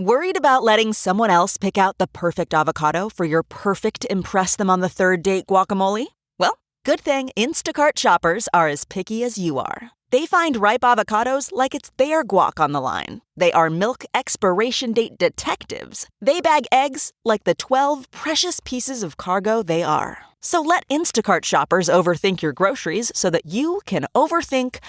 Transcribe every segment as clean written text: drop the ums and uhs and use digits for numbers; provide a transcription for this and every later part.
Worried about letting someone else pick out the perfect avocado for your perfect impress them on the third date guacamole? Well, good thing Instacart shoppers are as picky as you are. They find ripe avocados like it's their guac on the line. They are milk expiration date detectives. They bag eggs like the 12 precious pieces of cargo they are. So let Instacart shoppers overthink your groceries so that you can overthink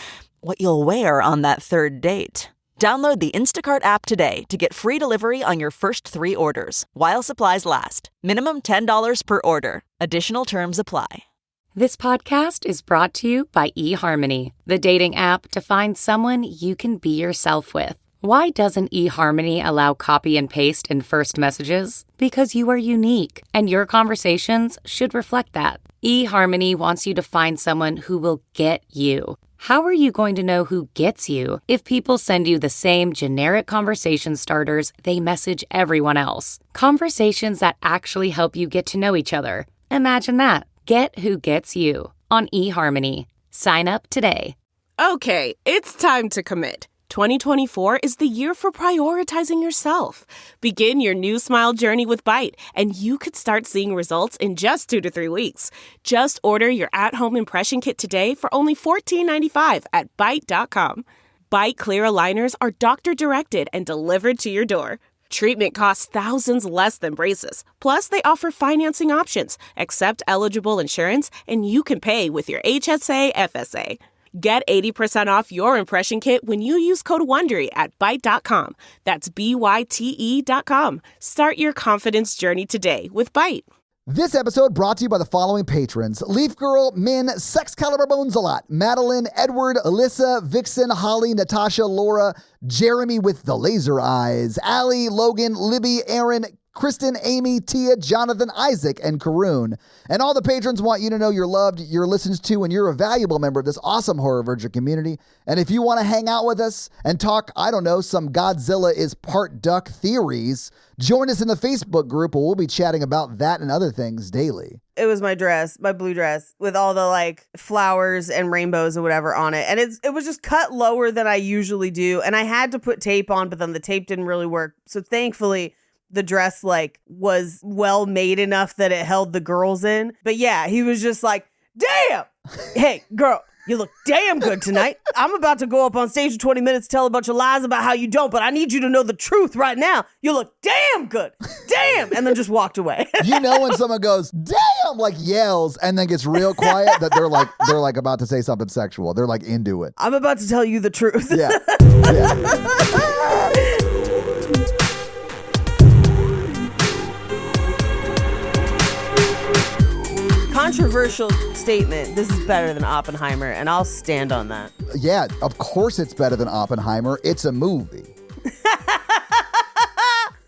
what you'll wear on that third date. Download the Instacart app today to get free delivery on your first 3 orders, while supplies last. Minimum $10 per order. Additional terms apply. This podcast is brought to you by eHarmony, the dating app to find someone you can be yourself with. Why doesn't eHarmony allow copy and paste in first messages? Because you are unique, and your conversations should reflect that. eHarmony wants you to find someone who will get you. How are you going to know who gets you if people send you the same generic conversation starters they message everyone else? Conversations that actually help you get to know each other. Imagine that. Get who gets you on eHarmony. Sign up today. Okay, it's time to commit. 2024 is the year for prioritizing yourself. Begin your new smile journey with Byte, and you could start seeing results in just 2 to 3 weeks. Just order your at-home impression kit today for only $14.95 at Byte.com. Byte clear aligners are doctor-directed and delivered to your door. Treatment costs thousands less than braces. Plus, they offer financing options, accept eligible insurance, and you can pay with your HSA FSA. Get 80% off your impression kit when you use code WONDERY at Byte.com. That's BYTE.com. Start your confidence journey today with Byte. This episode brought to you by the following patrons: Leaf Girl, Min, Sex Caliber Bones a Lot, Madeline, Edward, Alyssa, Vixen, Holly, Natasha, Laura, Jeremy with the laser eyes, Allie, Logan, Libby, Aaron, Kristen, Amy, Tia, Jonathan, Isaac, and Karoon. And all the patrons want you to know you're loved, you're listened to, and you're a valuable member of this awesome Horror Virgin community. And if you want to hang out with us and talk, I don't know, some Godzilla is part duck theories, join us in the Facebook group where we'll be chatting about that and other things daily. It was my dress, my blue dress, with all the like flowers and rainbows or whatever on it. And it was just cut lower than I usually do. And I had to put tape on, but then the tape didn't really work. So thankfully, the dress like was well made enough that it held the girls in. But yeah, he was just like, damn, hey girl, you look damn good tonight. I'm about to go up on stage in 20 minutes, tell a bunch of lies about how you don't, but I need you to know the truth right now. You look damn good. Damn. And then just walked away. You know when someone goes, damn, like yells and then gets real quiet, that they're like about to say something sexual. They're like into it. I'm about to tell you the truth. Yeah. Controversial statement. This is better than Oppenheimer, and I'll stand on that. Yeah, of course it's better than Oppenheimer. It's a movie.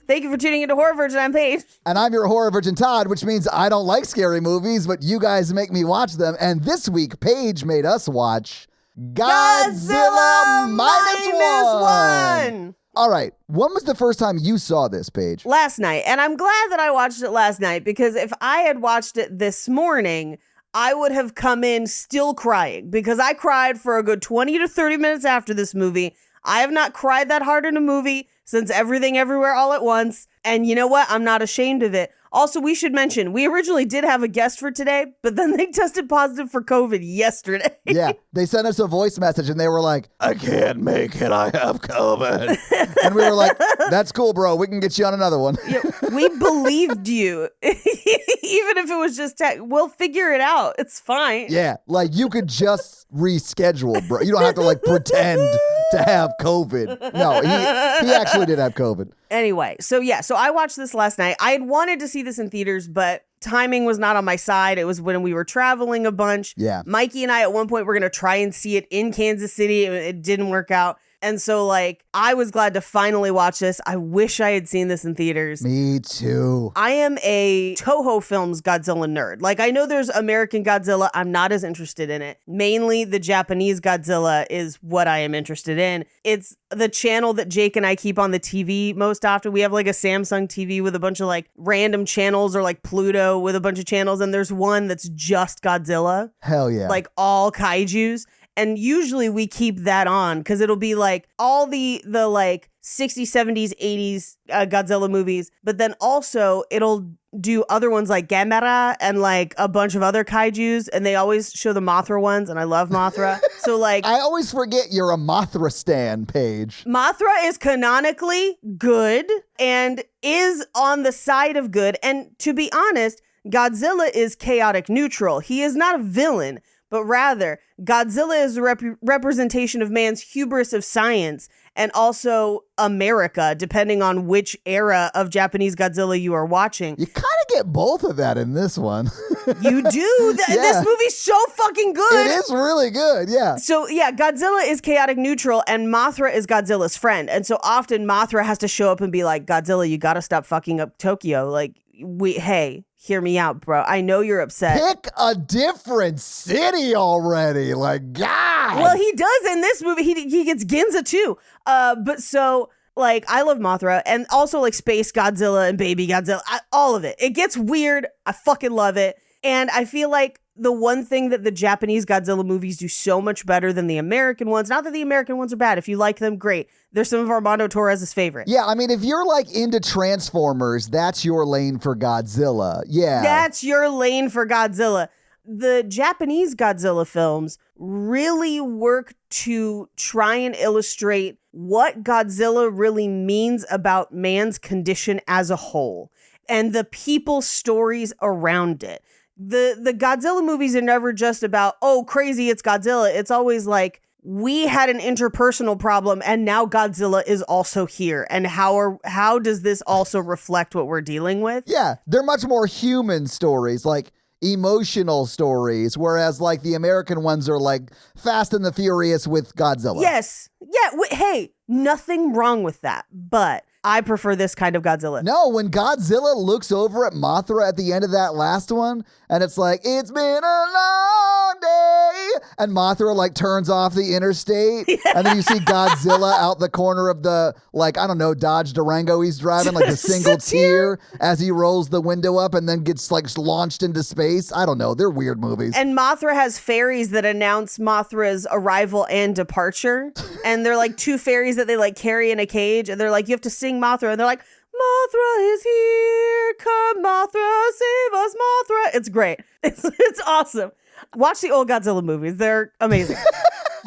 Thank you for tuning into Horror Virgin. I'm Paige. And I'm your Horror Virgin Todd, which means I don't like scary movies, but you guys make me watch them. And this week, Paige made us watch Godzilla Minus One. All right. When was the first time you saw this, Paige? Last night. And I'm glad that I watched it last night, because if I had watched it this morning, I would have come in still crying, because I cried for a good 20 to 30 minutes after this movie. I have not cried that hard in a movie since Everything Everywhere All at Once. And you know what? I'm not ashamed of it. Also, we should mention, we originally did have a guest for today, but then they tested positive for COVID yesterday. Yeah, they sent us a voice message and they were like, I can't make it, I have COVID. And we were like, that's cool, bro. We can get you on another one. Yeah, we believed you. Even if it was just we'll figure it out. It's fine. Yeah, like you could just reschedule, bro. You don't have to like pretend to have COVID. No, he actually did have COVID. Anyway, so I watched this last night. I had wanted to see this in theaters, but timing was not on my side. It was when we were traveling a bunch. Yeah. Mikey and I at one point were going to try and see it in Kansas City. It didn't work out. And so, like, I was glad to finally watch this. I wish I had seen this in theaters. Me too. I am a Toho Films Godzilla nerd. Like, I know there's American Godzilla. I'm not as interested in it. Mainly the Japanese Godzilla is what I am interested in. It's the channel that Jake and I keep on the TV most often. We have like a Samsung TV with a bunch of like random channels, or like Pluto with a bunch of channels. And there's one that's just Godzilla. Hell yeah. Like all kaijus. And usually we keep that on because it'll be like all the like 60s, 70s, 80s Godzilla movies, but then also it'll do other ones like Gamera and like a bunch of other kaijus, and they always show the Mothra ones, and I love Mothra. So like I always forget you're a Mothra stan, Paige. Mothra is canonically good and is on the side of good. And to be honest, Godzilla is chaotic neutral. He is not a villain, but rather Godzilla is a representation of man's hubris of science and also America, depending on which era of Japanese Godzilla you are watching. You kind of get both of that in this one. You do? Yeah. This movie's so fucking good. It is really good, yeah. So yeah, Godzilla is chaotic neutral and Mothra is Godzilla's friend. And so often Mothra has to show up and be like, Godzilla, you gotta stop fucking up Tokyo. Like, hey, hear me out, bro. I know you're upset. Pick a different city already. Like, God. Well, he does in this movie. He gets Ginza too. But so like, I love Mothra and also like Space Godzilla and Baby Godzilla. All of it. It gets weird. I fucking love it. And I feel like the one thing that the Japanese Godzilla movies do so much better than the American ones, not that the American ones are bad. If you like them, great. They're some of Armando Torres' favorite. Yeah, I mean, if you're like into Transformers, that's your lane for Godzilla. Yeah. That's your lane for Godzilla. The Japanese Godzilla films really work to try and illustrate what Godzilla really means about man's condition as a whole and the people's stories around it. The Godzilla movies are never just about, oh, crazy, it's Godzilla. It's always like, we had an interpersonal problem and now Godzilla is also here. And how does this also reflect what we're dealing with? Yeah, they're much more human stories, like emotional stories, whereas like the American ones are like Fast and the Furious with Godzilla. Yes. Yeah. Hey, nothing wrong with that. But I prefer this kind of Godzilla. No, when Godzilla looks over at Mothra at the end of that last one, and it's like, it's been a long day, and Mothra like turns off the interstate, and then you see Godzilla out the corner of the, like, I don't know, Dodge Durango he's driving, like a single tear as he rolls the window up and then gets like launched into space. I don't know. They're weird movies. And Mothra has fairies that announce Mothra's arrival and departure. And they're like two fairies that they like carry in a cage, and they're like, you have to sing Mothra, and they're like, Mothra is here, come Mothra, save us Mothra. It's great. It's awesome. Watch the old Godzilla movies. They're amazing.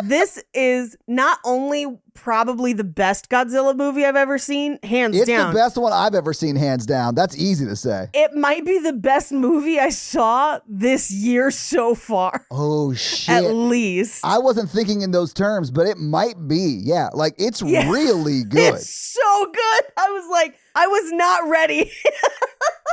This is not only probably the best Godzilla movie I've ever seen, hands down. It's the best one I've ever seen, hands down. That's easy to say. It might be the best movie I saw this year so far. Oh, shit. At least. I wasn't thinking in those terms, but it might be. Yeah, like it's really good. It's so good. I was like, I was not ready.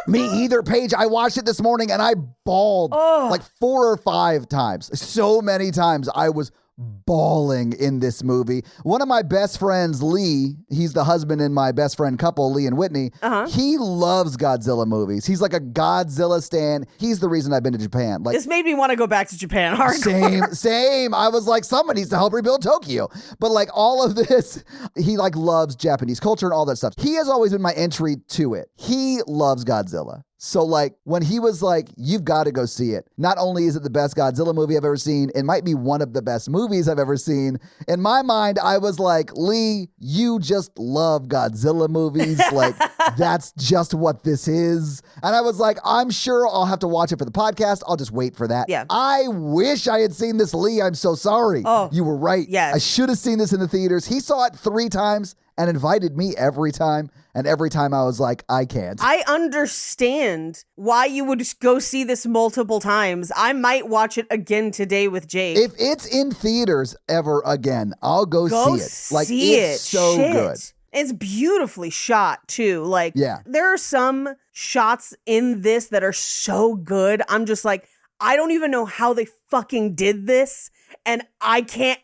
Me either, Paige. I watched it this morning and I bawled like 4 or 5 times. So many times I was bawling in this movie. One of my best friends, Lee, he's the husband in my best friend couple, Lee and Whitney. He loves Godzilla movies. He's like a Godzilla stan. He's the reason I've been to Japan. Like, this made me want to go back to Japan. Hardcore. Same. I was like, someone needs to help rebuild Tokyo. But like all of this, he like loves Japanese culture and all that stuff. He has always been my entry to it. He loves Godzilla. So like when he was like, you've got to go see it. Not only is it the best Godzilla movie I've ever seen, it might be one of the best movies I've ever seen. In my mind, I was like, Lee, you just love Godzilla movies. Like that's just what this is. And I was like, I'm sure I'll have to watch it for the podcast. I'll just wait for that. Yeah. I wish I had seen this, Lee. I'm so sorry. Oh, you were right. yes. I should have seen this in the theaters. He saw it 3 times and invited me every time. And every time I was like, I can't. I understand why you would go see this multiple times. I might watch it again today with Jake. If it's in theaters ever again, I'll go see it. Like, it's so good. It's beautifully shot too. Like, yeah. There are some shots in this that are so good. I'm just like, I don't even know how they fucking did this. And I can't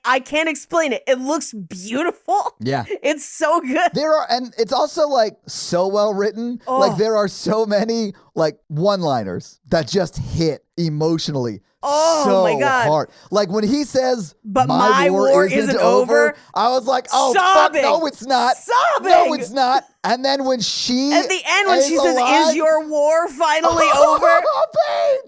explain it. It looks beautiful. Yeah. It's so good. And it's also like so well written. Oh. Like there are so many like one-liners that just hit emotionally. Oh so my God. hard. Like when he says, but my war isn't over. I was like, oh, sobbing. Fuck, no, it's not. Sobbing. No, it's not. And then when she at the end, when she says, alive, is your war finally over? Paige,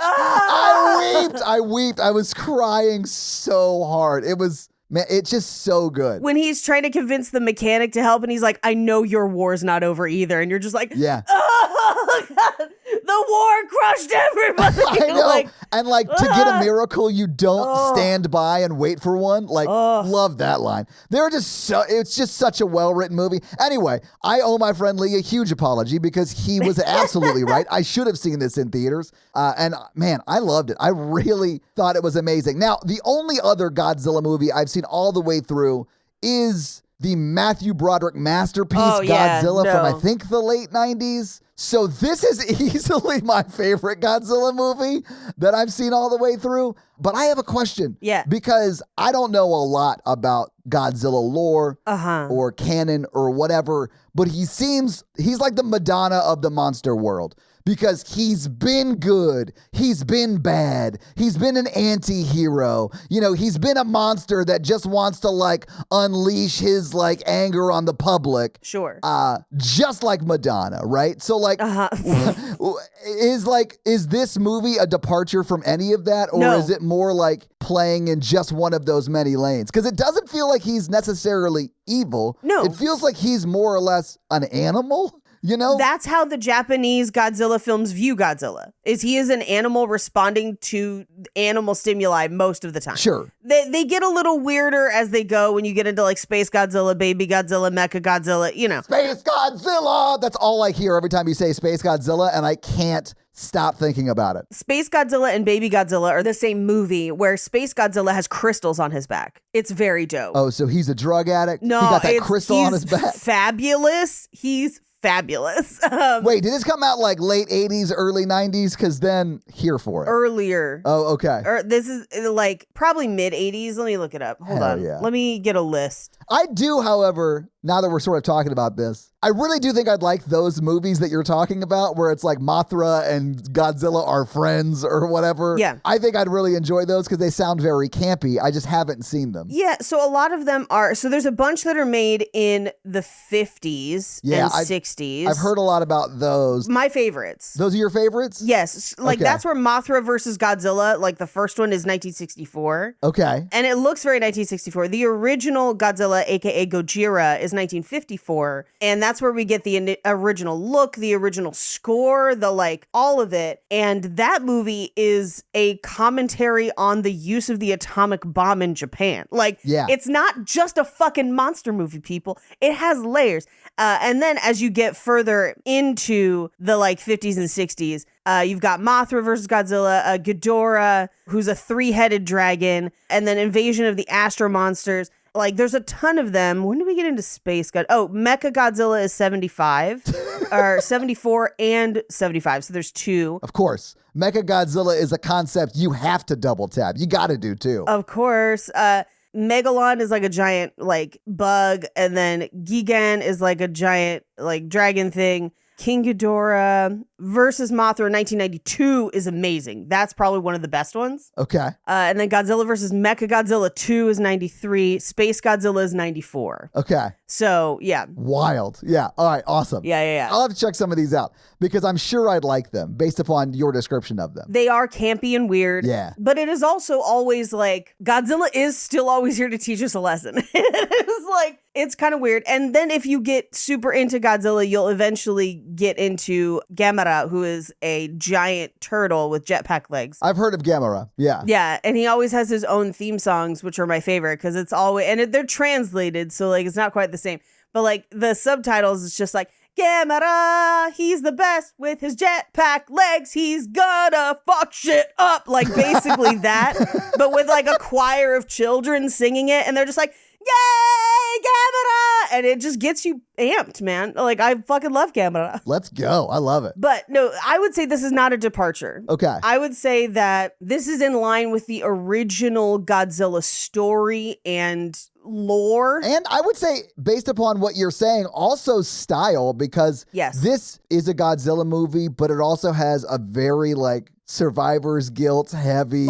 I wept. I was crying so hard. It was, Man, it's just so good. When he's trying to convince the mechanic to help and he's like, I know your war's not over either. And you're just like, Yeah. oh, God, the war crushed everybody. I know. Like, and like to get a miracle, you don't stand by and wait for one. Like, love that line. It's just such a well-written movie. Anyway, I owe my friend Lee a huge apology because he was absolutely right. I should have seen this in theaters. And man, I loved it. I really thought it was amazing. Now, the only other Godzilla movie I've seen all the way through is the Matthew Broderick masterpiece, Godzilla, from I think the late 90s. So this is easily my favorite Godzilla movie that I've seen all the way through. But I have a question. Yeah. Because I don't know a lot about Godzilla lore or canon or whatever, but he's like the Madonna of the monster world. Because he's been good, he's been bad, he's been an anti-hero, he's been a monster that just wants to like unleash his like anger on the public. Sure. Just like Madonna, right? So like, is this movie a departure from any of that? Or No. is it more like playing in just one of those many lanes? Because it doesn't feel like he's necessarily evil. No. It feels like he's more or less an animal. That's how the Japanese Godzilla films view Godzilla, is he is an animal responding to animal stimuli most of the time. Sure. They get a little weirder as they go when you get into like Space Godzilla, Baby Godzilla, Mecha Godzilla, Space Godzilla! That's all I hear every time you say Space Godzilla, and I can't stop thinking about it. Space Godzilla and Baby Godzilla are the same movie where Space Godzilla has crystals on his back. It's very dope. Oh, so he's a drug addict? No, he got that crystal on his back? Fabulous. He's fabulous. Wait, did this come out like late 80s, early 90s? Because then, here for it. Earlier. Oh, okay. This is like probably mid 80s. Let me look it up. Hold Hell on. yeah. Let me get a list. I do, however, now that we're sort of talking about this, I really do think I'd like those movies that you're talking about where it's like Mothra and Godzilla are friends or whatever. Yeah. I think I'd really enjoy those because they sound very campy. I just haven't seen them. Yeah, so a lot of them are. So there's a bunch that are made in the 50s and 60s. I've heard a lot about those. My favorites. Those are your favorites? Yes. Like Okay. that's where Mothra versus Godzilla, like the first one is 1964. Okay. And it looks very 1964. The original Godzilla, aka Gojira, is 1954. And that's where we get the original look, the original score, the like all of it. And that movie is a commentary on the use of the atomic bomb in Japan. Like, Yeah. It's not just a fucking monster movie, people. It has layers. And then as you get further into the like 50s and 60s, you've got Mothra versus Godzilla, Ghidorah, who's a 3-headed dragon, and then Invasion of the Astro Monsters. Like, there's a ton of them. When do we get into Space God? Oh, Mecha Godzilla is 75, or 74 and 75. So there's two. Of course. Mecha Godzilla is a concept you have to double tap. You got to do too. Of course. Megalon is like a giant like bug, and then Gigan is like a giant like dragon thing. King Ghidorah versus Mothra in 1992 is amazing. That's probably one of the best ones. Okay. And then Godzilla versus Mecha Godzilla 2 is 93. Space Godzilla is 94. Okay. So, yeah. Wild. Yeah. All right. Awesome. Yeah. I'll have to check some of these out because I'm sure I'd like them based upon your description of them. They are campy and weird. Yeah. But it is also always like, Godzilla is still always here to teach us a lesson. It's like, it's kind of weird. And then if you get super into Godzilla, you'll eventually get into Gamera, who is a giant turtle with jetpack legs. I've heard of Gamera. Yeah. Yeah, and he always has his own theme songs, which are my favorite because it's always, and they're translated, so like it's not quite the same. But like the subtitles, it's just like, Gamera, he's the best with his jetpack legs. He's gonna fuck shit up. Like basically that, but with like a choir of children singing it, and they're just like, yay, Gamera! And it just gets you amped, man. Like, I fucking love Gamera. Let's go. I love it. But no, I would say this is not a departure. Okay. I would say that this is in line with the original Godzilla story and lore. And I would say, based upon what you're saying, also style, because Yes. this is a Godzilla movie, but it also has a very like survivor's guilt heavy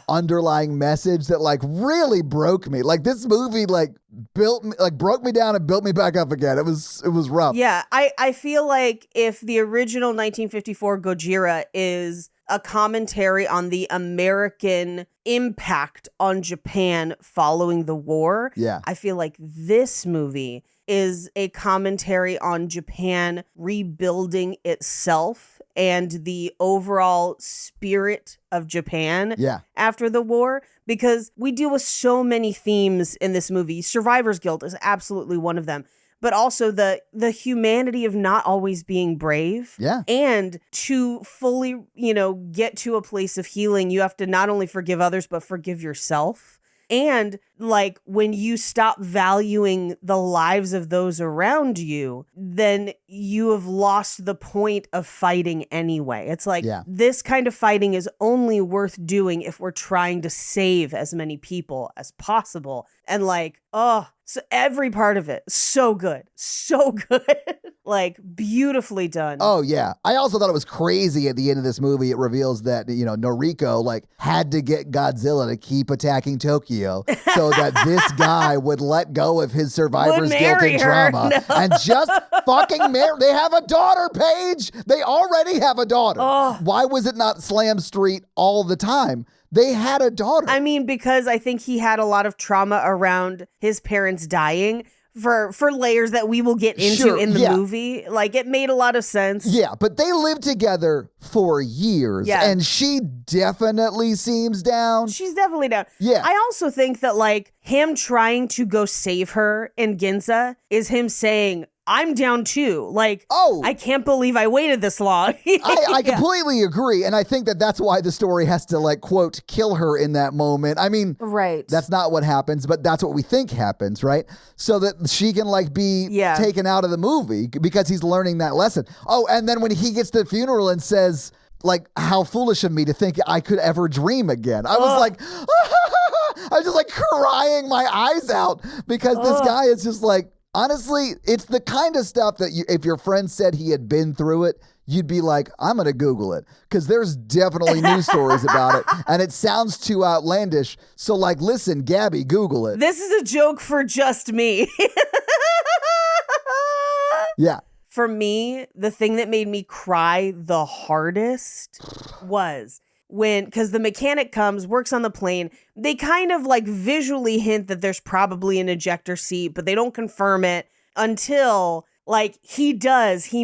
underlying message that like really broke me. Like this movie like built me, like broke me down and built me back up again. It was rough. Yeah, I feel like if the original 1954 Gojira is a commentary on the American impact on Japan following the war. Yeah. I feel like this movie is a commentary on Japan rebuilding itself and the overall spirit of Japan after the war, because we deal with so many themes in this movie. Survivor's guilt is absolutely one of them. But also the humanity of not always being brave. Yeah. And to fully, get to a place of healing, you have to not only forgive others, but forgive yourself. And like when you stop valuing the lives of those around you, then you have lost the point of fighting anyway. It's like this kind of fighting is only worth doing if we're trying to save as many people as possible. And like, so every part of it, so good. So good. Like beautifully done. Oh, yeah. I also thought it was crazy at the end of this movie. It reveals that, Noriko like had to get Godzilla to keep attacking Tokyo so that this guy would let go of his survivor's guilt and trauma and just fucking marry. They have a daughter, Paige. They already have a daughter. Why was it not Slam Street all the time? They had a daughter. I mean, because I think he had a lot of trauma around his parents dying for layers that we will get into in the movie. Like, it made a lot of sense. Yeah, but they lived together for years, and she definitely seems down. She's definitely down. Yeah. I also think that, like, him trying to go save her in Ginza is him saying, I'm down too. Like, I can't believe I waited this long. I completely agree. And I think that that's why the story has to, like, quote, kill her in that moment. I mean, that's not what happens, but that's what we think happens, right? So that she can, like, be taken out of the movie because he's learning that lesson. Oh, and then when he gets to the funeral and says, like, how foolish of me to think I could ever dream again. I was like, I was just, like, crying my eyes out because this guy is just, like, honestly, it's the kind of stuff that if your friend said he had been through it, you'd be like, I'm going to Google it because there's definitely news stories about it and it sounds too outlandish. So like, listen, Gabby, Google it. This is a joke for just me. Yeah. For me, the thing that made me cry the hardest was because the mechanic comes, works on the plane. They kind of like visually hint that there's probably an ejector seat, but they don't confirm it until like he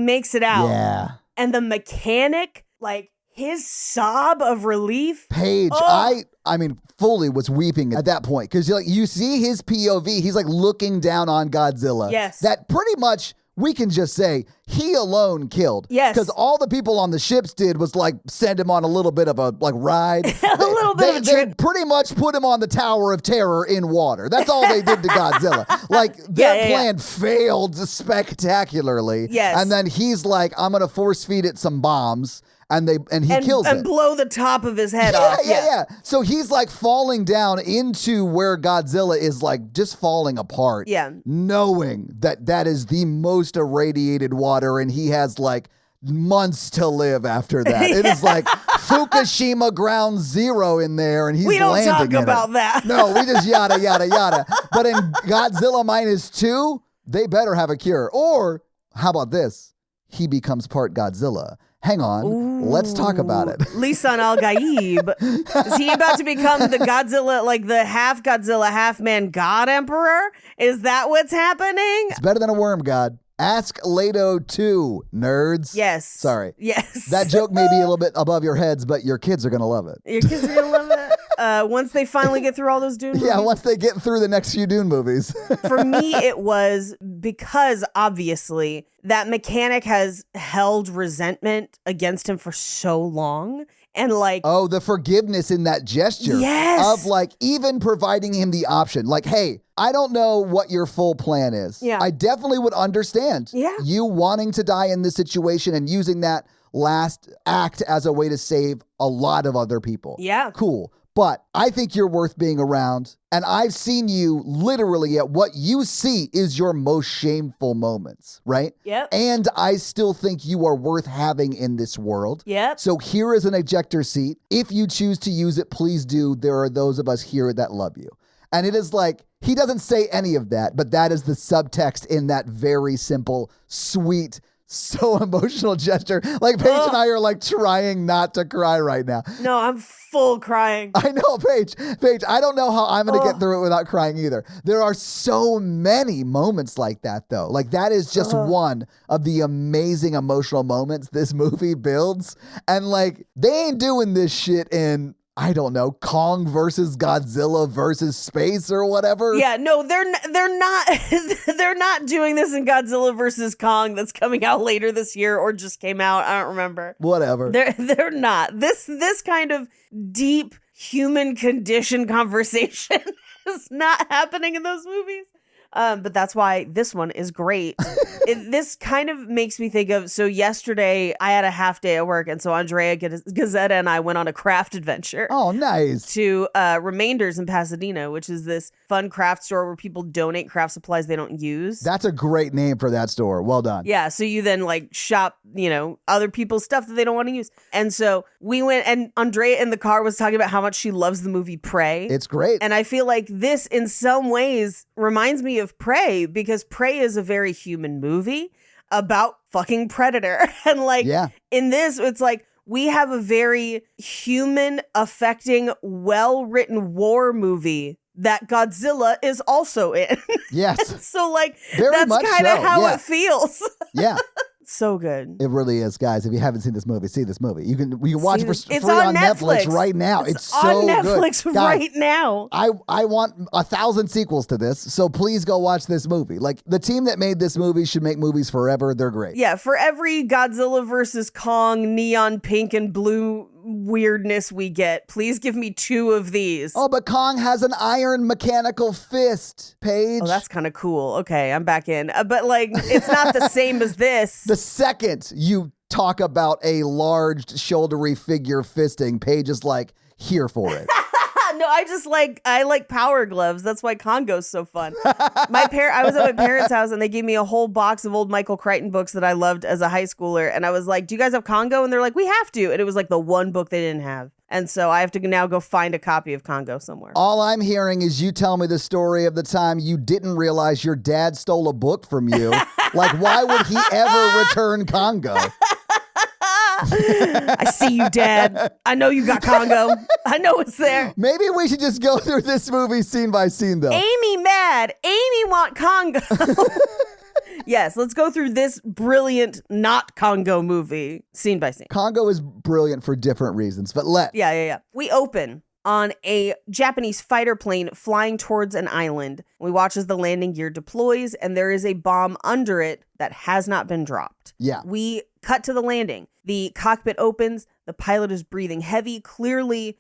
makes it out. Yeah. And the mechanic, like his sob of relief. Paige, I mean, fully was weeping at that point because you see his POV. He's like looking down on Godzilla. Yes. That pretty much we can just say he alone killed. Yes. Because all the people on the ships did was like send him on a little bit of a like ride. A little bit of a trip. They pretty much put him on the Tower of Terror in water. That's all they did to Godzilla. Like their plan failed spectacularly. Yes. And then he's like, I'm going to force feed it some bombs. And he kills it. And blow the top of his head off. Yeah. So he's like falling down into where Godzilla is like just falling apart. Yeah. Knowing that is the most irradiated water and he has like months to live after that. It is like Fukushima ground zero in there and he's landing in it. We don't talk about that. No, we just yada, yada, yada. But in Godzilla Minus 2, they better have a cure. Or how about this? He becomes part Godzilla. Hang on, let's talk about it. Lisan Al-Gaib. Is he about to become the Godzilla, like the half Godzilla, half man God Emperor? Is that what's happening? It's better than a worm god. Ask Leto 2, nerds. Yes. Sorry. Yes. That joke may be a little bit above your heads, but your kids are going to love it. Your kids are going to love it? Once they finally get through all those Dune movies? Yeah, once they get through the next few Dune movies. For me, it was because, obviously, that mechanic has held resentment against him for so long. And like, oh, the forgiveness in that gesture. Yes. Of like even providing him the option. Like, hey, I don't know what your full plan is. Yeah. I definitely would understand you wanting to die in this situation and using that last act as a way to save a lot of other people. Yeah. Cool. But I think you're worth being around. And I've seen you literally at what you see is your most shameful moments, right? Yep. And I still think you are worth having in this world. Yep. So here is an ejector seat. If you choose to use it, please do. There are those of us here that love you. And it is like, he doesn't say any of that, but that is the subtext in that very simple, sweet, so emotional gesture. Like Paige and I are like trying not to cry right now. No, I'm full crying. I know, Paige, I don't know how I'm going to get through it without crying either. There are so many moments like that, though. Like, that is just one of the amazing emotional moments this movie builds. And, like, they ain't doing this shit in, I don't know, Kong versus Godzilla versus space or whatever. Yeah, no, they're not they're not doing this in Godzilla versus Kong that's coming out later this year or just came out. I don't remember. Whatever. They're not. This kind of deep human condition conversation is not happening in those movies. But that's why this one is great. This kind of makes me think of, so yesterday I had a half day at work, and so Andrea Gazzetta and I went on a craft adventure. Oh, nice. To Remainders in Pasadena, which is this fun craft store where people donate craft supplies they don't use. That's a great name for that store. Well done. Yeah, so you then like shop, other people's stuff that they don't want to use. And so we went, and Andrea in the car was talking about how much she loves the movie Prey. It's great. And I feel like this in some ways reminds me of Prey, because Prey is a very human movie about fucking Predator. And like in this, it's like we have a very human affecting, well-written war movie that Godzilla is also in. Yes. So like very that's kind of how it feels. Yeah. So good. It really is, guys. If you haven't seen this movie, see this movie. You can watch it for free on Netflix right now. It's so on Netflix good. right now. I want 1,000 sequels to this, so please go watch this movie. Like, the team that made this movie should make movies forever. They're great. Yeah, for every Godzilla versus Kong neon pink and blue weirdness we get, please give me 2 of these. Oh, but Kong has an iron mechanical fist, Paige. Oh, that's kind of cool. Okay, I'm back in. But like, it's not the same as this. The second you talk about a large, shouldery figure fisting, Paige is like, here for it. No, I like power gloves. That's why Congo's so fun. I was at my parents' house and they gave me a whole box of old Michael Crichton books that I loved as a high schooler. And I was like, do you guys have Congo? And they're like, we have to. And it was like the one book they didn't have. And so I have to now go find a copy of Congo somewhere. All I'm hearing is you tell me the story of the time you didn't realize your dad stole a book from you. Like, why would he ever return Congo? I see you, Dad. I know you got Congo. I know it's there. Maybe we should just go through this movie scene by scene, though. Amy mad. Amy want Congo. Yes, let's go through this brilliant not Congo movie scene by scene. Congo is brilliant for different reasons, but Yeah. We open on a Japanese fighter plane flying towards an island. We watch as the landing gear deploys, and there is a bomb under it that has not been dropped. Yeah. We cut to the landing. The cockpit opens. The pilot is breathing heavy, clearly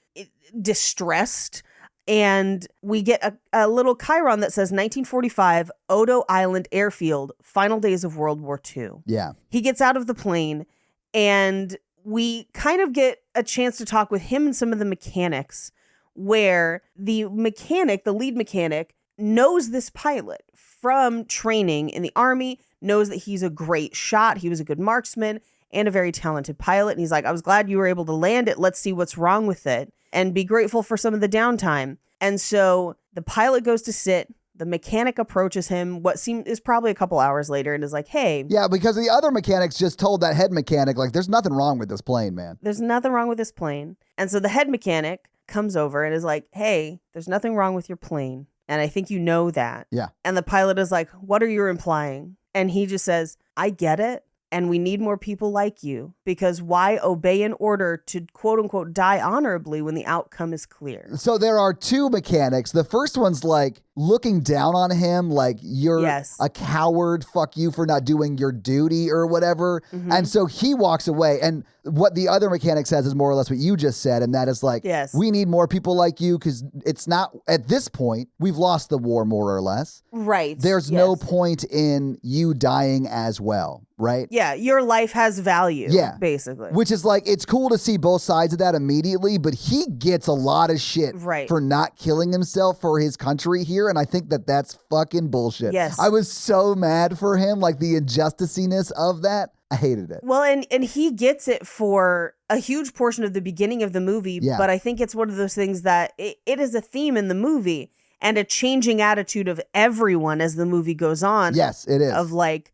distressed. And we get a little chyron that says 1945, Odo Island Airfield, final days of World War II. Yeah. He gets out of the plane, and we kind of get a chance to talk with him and some of the mechanics, where the lead mechanic, knows this pilot from training in the Army, knows that he's a great shot. He was a good marksman and a very talented pilot. And he's like, I was glad you were able to land it. Let's see what's wrong with it and be grateful for some of the downtime. And so the pilot goes to sit. The mechanic approaches him, is probably a couple hours later, and is like, hey. Yeah, because the other mechanics just told that head mechanic, like, there's nothing wrong with this plane, man. There's nothing wrong with this plane. And so the head mechanic comes over and is like, hey, there's nothing wrong with your plane. And I think you know that. Yeah. And the pilot is like, what are you implying? And he just says, I get it. And we need more people like you, because why obey an order to quote unquote die honorably when the outcome is clear? So there are 2 mechanics. The first one's like looking down on him, like you're a coward, fuck you for not doing your duty or whatever. Mm-hmm. And so he walks away. And what the other mechanic says is more or less what you just said. And that is like, we need more people like you, because it's not, at this point, we've lost the war more or less. Right. There's no point in you dying as well. Right? Yeah, your life has value, basically. Which is like, it's cool to see both sides of that immediately, but he gets a lot of shit for not killing himself for his country here, and I think that that's fucking bullshit. Yes. I was so mad for him, like the injusticiness of that. I hated it. Well, and he gets it for a huge portion of the beginning of the movie, but I think it's one of those things that it is a theme in the movie and a changing attitude of everyone as the movie goes on. Yes, it is. Of like,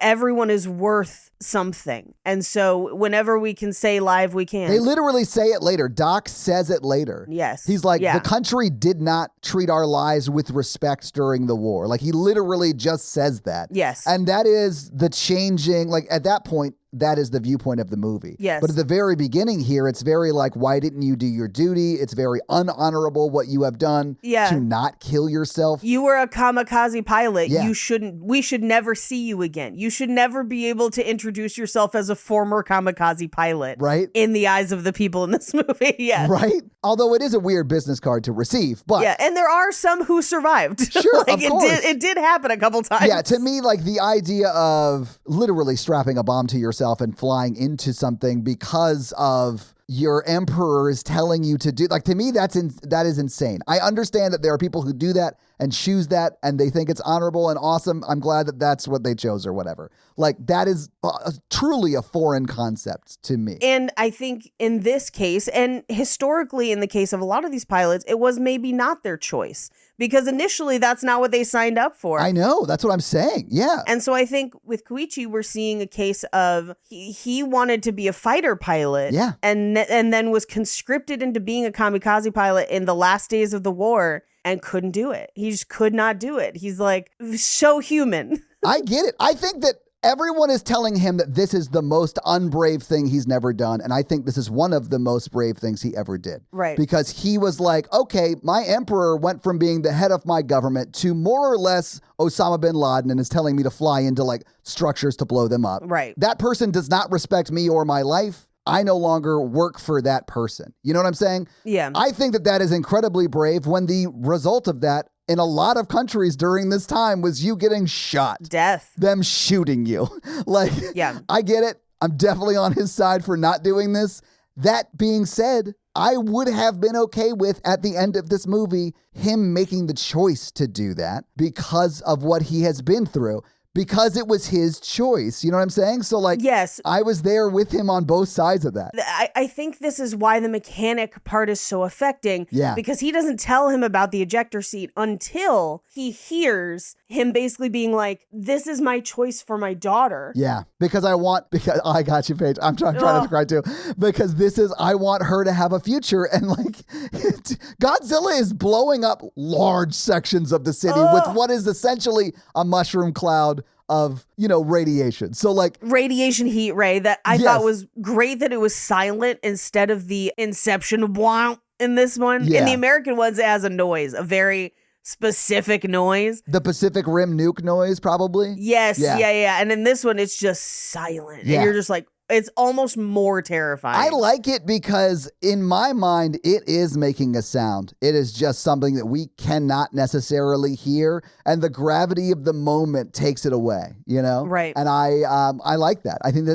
everyone is worth something. And so whenever we can say live, we can. They literally say it later. Doc says it later. Yes. He's like, Yeah. the country did not treat our lives with respect during the war. Like, he literally just says that. Yes. And that is the changing, like, at that point, that is the viewpoint of the movie. Yes. But at the very beginning here, it's very like, why didn't you do your duty? It's very unhonorable what you have done to not kill yourself. You were a kamikaze pilot. Yeah. We should never see you again. You should never be able to introduce yourself as a former kamikaze pilot. Right. In the eyes of the people in this movie. Yeah. Right? Although it is a weird business card to receive, but yeah, and there are some who survived. Sure, like of course. It did happen a couple times. Yeah, to me, like the idea of literally strapping a bomb to yourself and flying into something because of your emperor is telling you to do, like, to me, that is insane. I understand that there are people who do that and choose that and they think it's honorable and awesome. I'm glad that that's what they chose or whatever. Like, that is truly a foreign concept to me. And I think in this case, and historically in the case of a lot of these pilots, it was maybe not their choice because initially that's not what they signed up for. I know. That's what I'm saying. Yeah. And so I think with Koichi, we're seeing a case of he wanted to be a fighter pilot. Yeah. And then was conscripted into being a kamikaze pilot in the last days of the war and couldn't do it. He just could not do it. He's like so human. I get it. I think that everyone is telling him that this is the most unbrave thing he's never done. And I think this is one of the most brave things he ever did. Right. Because he was like, okay, my emperor went from being the head of my government to more or less Osama bin Laden and is telling me to fly into like structures to blow them up. Right. That person does not respect me or my life. I no longer work for that person. You know what I'm saying? Yeah. I think that that is incredibly brave when the result of that in a lot of countries during this time was you getting shot. Death. Them shooting you. Like, yeah. I get it. I'm definitely on his side for not doing this. That being said, I would have been okay with, at the end of this movie, him making the choice to do that because of what he has been through. Because it was his choice. You know what I'm saying? So, like, yes, I was there with him on both sides of that. I think this is why the mechanic part is so affecting. Yeah. Because he doesn't tell him about the ejector seat until he hears him basically being like, this is my choice for my daughter. Yeah. Because I got you, Paige. I'm trying to cry too. Because I want her to have a future. And like, Godzilla is blowing up large sections of the city with what is essentially a mushroom cloud of, radiation. So like radiation heat ray that I thought was great that it was silent instead of the Inception wow in this one. Yeah. In the American ones, it has a noise, a very specific noise. The Pacific Rim nuke noise, probably. Yes. Yeah. And in this one, it's just silent. Yeah. And you're just like, it's almost more terrifying. I like it because in my mind, it is making a sound. It is just something that we cannot necessarily hear. And the gravity of the moment takes it away, Right. And I like that. I think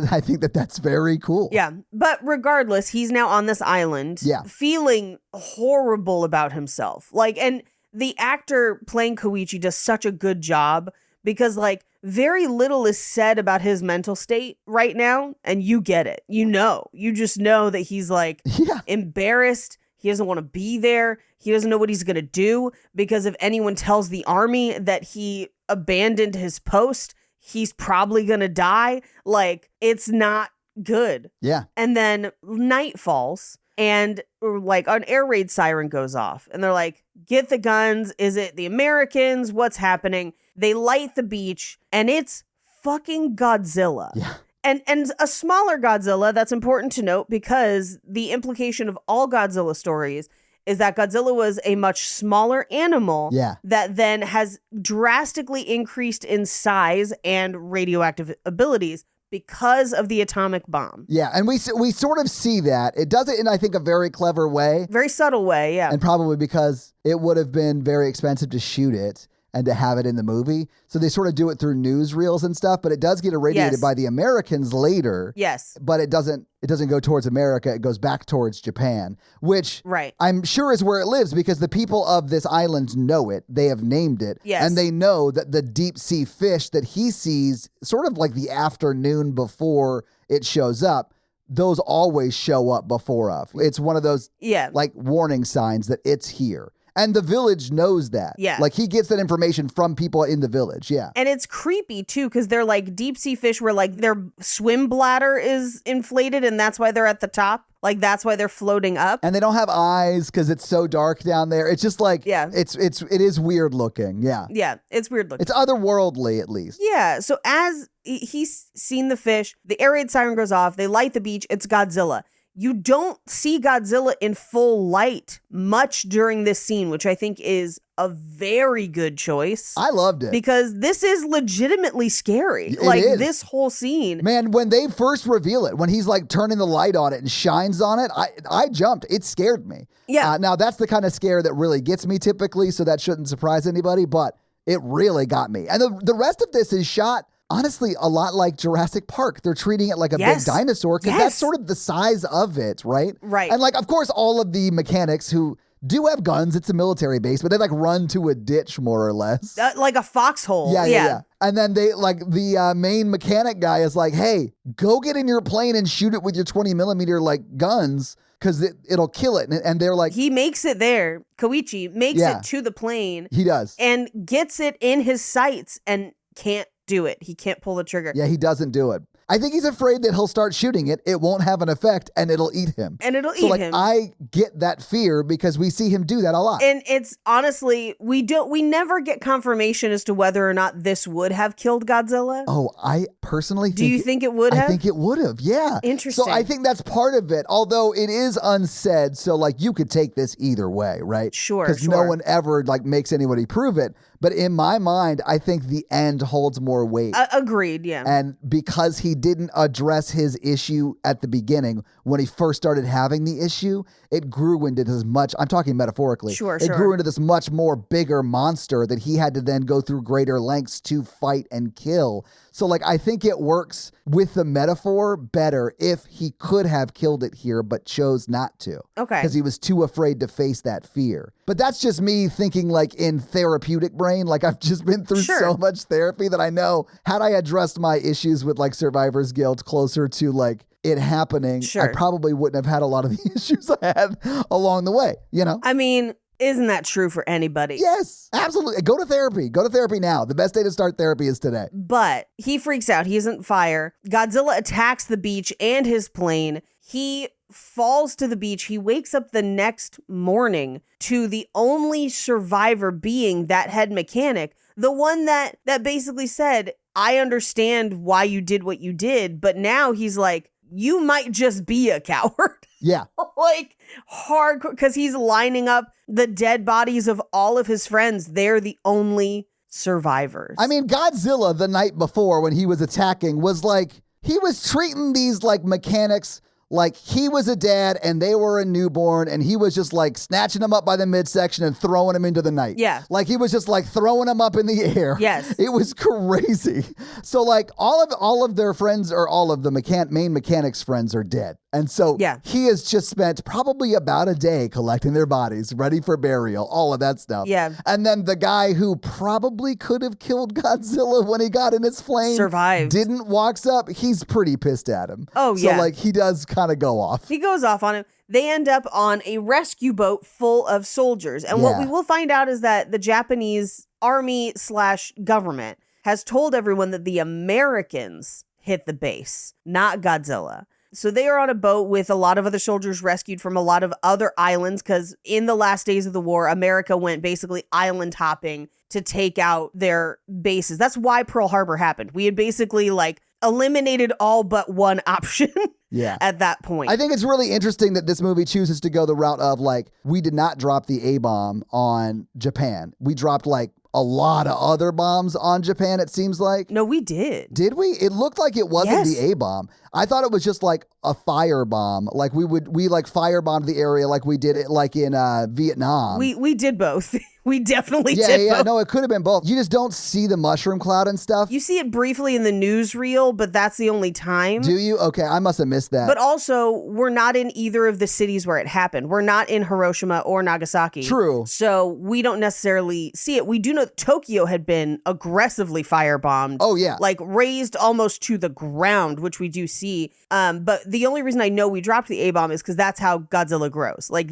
that that's very cool. Yeah. But regardless, he's now on this island feeling horrible about himself. Like, and the actor playing Koichi does such a good job because like very little is said about his mental state right now. And you get it. You just know that he's like embarrassed. He doesn't want to be there. He doesn't know what he's going to do because if anyone tells the army that he abandoned his post, he's probably going to die. Like, it's not good. Yeah. And then night falls and like an air raid siren goes off and they're like, get the guns. Is it the Americans? What's happening? They light the beach and it's fucking Godzilla. Yeah. And a smaller Godzilla, that's important to note because the implication of all Godzilla stories is that Godzilla was a much smaller animal that then has drastically increased in size and radioactive abilities because of the atomic bomb. Yeah, and we sort of see that. It does it in, I think, a very clever way. Very subtle way, yeah. And probably because it would have been very expensive to shoot it and to have it in the movie. So they sort of do it through newsreels and stuff, but it does get irradiated by the Americans later. Yes. But it doesn't go towards America. It goes back towards Japan, which I'm sure is where it lives because the people of this island know it. They have named it. Yes. And they know that the deep sea fish that he sees sort of like the afternoon before it shows up, those always show up before of. It's one of those like warning signs that it's here. And the village knows that. Yeah. Like he gets that information from people in the village. Yeah. And it's creepy too, because they're like deep sea fish where like their swim bladder is inflated and that's why they're at the top. Like that's why they're floating up. And they don't have eyes because it's so dark down there. It's just like, Yeah. it is weird looking. Yeah. Yeah, it's weird looking. It's otherworldly at least. Yeah, so as he's seen the fish, the air raid siren goes off, they light the beach, it's Godzilla. You don't see Godzilla in full light much during this scene, which I think is a very good choice. I loved it. Because this is legitimately scary. It like is. this whole scene. Man, when they first reveal it, when he's like turning the light on it and shines on it, I jumped. It scared me. Yeah. Now, that's the kind of scare that really gets me typically, so that shouldn't surprise anybody, but it really got me. And the rest of this is shot, honestly, a lot like Jurassic Park. They're treating it like a Yes. big dinosaur because Yes. that's sort of the size of it, right? Right. And like, of course, all of the mechanics who do have guns, it's a military base, but they like run to a ditch more or less. Like a foxhole. Yeah. And then they like the main mechanic guy is like, hey, go get in your plane and shoot it with your 20 millimeter like guns because it'll kill it. And they're like, He makes it there. Koichi makes Yeah. it to the plane he does. and gets it in his sights and can't do it. He can't pull the trigger. Yeah, he doesn't do it. I think he's afraid that he'll start shooting it. It won't have an effect and it'll eat him. And it'll So eat like, him. I get that fear because we see him do that a lot. And it's honestly, we never get confirmation as to whether or not this would have killed Godzilla. Oh, I personally think... Do you think it would have? I think it would have, yeah. Interesting. So I think that's part of it, although it is unsaid, so like you could take this either way, right? Sure, Because no sure. one ever like makes anybody prove it. But in my mind, I think the end holds more weight. Agreed, yeah. And because he didn't address his issue at the beginning, when he first started having the issue, it grew into this much, I'm talking metaphorically. Sure, It sure. grew into this much more bigger monster that he had to then go through greater lengths to fight and kill. So like, I think it works with the metaphor better if he could have killed it here, but chose not to. Okay. Because he was too afraid to face that fear. But that's just me thinking like in therapeutic brain. Like I've just been through Sure. so much therapy that I know had I addressed my issues with like survivor's guilt closer to like it happening, Sure. I probably wouldn't have had a lot of the issues I had along the way, you know? I mean, isn't that true for anybody? Yes, absolutely. Go to therapy. Go to therapy now. The best day to start therapy is today. But he freaks out. He isn't fire. Godzilla attacks the beach and his plane. He falls to the beach. He wakes up the next morning to the only survivor being that head mechanic, the one that basically said, I understand why you did what you did, but now he's like, you might just be a coward. Yeah. Like hardcore, because he's lining up the dead bodies of all of his friends. They're the only survivors. I mean, Godzilla the night before when he was attacking was like, he was treating these like mechanics like he was a dad and they were a newborn and he was just like snatching them up by the midsection and throwing them into the night. Yeah. Like he was just like throwing them up in the air. Yes. It was crazy. So like all of their friends or all of the main mechanics friends are dead. And so Yeah. he has just spent probably about a day collecting their bodies, ready for burial, all of that stuff. Yeah. And then the guy who probably could have killed Godzilla when he got in his flame Survived. didn't walks up. He's pretty pissed at him. Oh, so yeah. like he does kind of go off. He goes off on him. They end up on a rescue boat full of soldiers. And what Yeah. we will find out is that the Japanese army/government has told everyone that the Americans hit the base, not Godzilla. So they are on a boat with a lot of other soldiers rescued from a lot of other islands because in the last days of the war, America went basically island hopping to take out their bases. That's why Pearl Harbor happened. We had basically like eliminated all but one option Yeah. at that point. I think it's really interesting that this movie chooses to go the route of like, we did not drop the A-bomb on Japan. We dropped like a lot of other bombs on Japan, it seems like. No, we did. Did we? It looked like it wasn't Yes. the A-bomb. I thought it was just like a fire bomb. Like we like firebombed the area like we did it like in Vietnam. We did both. We definitely Yeah, did yeah, both. no, it could have been both. You just don't see the mushroom cloud and stuff. You see it briefly in the newsreel, but that's the only time. Do you? Okay, I must have missed that. But also, we're not in either of the cities where it happened. We're not in Hiroshima or Nagasaki. True. So we don't necessarily see it. We do know that Tokyo had been aggressively firebombed. Oh, yeah. Like razed almost to the ground, which we do see. But the only reason I know we dropped the A-bomb is because that's how Godzilla grows. Like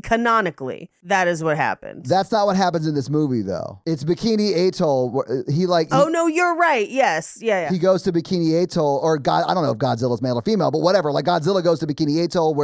canonically, that is what happened. That's not what happens in this movie, though. It's Bikini Atoll. Oh, no, you're right. Yes. Yeah. He goes to Bikini Atoll, or I don't know if Godzilla's male or female, but whatever. Like Godzilla goes to Bikini Atoll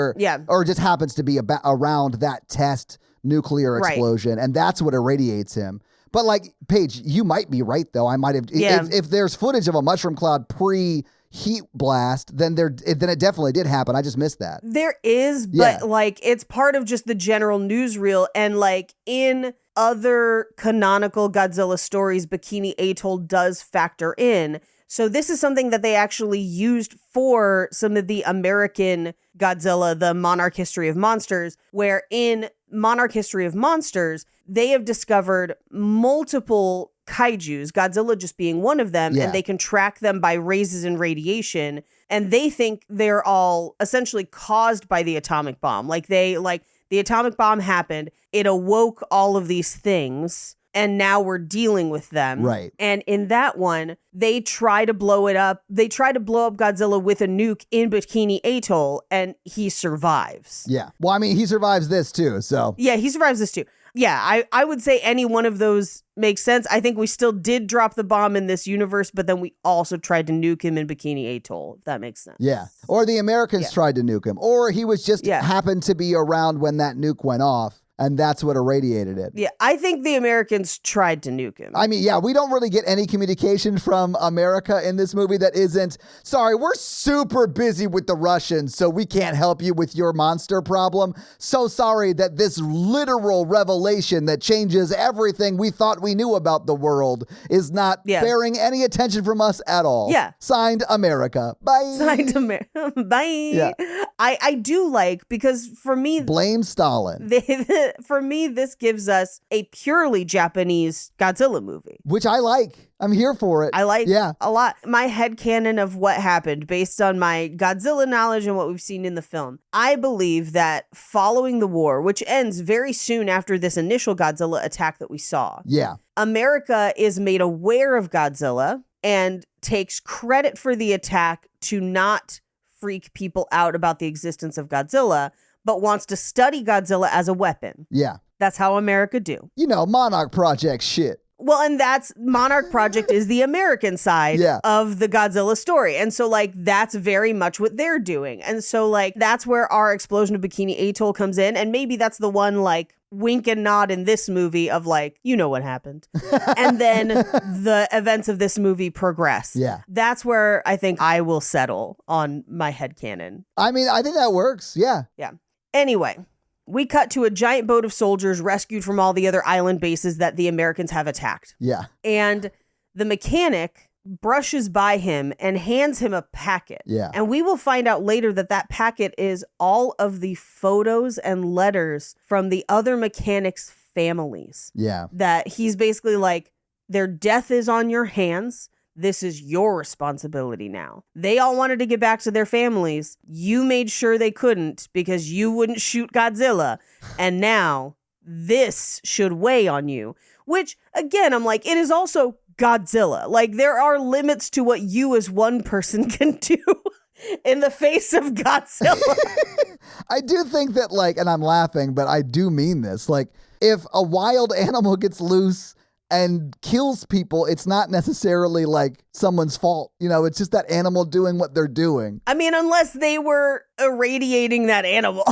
or just happens to be around that test nuclear explosion, and that's what irradiates him. But like, Paige, you might be right, though. I might have, if there's footage of a mushroom cloud pre-heat blast, then it definitely did happen. I just missed that. There is, but like, it's part of just the general newsreel, and like in other canonical Godzilla stories, Bikini Atoll does factor in. So this is something that they actually used for some of the American Godzilla, the Monarch History of Monsters, where in Monarch History of Monsters, they have discovered multiple kaijus, Godzilla just being one of them, and they can track them by raises in radiation, and they think they're all essentially caused by the atomic bomb. The atomic bomb happened, it awoke all of these things, and now we're dealing with them. Right. And in that one, they try to blow it up. They try to blow up Godzilla with a nuke in Bikini Atoll, and he survives. Yeah. Well, I mean, he survives this too, so. Yeah, he survives this too. Yeah, I would say any one of those makes sense. I think we still did drop the bomb in this universe, but then we also tried to nuke him in Bikini Atoll, if that makes sense. Yeah. Or the Americans tried to nuke him. Or he was just happened to be around when that nuke went off. And that's what irradiated it. Yeah, I think the Americans tried to nuke him. I mean, yeah, we don't really get any communication from America in this movie that isn't, sorry, we're super busy with the Russians, so we can't help you with your monster problem. So sorry that this literal revelation that changes everything we thought we knew about the world is not bearing any attention from us at all. Yeah. Signed, America. Bye. Signed America. Bye. Yeah. I do like, because for me... Blame Stalin. For me, this gives us a purely Japanese Godzilla movie. Which I like. I'm here for it. I like a lot. My headcanon of what happened based on my Godzilla knowledge and what we've seen in the film. I believe that following the war, which ends very soon after this initial Godzilla attack that we saw, America is made aware of Godzilla and takes credit for the attack to not freak people out about the existence of Godzilla, but wants to study Godzilla as a weapon. Yeah. That's how America do. You know, Monarch Project shit. Well, and that's Monarch Project is the American side of the Godzilla story. And so, like, that's very much what they're doing. And so, like, that's where our explosion of Bikini Atoll comes in. And maybe that's the one, like, wink and nod in this movie of, like, you know what happened. And then the events of this movie progress. Yeah. That's where I think I will settle on my headcanon. I mean, I think that works. Yeah. Yeah. Anyway, we cut to a giant boat of soldiers rescued from all the other island bases that the Americans have attacked. Yeah. And the mechanic brushes by him and hands him a packet. Yeah. And we will find out later that that packet is all of the photos and letters from the other mechanics' families. Yeah. That he's basically like, their death is on your hands. This is your responsibility now. They all wanted to get back to their families. You made sure they couldn't because you wouldn't shoot Godzilla. And now this should weigh on you. Which, again, I'm like, it is also Godzilla. Like, there are limits to what you as one person can do in the face of Godzilla. I do think that, like, and I'm laughing, but I do mean this. Like, if a wild animal gets loose and kills people, it's not necessarily like someone's fault. You know, it's just that animal doing what they're doing. I mean, unless they were irradiating that animal.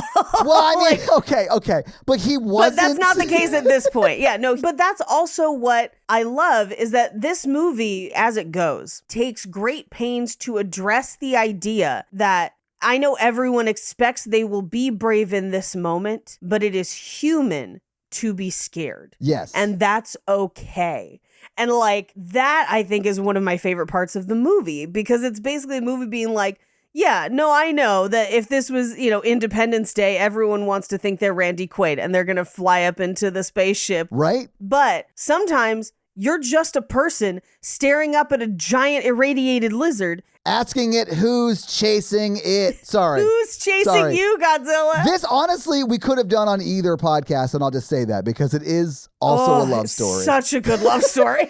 Well, I mean, okay. But he wasn't. But that's not the case at this point. Yeah, no. But that's also what I love is that this movie, as it goes, takes great pains to address the idea that I know everyone expects they will be brave in this moment, but it is human to be scared. Yes. And that's okay. And like that, I think, is one of my favorite parts of the movie, because it's basically a movie being like, Yeah, no, I know that if this was, Independence Day, everyone wants to think they're Randy Quaid and they're going to fly up into the spaceship. Right? But sometimes you're just a person staring up at a giant irradiated lizard. Asking it who's chasing it. Sorry. Who's chasing you, Godzilla? This, honestly, we could have done on either podcast, and I'll just say that because it is also a love story. Such a good love story.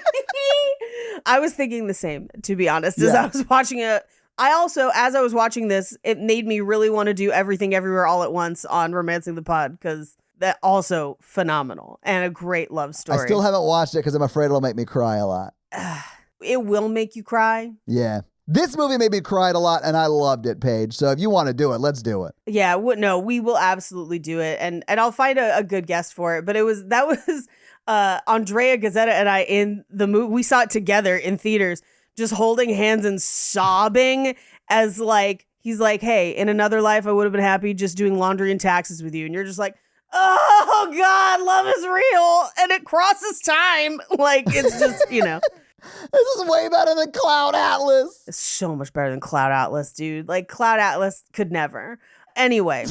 I was thinking the same, to be honest, as I was watching it. I also, as I was watching this, it made me really want to do Everything Everywhere All at Once on Romancing the Pod, because that also phenomenal and a great love story. I still haven't watched it because I'm afraid it'll make me cry a lot. It will make you cry. Yeah. This movie made me cry a lot, and I loved it, Paige. So if you want to do it, let's do it. Yeah, no, we will absolutely do it, and I'll find a good guest for it. But that was Andrea Gazzetta and I in the movie. We saw it together in theaters, just holding hands and sobbing as he's like, hey, in another life, I would have been happy just doing laundry and taxes with you, and you're just like, oh God, love is real, and it crosses time. It's just This is way better than Cloud Atlas. It's so much better than Cloud Atlas, dude. Cloud Atlas could never. Anyway,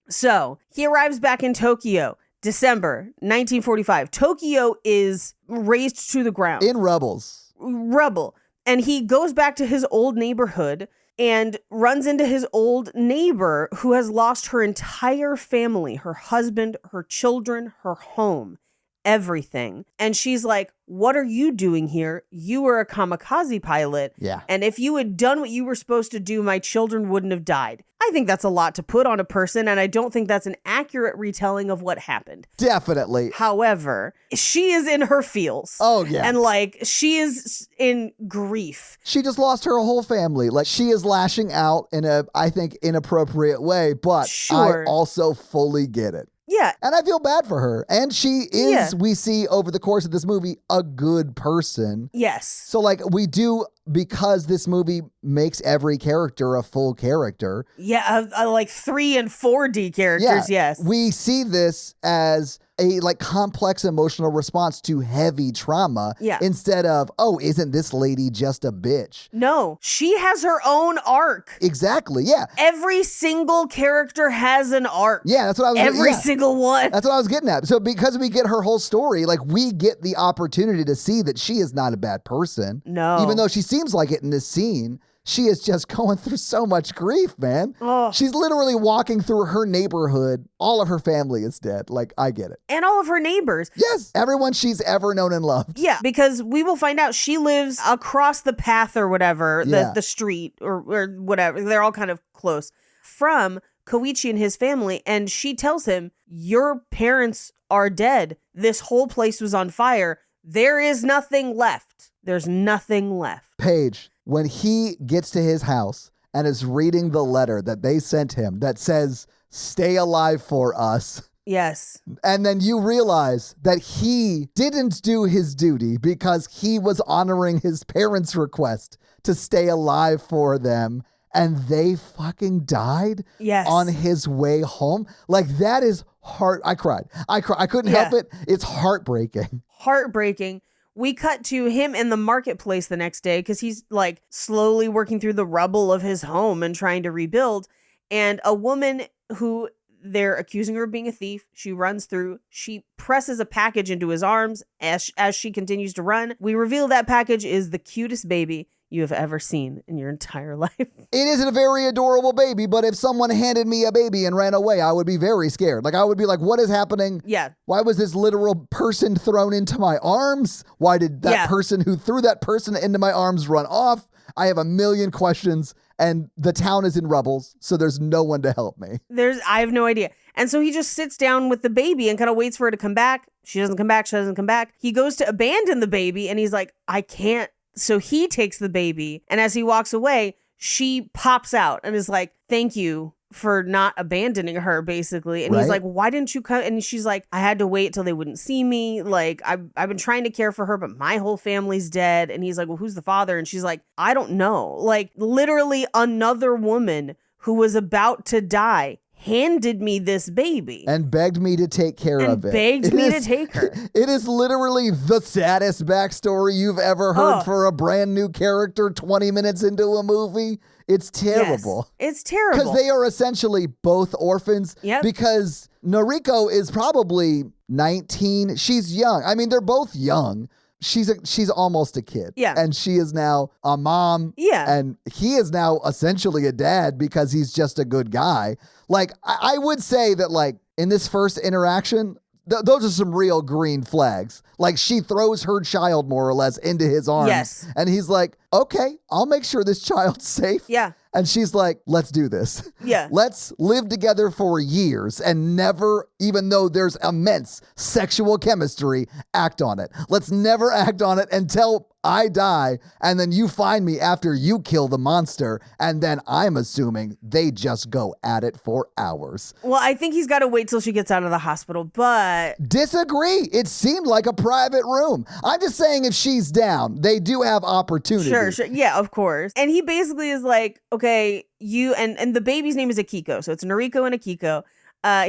so he arrives back in Tokyo, December 1945. Tokyo is razed to the ground. In rubble. And he goes back to his old neighborhood and runs into his old neighbor who has lost her entire family, her husband, her children, her home. Everything. And she's like, what are you doing here? You were a kamikaze pilot. Yeah. And if you had done what you were supposed to do, my children wouldn't have died. I think that's a lot to put on a person, and I don't think that's an accurate retelling of what happened. Definitely. However, she is in her feels. Oh, yeah. And she is in grief. She just lost her whole family. She is lashing out in a, I think, inappropriate way, but Sure. I also fully get it. Yeah. And I feel bad for her. And she is, we see over the course of this movie, a good person. Yes. So we do, because this movie makes every character a full character. Yeah, 3 and 4D characters, yes. We see this as a complex emotional response to heavy trauma. Yeah. Instead of, oh, isn't this lady just a bitch? No, she has her own arc. Exactly, yeah. Every single character has an arc. Yeah, that's what I was Every single one. That's what I was getting at. So because we get her whole story, we get the opportunity to see that she is not a bad person. No. Even though she seems like it in this scene, she is just going through so much grief, man. Oh. She's literally walking through her neighborhood. All of her family is dead. I get it. And all of her neighbors. Yes, everyone she's ever known and loved. Yeah, because we will find out she lives across the path or whatever, the street or whatever. They're all kind of close from Koichi and his family. And she tells him, your parents are dead. This whole place was on fire. There is nothing left. There's nothing left. Paige, when he gets to his house and is reading the letter that they sent him that says, stay alive for us. Yes. And then you realize that he didn't do his duty because he was honoring his parents' request to stay alive for them. And they fucking died on his way home. That is I cried. I couldn't help it. It's heartbreaking. Heartbreaking. We cut to him in the marketplace the next day because he's slowly working through the rubble of his home and trying to rebuild. And a woman who they're accusing her of being a thief. She runs through. She presses a package into his arms as she continues to run. We reveal that package is the cutest baby you have ever seen in your entire life. It isn't a very adorable baby, but if someone handed me a baby and ran away, I would be very scared. I would be like, what is happening? Yeah. Why was this literal person thrown into my arms? Why did that person who threw that person into my arms run off? I have a million questions, and the town is in rubbles, so there's no one to help me. I have no idea. And so he just sits down with the baby and kind of waits for her to come back. She doesn't come back. She doesn't come back. He goes to abandon the baby, and he's like, I can't. So he takes the baby, and as he walks away, she pops out and is like, thank you for not abandoning her, basically. And he's like, why didn't you come? And she's like, I had to wait till they wouldn't see me. I've been trying to care for her, but my whole family's dead. And he's like, well, who's the father? And she's like, I don't know. Literally another woman who was about to die handed me this baby. And begged me to take care of it. Begged me to take her. It is literally the saddest backstory you've ever heard for a brand new character 20 minutes into a movie. It's terrible. Yes, it's terrible. Because they are essentially both orphans. Yep. Because Noriko is probably 19. She's young. I mean, they're both young. She's almost a kid. Yeah. And she is now a mom. Yeah. And he is now essentially a dad because he's just a good guy. Like, I would say that, like, in this first interaction, those are some real green flags. Like, she throws her child more or less into his arms. Yes. And he's like, okay, I'll make sure this child's safe. Yeah. And she's like, let's do this. Yeah. Let's live together for years and never, even though there's immense sexual chemistry, act on it. Let's never act on it until I die, and then you find me after you kill the monster, and then I'm assuming they just go at it for hours. Well, I think he's got to wait till she gets out of the hospital, but... Disagree. It seemed like a private room. I'm just saying if she's down, they do have opportunity. Sure. Yeah, of course. And he basically is like, okay, you... And the baby's name is Akiko, so it's Noriko and Akiko.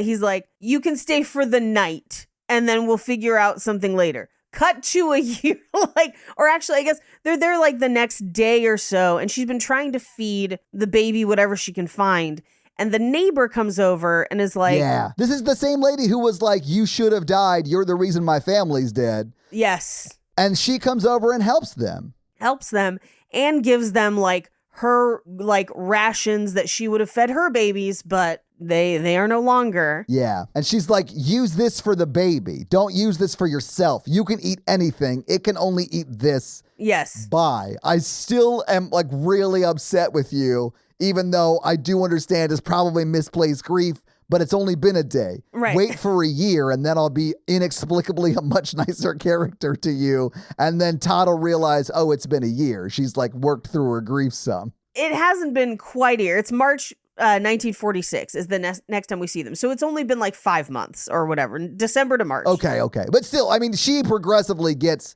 He's like, you can stay for the night, and then we'll figure out something later. Cut to a year, like, or actually, I guess they're there like the next day or so, and she's been trying to feed the baby whatever she can find. And the neighbor comes over and is like, yeah, this is the same lady who was like, you should have died. You're the reason my family's dead. Yes. And she comes over and helps them. And gives them like her like rations that she would have fed her babies, but they are no longer. Yeah. And she's like, use this for the baby. Don't use this for yourself. You can eat anything. It can only eat this. Yes. Bye. I still am like really upset with you, even though I do understand it's probably misplaced grief, but it's only been a day. Right. Wait for a year and then I'll be inexplicably a much nicer character to you. And then Todd will realize, oh, it's been a year. She's like worked through her grief some. It hasn't been quite a year. It's March 1946 is the next time we see them. So it's only been like 5 months or whatever, December to March. Okay. But still, I mean, she progressively becomes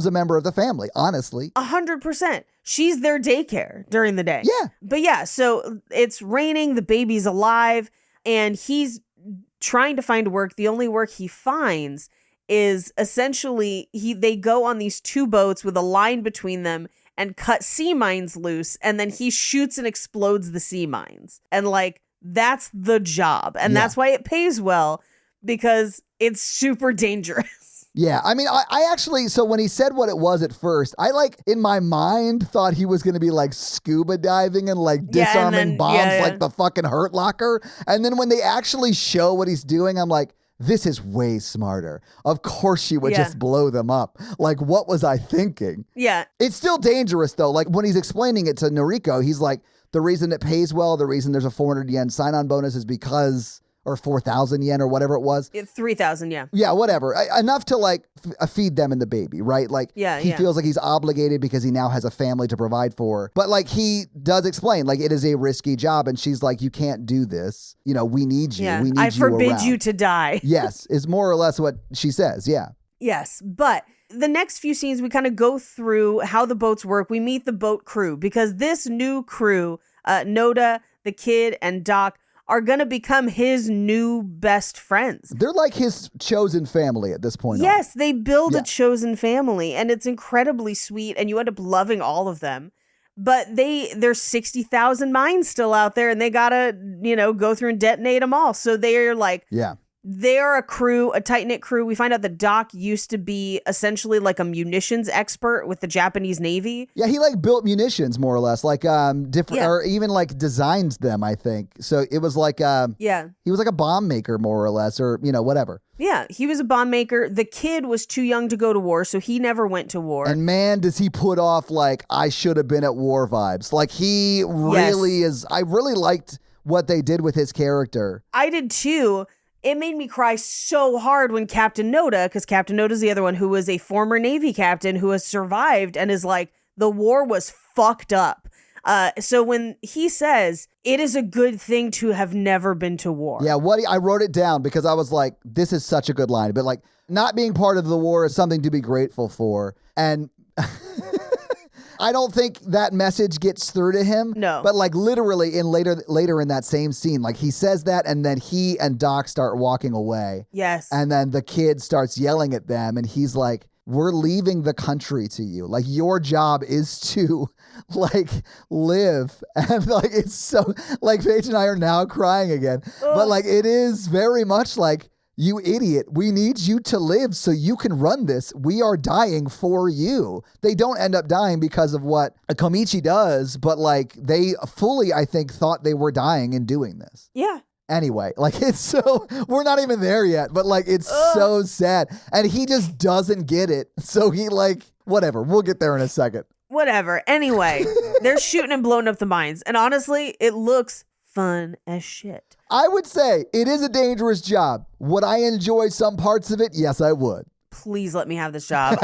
a member of the family, honestly. 100%. She's their daycare during the day. Yeah. But yeah, so it's raining, the baby's alive, and he's trying to find work. The only work he finds is essentially they go on these two boats with a line between them and cut sea mines loose, and then he shoots and explodes the sea mines. And like, that's the job. And that's why it pays well, because it's super dangerous. Yeah, I mean, I actually, so when he said what it was at first, I like, in my mind, thought he was going to be like scuba diving and like disarming bombs like the fucking Hurt Locker. And then when they actually show what he's doing, I'm like, this is way smarter. Of course she would just blow them up. Like, what was I thinking? Yeah. It's still dangerous, though. Like, when he's explaining it to Noriko, he's like, the reason it pays well, the reason there's a 400 yen sign-on bonus is because, or 4,000 yen or whatever it was. 3,000, yeah. Yeah, whatever. Enough to, like, feed them and the baby, right? Like, he feels like he's obligated because he now has a family to provide for. But, like, he does explain, like, it is a risky job. And she's like, you can't do this. You know, we need you. Yeah. We need I you forbid around. you to die. Yes, is more or less what she says. Yeah. Yes, but the next few scenes, we kind of go through how the boats work. We meet the boat crew because this new crew, Noda, the kid, and Doc, are going to become his new best friends. They're like his chosen family at this point. Yes, they build a chosen family, and it's incredibly sweet, and you end up loving all of them. But there's 60,000 mines still out there, and they got to, go through and detonate them all. So they're like... Yeah. They're a crew, a tight-knit crew. We find out that Doc used to be essentially like a munitions expert with the Japanese Navy. Yeah, he like built munitions more or less, like different, or even like designed them, I think. So it was like, he was like a bomb maker more or less, or, whatever. Yeah, he was a bomb maker. The kid was too young to go to war, so he never went to war. And man, does he put off like, I should have been at war vibes. Like he really is. I really liked what they did with his character. I did too. It made me cry so hard when Captain Noda, because Captain Noda's the other one who was a former Navy captain who has survived and is like, the war was fucked up. So when he says, it is a good thing to have never been to war. Yeah, I wrote it down because I was like, this is such a good line. But like, not being part of the war is something to be grateful for. And... I don't think that message gets through to him. No. But like literally later in that same scene, like he says that and then he and Doc start walking away. Yes. And then the kid starts yelling at them and he's like, we're leaving the country to you. Like, your job is to, like, live. And, like, it's so, like, Paige and I are now crying again. But, like, it is very much like, you idiot, we need you to live so you can run this. We are dying for you. They don't end up dying because of what Komichi does, but, like, they fully, I think, thought they were dying in doing this. Yeah. Anyway, like, it's so, we're not even there yet, but, like, it's so sad. And he just doesn't get it. So he, like, whatever. We'll get there in a second. Whatever. Anyway, they're shooting and blowing up the mines. And honestly, it looks fun as shit. I would say it is a dangerous job. Would I enjoy some parts of it? Yes, I would. Please let me have this job.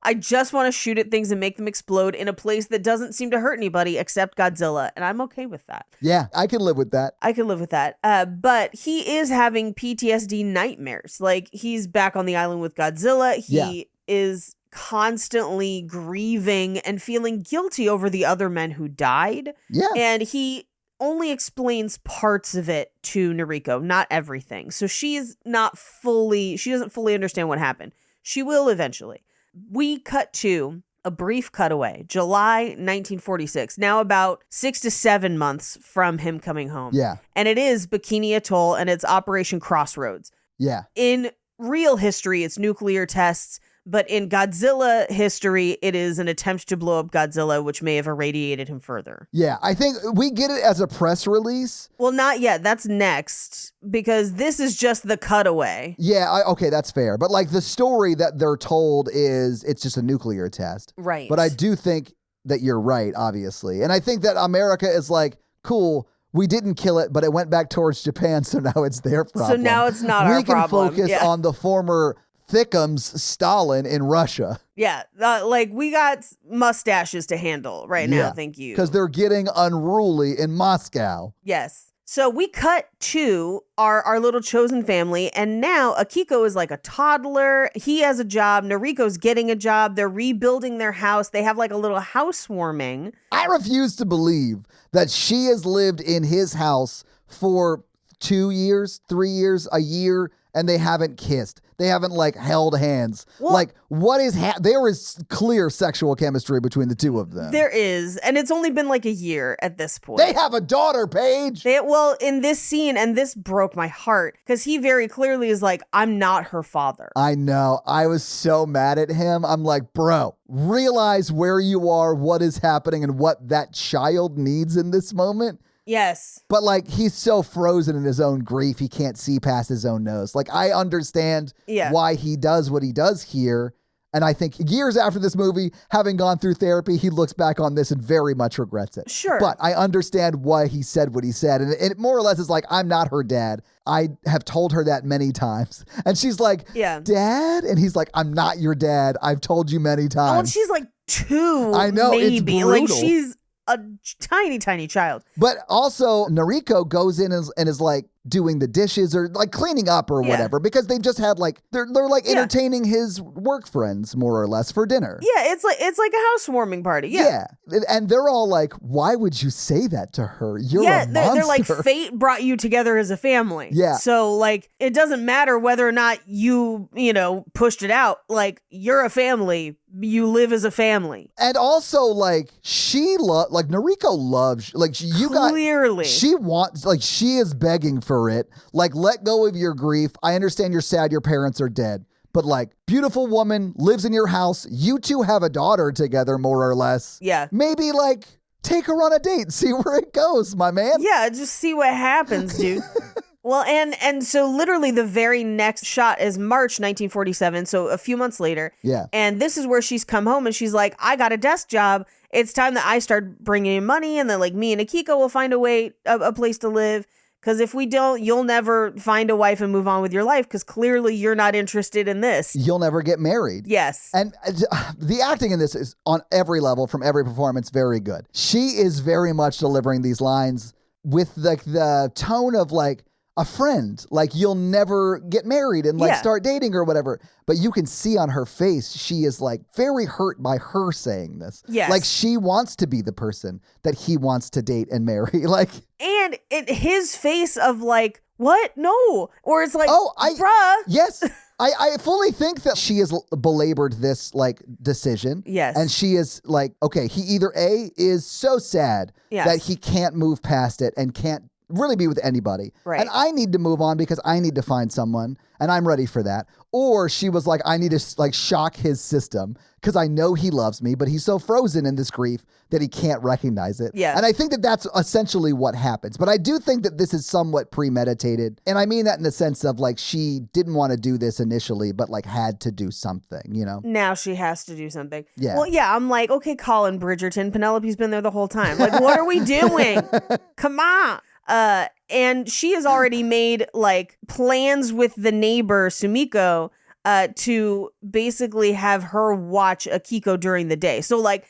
I just want to shoot at things and make them explode in a place that doesn't seem to hurt anybody except Godzilla. And I'm okay with that. Yeah, I can live with that. I can live with that. But he is having PTSD nightmares. Like, he's back on the island with Godzilla. He is constantly grieving and feeling guilty over the other men who died. Yeah. And he only explains parts of it to Noriko, not everything. So she doesn't fully understand what happened. She will eventually. We cut to a brief cutaway, July 1946, now about 6 to 7 months from him coming home. Yeah. And it is Bikini Atoll and it's Operation Crossroads. Yeah. In real history, it's nuclear tests. But in Godzilla history, it is an attempt to blow up Godzilla, which may have irradiated him further. Yeah, I think we get it as a press release. Well, not yet. That's next, because this is just the cutaway. Yeah, okay, that's fair. But, like, the story that they're told is it's just a nuclear test. Right. But I do think that you're right, obviously. And I think that America is like, cool, we didn't kill it, but it went back towards Japan, so now it's their problem. So now it's not our problem. We can focus on the former Thickums Stalin in Russia. Yeah, like, we got mustaches to handle right now, thank you. Because they're getting unruly in Moscow. Yes. So we cut to our little chosen family, and now Akiko is like a toddler. He has a job. Noriko's getting a job. They're rebuilding their house. They have like a little housewarming. I refuse to believe that she has lived in his house for 2 years, 3 years, a year, and they haven't kissed. They haven't, like, held hands. Well, like, what is there is clear sexual chemistry between the two of them. There is, and it's only been like a year at this point. They have a daughter, Paige. Well, in this scene, and this broke my heart, because he very clearly is like, I'm not her father. I know. I was so mad at him. I'm like, bro, realize where you are, what is happening, and what that child needs in this moment. Yes. But, like, he's so frozen in his own grief, he can't see past his own nose. Like, I understand why he does what he does here. And I think years after this movie, having gone through therapy, he looks back on this and very much regrets it. Sure. But I understand why he said what he said. And it more or less is like, I'm not her dad. I have told her that many times. And she's like, Dad? And he's like, I'm not your dad. I've told you many times. Oh, and she's like 2. I know, maybe. it's brutal. Like, she's a tiny, tiny child. But also, Noriko goes in and is like doing the dishes or like cleaning up or whatever, because they've just had like, they're like entertaining his work friends more or less for dinner. Yeah, it's like a housewarming party. Yeah. And they're all like, why would you say that to her? You're a monster. They're like, fate brought you together as a family. Yeah. So, like, it doesn't matter whether or not you pushed it out. Like, you're a family. You live as a family. And also, like, Noriko loves, like, Clearly. She wants, like, she is begging for it. Like, let go of your grief. I understand you're sad your parents are dead. But, like, beautiful woman, lives in your house. You two have a daughter together, more or less. Yeah. Maybe, like, take her on a date. See where it goes, my man. Yeah, just see what happens, dude. Well, and so literally the very next shot is March 1947, so a few months later. Yeah. And this is where she's come home and she's like, I got a desk job. It's time that I start bringing in money, and then, like, me and Akiko will find a place to live. Because if we don't, you'll never find a wife and move on with your life, because clearly you're not interested in this. You'll never get married. Yes. And the acting in this is on every level, from every performance, very good. She is very much delivering these lines with the tone of, like, a friend. Like, you'll never get married and, like, start dating or whatever. But you can see on her face, she is, like, very hurt by her saying this. Yes. Like, she wants to be the person that he wants to date and marry. Like, and his face of, like, what? No. Or it's like, bruh. Yes. I fully think that she has belabored this like decision. Yes. And she is like, okay, he either A, is so sad that he can't move past it and can't really be with anybody. Right. And I need to move on because I need to find someone and I'm ready for that. Or she was like, I need to like shock his system because I know he loves me, but he's so frozen in this grief that he can't recognize it. Yeah. And I think that that's essentially what happens. But I do think that this is somewhat premeditated. And I mean that in the sense of like she didn't want to do this initially, but like had to do something, you know? Now she has to do something. Yeah. Well, yeah, I'm like, okay, Colin Bridgerton, Penelope's been there the whole time. Like, what are we doing? Come on. And she has already made like plans with the neighbor Sumiko to basically have her watch Akiko during the day. So like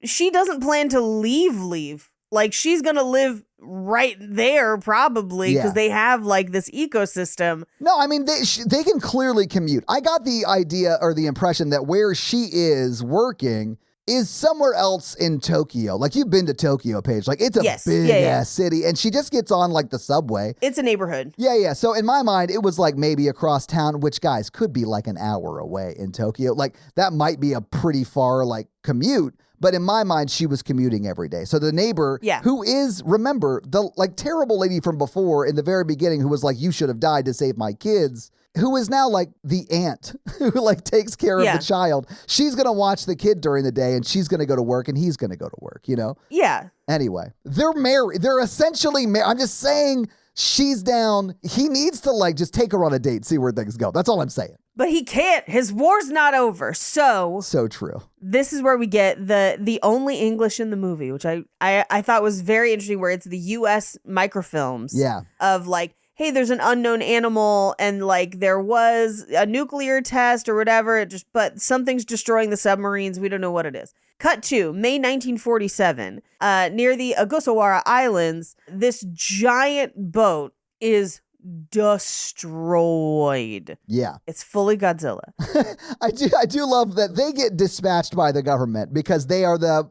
she doesn't plan to leave. Like she's going to live right there probably because they have like this ecosystem. No, I mean, they can clearly commute. I got the idea or the impression that where she is working is somewhere else in Tokyo. Like you've been to Tokyo, Paige. Like it's a big ass city and she just gets on like the subway. It's a neighborhood. Yeah. So in my mind, it was like maybe across town, which guys could be like an hour away in Tokyo. Like that might be a pretty far like commute. But in my mind, she was commuting every day. So the neighbor, who is, remember, the like terrible lady from before in the very beginning who was like, you should have died to save my kids, who is now like the aunt who like takes care of the child. She's going to watch the kid during the day and she's going to go to work and he's going to go to work, you know? Yeah. Anyway, they're married. They're essentially married. I'm just saying she's down. He needs to like just take her on a date, see where things go. That's all I'm saying. But he can't. His war's not over. So True. This is where we get the only English in the movie, which I thought was very interesting, where it's the U.S. microfilms of like, hey, there's an unknown animal and like there was a nuclear test or whatever. But something's destroying the submarines. We don't know what it is. Cut to May 1947, near the Ogasawara Islands. This giant boat is destroyed. Yeah. It's fully Godzilla. I do love that they get dispatched by the government because they are the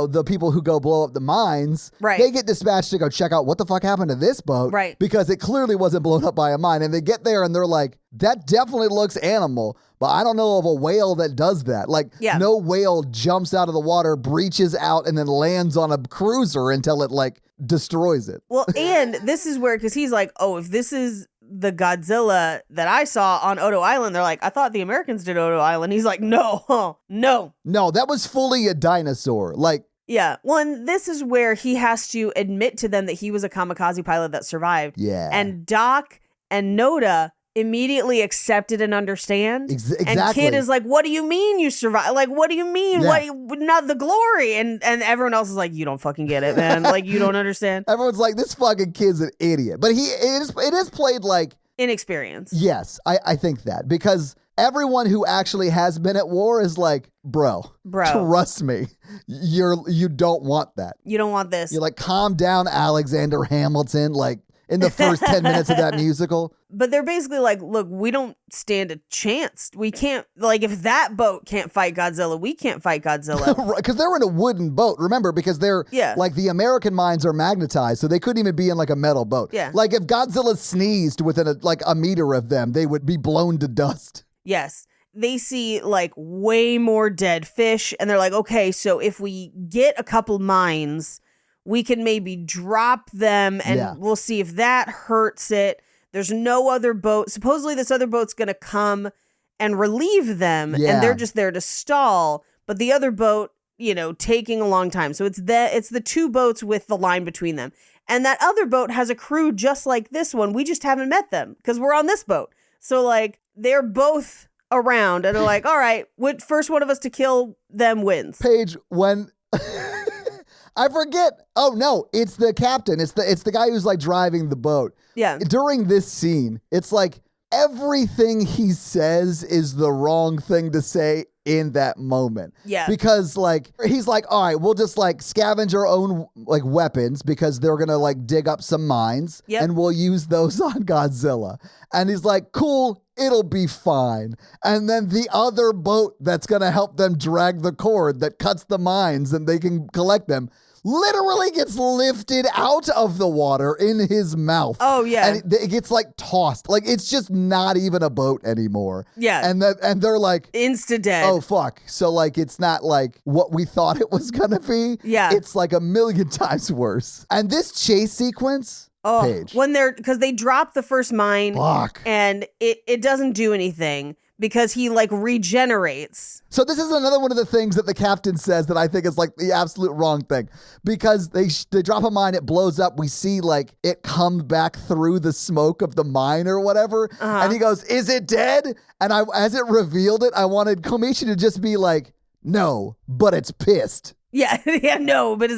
the people who go blow up the mines. Right. They get dispatched to go check out what the fuck happened to this boat. Right. Because it clearly wasn't blown up by a mine. And they get there and they're like, that definitely looks animal, but I don't know of a whale that does that. Like no whale jumps out of the water, breaches out, and then lands on a cruiser until it like destroys it. Well, and this is where, because he's like, oh, if this is the Godzilla that I saw on Odo Island, they're like, I thought the Americans did Odo Island. He's like, no, that was fully a dinosaur. Like, yeah. Well, and this is where he has to admit to them that he was a kamikaze pilot that survived. Yeah. And Doc and Noda immediately accepted and understand. Exactly. And Kid is like, what do you mean you survived? Like, what do you mean? What? Not the glory. And everyone else is like, you don't fucking get it, man. Like, you don't understand. Everyone's like, this fucking kid's an idiot. But it is played like inexperience. Yes, I think that because everyone who actually has been at war is like, bro, trust me, you don't want that. You don't want this. You're like, calm down, Alexander Hamilton. Like in the first 10 minutes of that musical. But they're basically like, look, we don't stand a chance. We can't, like, if that boat can't fight Godzilla, we can't fight Godzilla. Right, because they're in a wooden boat, remember, because they're, like, the American mines are magnetized, so they couldn't even be in, like, a metal boat. Yeah. Like, if Godzilla sneezed within, a meter of them, they would be blown to dust. Yes. They see, like, way more dead fish, and they're like, okay, so if we get a couple mines, we can maybe drop them, and we'll see if that hurts it. There's no other boat. Supposedly this other boat's going to come and relieve them, and they're just there to stall. But the other boat, taking a long time. So it's the two boats with the line between them. And that other boat has a crew just like this one. We just haven't met them because we're on this boat. So, like, they're both around, and they're like, all right, first one of us to kill them wins. Paige, when... I forget. Oh no, it's the captain. It's the guy who's like driving the boat. Yeah. During this scene, it's like everything he says is the wrong thing to say in that moment. Yeah. Because like he's like, all right, we'll just like scavenge our own like weapons because they're gonna like dig up some mines and we'll use those on Godzilla. And he's like, cool, it'll be fine. And then the other boat that's gonna help them drag the cord that cuts the mines and they can collect them literally gets lifted out of the water in his mouth. Oh, yeah. And it gets like tossed. Like it's just not even a boat anymore. Yeah. And they're like, insta-dead. oh, fuck. So like it's not like what we thought it was going to be. Yeah. It's like a million times worse. And this chase sequence, Paige. When because they drop the first mine Fuck. and it doesn't do anything because he like regenerates. So this is another one of the things that the captain says that I think is like the absolute wrong thing, because they drop a mine, it blows up. We see like it come back through the smoke of the mine or whatever. And he goes, is it dead? And as it revealed it, I wanted Komichi to just be like, no, but it's pissed. Yeah, no, but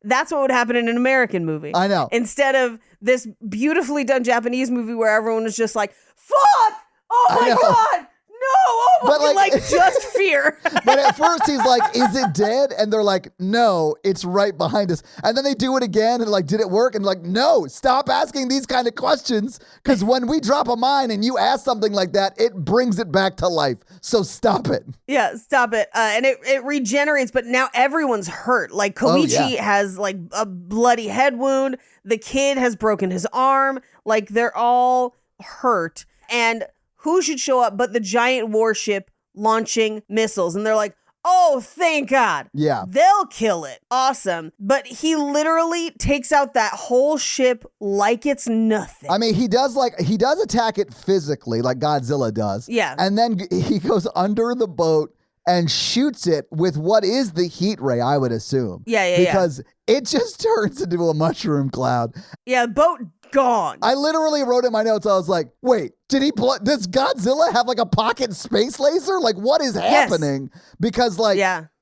that's what would happen in an American movie. I know. Instead of this beautifully done Japanese movie where everyone was just like, fuck! Oh my God! No! Oh my God! Like just fear. But at first he's like, is it dead? And they're like, no, it's right behind us. And then they do it again and like, did it work? And like, no, stop asking these kind of questions, because when we drop a mine and you ask something like that, it brings it back to life. So stop it. Yeah, stop it. And it regenerates, but now everyone's hurt. Like Koichi has like a bloody head wound. The kid has broken his arm. Like they're all hurt. And who should show up but the giant warship launching missiles? And they're like, oh, thank God. Yeah. They'll kill it. Awesome. But he literally takes out that whole ship like it's nothing. I mean, he does attack it physically like Godzilla does. Yeah. And then he goes under the boat and shoots it with what is the heat ray, I would assume. Yeah. Because it just turns into a mushroom cloud. Yeah, boat gone. I literally wrote in my notes, I was like, wait, does Godzilla have like a pocket space laser? Like what is happening? Because like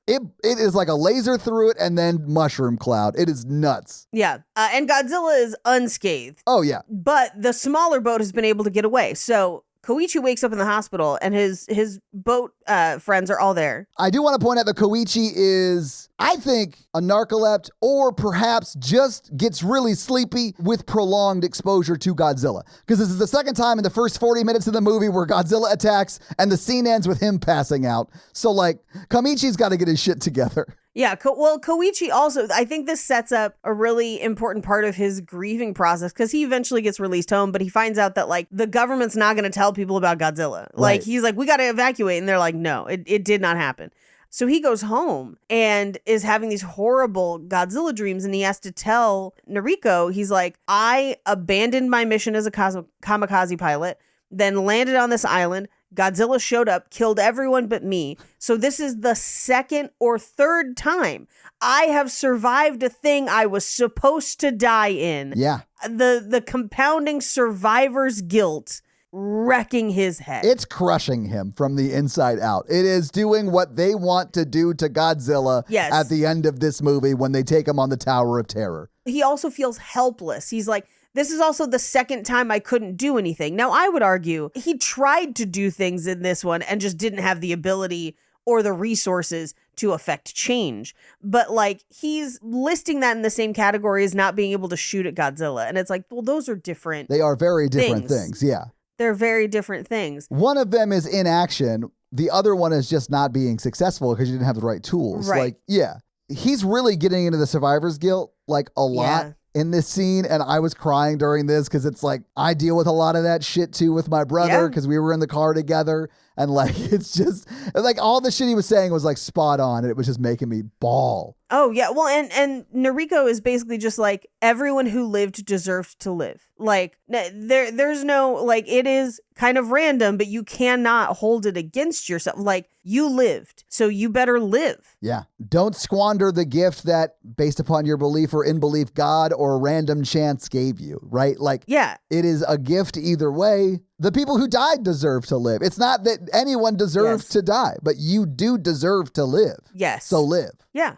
it is like a laser through it and then mushroom cloud. It is nuts. Yeah. And Godzilla is unscathed. Oh yeah. But the smaller boat has been able to get away. So Koichi wakes up in the hospital and his boat friends are all there. I do want to point out that Koichi is, I think, a narcoleptic or perhaps just gets really sleepy with prolonged exposure to Godzilla. Because this is the second time in the first 40 minutes of the movie where Godzilla attacks and the scene ends with him passing out. So like, Koichi's got to get his shit together. Yeah, well, Koichi also, I think this sets up a really important part of his grieving process, because he eventually gets released home, but he finds out that, like, the government's not going to tell people about Godzilla. Right. Like, he's like, we got to evacuate. And they're like, no, it did not happen. So he goes home and is having these horrible Godzilla dreams, and he has to tell Noriko, he's like, I abandoned my mission as a kamikaze pilot, then landed on this island. Godzilla showed up, killed everyone but me. So this is the second or third time I have survived a thing I was supposed to die in. Yeah. The compounding survivor's guilt wrecking his head. It's crushing him from the inside out. It is doing what they want to do to Godzilla at the end of this movie when they take him on the Tower of Terror. He also feels helpless. He's like, this is also the second time I couldn't do anything. Now, I would argue he tried to do things in this one and just didn't have the ability or the resources to affect change. But like, he's listing that in the same category as not being able to shoot at Godzilla. And it's like, well, those are different. They are very different things. Yeah. They're very different things. One of them is inaction. The other one is just not being successful because you didn't have the right tools. Right. Like, yeah, he's really getting into the survivor's guilt like a lot. In this scene, and I was crying during this because it's like I deal with a lot of that shit too with my brother because we were in the car together, and like it's just like all the shit he was saying was like spot on, and it was just making me bawl. Oh yeah, well, and Noriko is basically just like, everyone who lived deserved to live. Like there's no, like, it is kind of random, but you cannot hold it against yourself. Like, you lived, so you better live. Yeah, don't squander the gift that, based upon your belief or in belief, God or random chance gave you. Right? Like, it is a gift either way. The people who died deserve to live. It's not that anyone deserves to die, but you do deserve to live. Yes. So live. Yeah.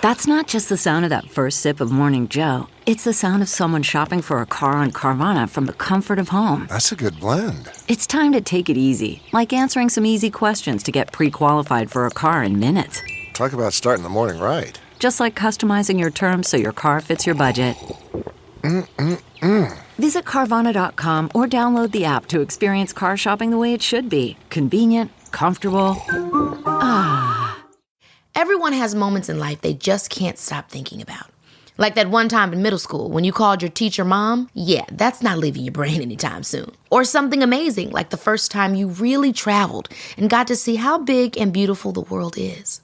That's not just the sound of that first sip of Morning Joe. It's the sound of someone shopping for a car on Carvana from the comfort of home. That's a good blend. It's time to take it easy, like answering some easy questions to get pre-qualified for a car in minutes. Talk about starting the morning right. Just like customizing your terms so your car fits your budget. Visit Carvana.com or download the app to experience car shopping the way it should be. Convenient, comfortable. Everyone has moments in life they just can't stop thinking about. Like that one time in middle school when you called your teacher mom. Yeah, that's not leaving your brain anytime soon. Or something amazing like the first time you really traveled and got to see how big and beautiful the world is.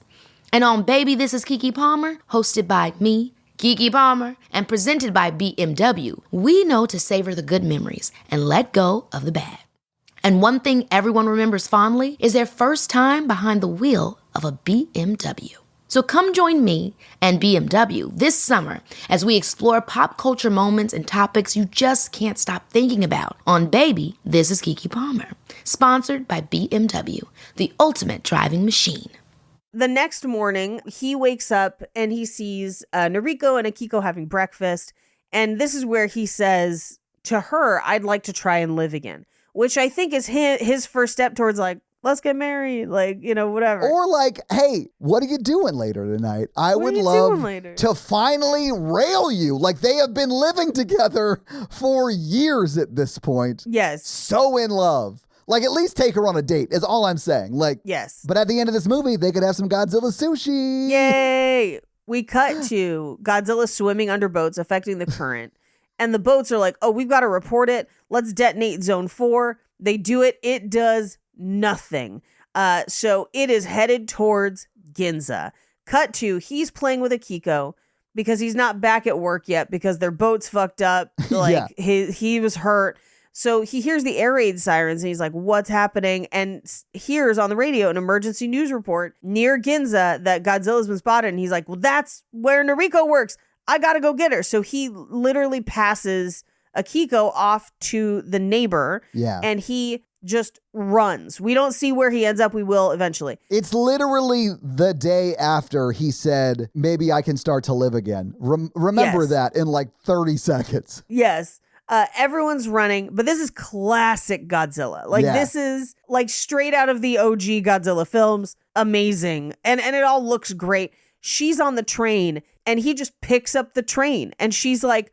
And on Baby, This is Keke Palmer, hosted by me, Keke Palmer, and presented by BMW, we know to savor the good memories and let go of the bad. And one thing everyone remembers fondly is their first time behind the wheel of a BMW. So come join me and BMW this summer as we explore pop culture moments and topics you just can't stop thinking about on Baby, This is Keke Palmer, sponsored by BMW, the ultimate driving machine. The next morning, he wakes up and he sees Noriko and Akiko having breakfast. And this is where he says to her, I'd like to try and live again, which I think is his first step towards like, let's get married, like, you know, whatever. Or like, hey, what are you doing later tonight? I would love to finally rail you. Like they have been living together for years at this point. Yes. So in love. Like at least take her on a date is all I'm saying. Like, yes. But at the end of this movie, they could have some Godzilla sushi. Yay. We cut to Godzilla swimming under boats affecting the current. And the boats are like, oh, we've got to report it. Let's detonate zone 4. They do it. It does nothing. So it is headed towards Ginza. Cut to, he's playing with Akiko because he's not back at work yet because their boat's fucked up. Like he was hurt. So he hears the air raid sirens and he's like, what's happening? And hears on the radio an emergency news report near Ginza that Godzilla's been spotted. And he's like, well, that's where Noriko works. I got to go get her. So he literally passes Akiko off to the neighbor. Yeah. And he just runs. We don't see where he ends up. We will eventually. It's literally the day after he said, maybe I can start to live again. Remember that in like 30 seconds. Yes. Everyone's running, but this is classic Godzilla. Like this is like straight out of the OG Godzilla films. Amazing. And it all looks great. She's on the train and he just picks up the train and she's like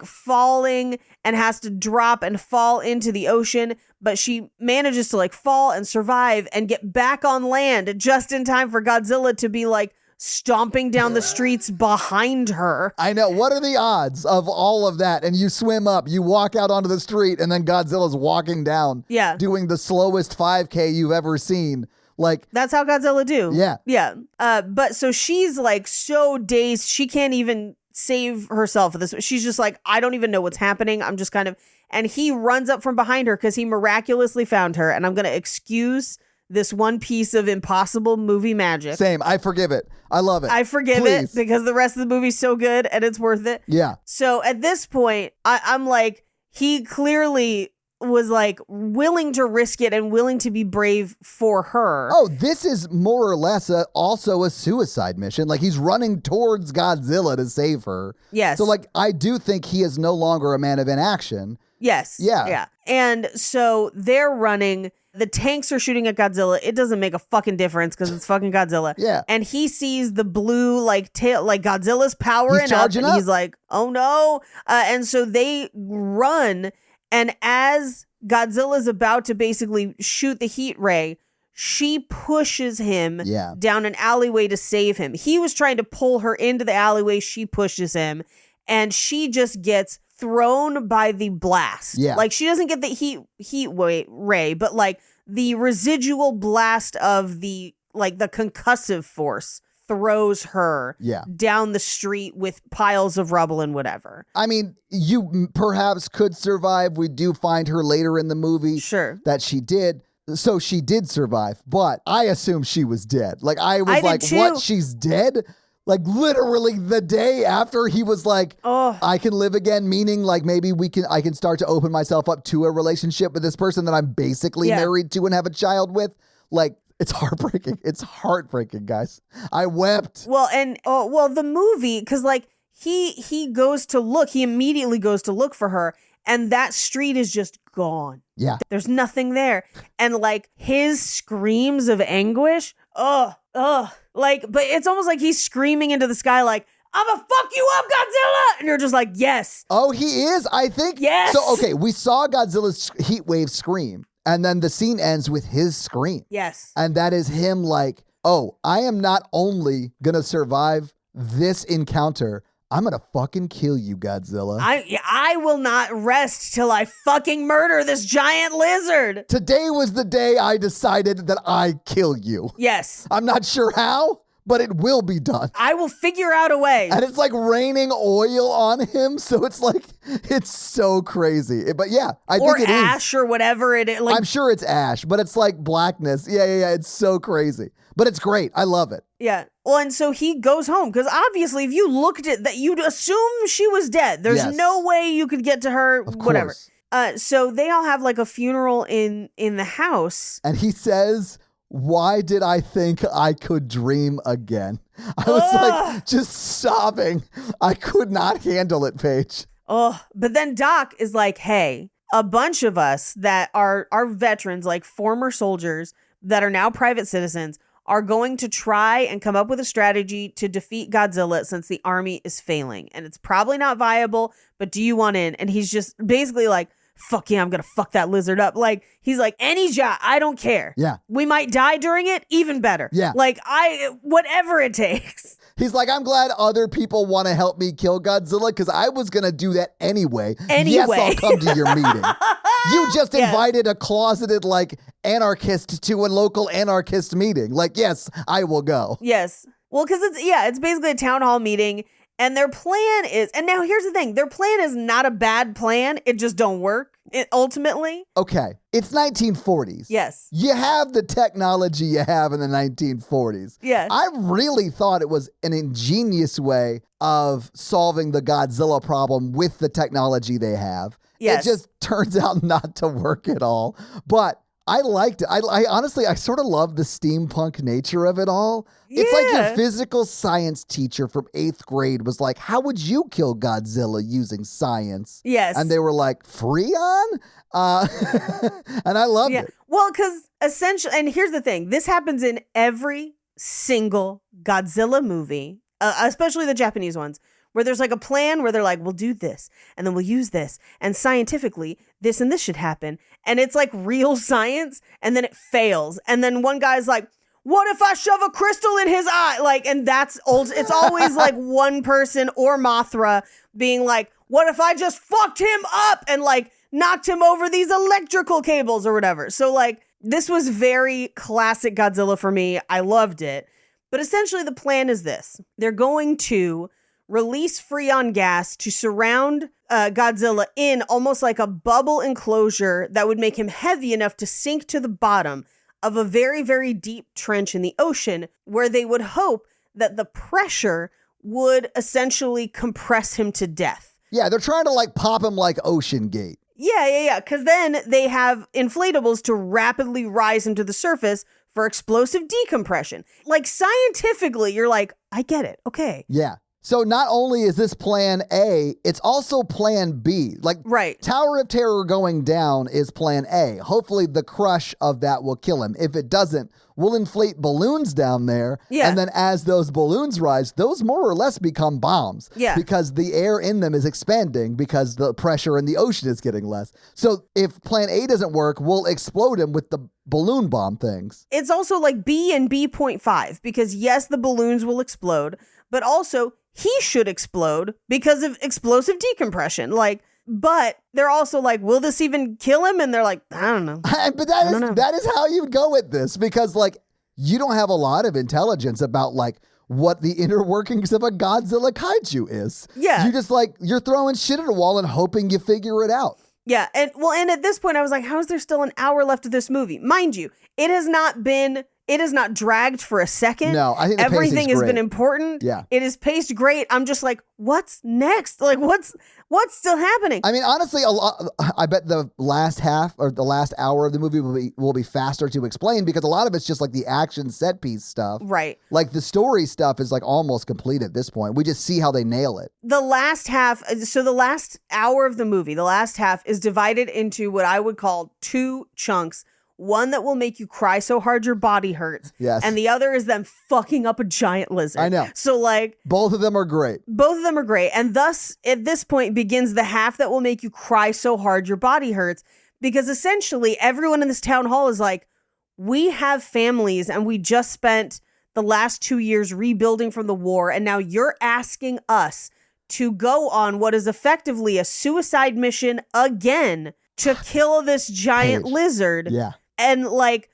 falling and has to drop and fall into the ocean. But she manages to like fall and survive and get back on land just in time for Godzilla to be like stomping down the streets behind her. I know. What are the odds of all of that? And you swim up, you walk out onto the street, and then Godzilla's walking down, doing the slowest 5K you've ever seen. Like that's how Godzilla do. Yeah. Yeah. But so she's like so dazed, she can't even save herself for this. She's just like, I don't even know what's happening. I'm just kind of, and he runs up from behind her because he miraculously found her. And I'm going to excuse this one piece of impossible movie magic. Same. I forgive it. I love it. I forgive it because the rest of the movie's so good and it's worth it. Yeah. So at this point, I'm like, he clearly was like willing to risk it and willing to be brave for her. Oh, this is more or less also a suicide mission. Like he's running towards Godzilla to save her. Yes. So like, I do think he is no longer a man of inaction. Yes. Yeah. Yeah. And so they're running. The tanks are shooting at Godzilla. It doesn't make a fucking difference because it's fucking Godzilla. Yeah. And he sees the blue like tail, like Godzilla's powering up. And he's like, oh no. And so they run. And as Godzilla's about to basically shoot the heat ray, she pushes him down an alleyway to save him. He was trying to pull her into the alleyway. She pushes him and she just gets thrown by the blast. Yeah. Like she doesn't get the heat ray, but like the residual blast of the like the concussive force throws her down the street with piles of rubble and whatever. I mean, you perhaps could survive. We do find her later in the movie that she did. So she did survive, but I assume she was dead. Like I was like, what? She's dead? Like literally the day after he was like, I can live again, meaning like maybe I can start to open myself up to a relationship with this person that I'm basically married to and have a child with. Like it's heartbreaking. It's heartbreaking, guys. I wept. Well, and the movie, because like he goes to look, he immediately goes to look for her, and that street is just gone. Yeah. There's nothing there. And like his screams of anguish, like, but it's almost like he's screaming into the sky like, I'ma fuck you up, Godzilla! And you're just like, yes. Oh, he is? I think. Yes. So, okay, we saw Godzilla's heat wave scream, and then the scene ends with his scream. Yes. And that is him like oh, I am not only going to survive this encounter, I'm going to fucking kill you, Godzilla. I will not rest till I fucking murder this giant lizard. Today was the day I decided that I kill you. Yes. I'm not sure how, but it will be done. I will figure out a way. And it's like raining oil on him, so it's like, it's so crazy. But yeah, I think it is. Or ash or whatever it is. Like, I'm sure it's ash, but it's like blackness. Yeah. It's so crazy. But it's great. I love it. yeah. Well, and so he goes home because obviously if you looked at that, you'd assume she was dead. There's Yes. no way you could get to her, Of whatever. course. So they all have like a funeral in the house. And he says, why did I think I could dream again? I was like just sobbing. I could not handle it, Paige. Oh, but then Doc is like, hey, a bunch of us that are veterans, like former soldiers that are now private citizens, are going to try and come up with a strategy to defeat Godzilla since the army is failing. And it's probably not viable, but do you want in? And he's just basically like, fuck yeah, I'm going to fuck that lizard up. Like, he's like, any job, I don't care. Yeah. We might die during it, even better. Yeah. Like, whatever it takes. He's like, I'm glad other people want to help me kill Godzilla because I was going to do that anyway. Anyway. Yes, I'll come to your meeting. You just Yes. invited a closeted, like, anarchist to a local anarchist meeting. Like, yes, I will go. Yes. Well, because it's basically a town hall meeting. And their plan is, and now here's the thing, their plan is not a bad plan. It just don't work ultimately. Okay, it's 1940s. Yes. You have the technology you have in the 1940s. Yes. I really thought it was an ingenious way of solving the Godzilla problem with the technology they have. Yes. It just turns out not to work at all. But I liked it. I honestly, I sort of love the steampunk nature of it all. It's like Yeah. your physical science teacher from 8th grade was like, how would you kill Godzilla using science? Yes. And they were like, Freon? And I loved it. Well, because essentially, and here's the thing, this happens in every single Godzilla movie, especially the Japanese ones, where there's like a plan where they're like, we'll do this, and then we'll use this, and scientifically, this and this should happen. And it's like real science, and then it fails. And then one guy's like, what if I shove a crystal in his eye? Like, and that's old. It's always like one person or Mothra being like, what if I just fucked him up and like knocked him over these electrical cables or whatever. So like, this was very classic Godzilla for me. I loved it. But essentially the plan is this. They're going to release Freon gas to surround Godzilla in almost like a bubble enclosure that would make him heavy enough to sink to the bottom of a very, very deep trench in the ocean, where they would hope that the pressure would essentially compress him to death. Yeah, they're trying to like pop him like Ocean Gate. Yeah. Because then they have inflatables to rapidly rise him to the surface for explosive decompression. Like scientifically, you're like, I get it. Okay. Yeah. So not only is this plan A, it's also plan B. Like, Right. Tower of Terror going down is plan A. Hopefully the crush of that will kill him. If it doesn't, we'll inflate balloons down there. Yeah. And then as those balloons rise, those more or less become bombs. Yeah. Because the air in them is expanding because the pressure in the ocean is getting less. So if plan A doesn't work, we'll explode him with the balloon bomb things. It's also like B and B.5 because yes, the balloons will explode, but also he should explode because of explosive decompression. Like, but they're also like, will this even kill him? And they're like, I don't know. But that is how you go with this, because like you don't have a lot of intelligence about like what the inner workings of a Godzilla kaiju is. Yeah. You just like, you're throwing shit at a wall and hoping you figure it out. Yeah. And at this point I was like, how is there still an hour left of this movie? Mind you, it has not dragged for a second. No, I think the everything pacing's has great. been important. Yeah. It is paced great. I'm just like, what's next? Like, what's still happening? I mean, honestly, I bet the last half or the last hour of the movie will be faster to explain because a lot of it's just like the action set piece stuff. Right. Like the story stuff is like almost complete at this point. We just see how they nail it. The last half, so the last hour of the movie, the last half is divided into what I would call two chunks. One that will make you cry so hard your body hurts. Yes. And the other is them fucking up a giant lizard. I know. So like, Both of them are great. both of them are great. And thus, at this point begins the half that will make you cry so hard your body hurts. Because essentially everyone in this town hall is like, we have families and we just spent the last 2 years rebuilding from the war, and now you're asking us to go on what is effectively a suicide mission again to kill this giant lizard. Yeah. And like,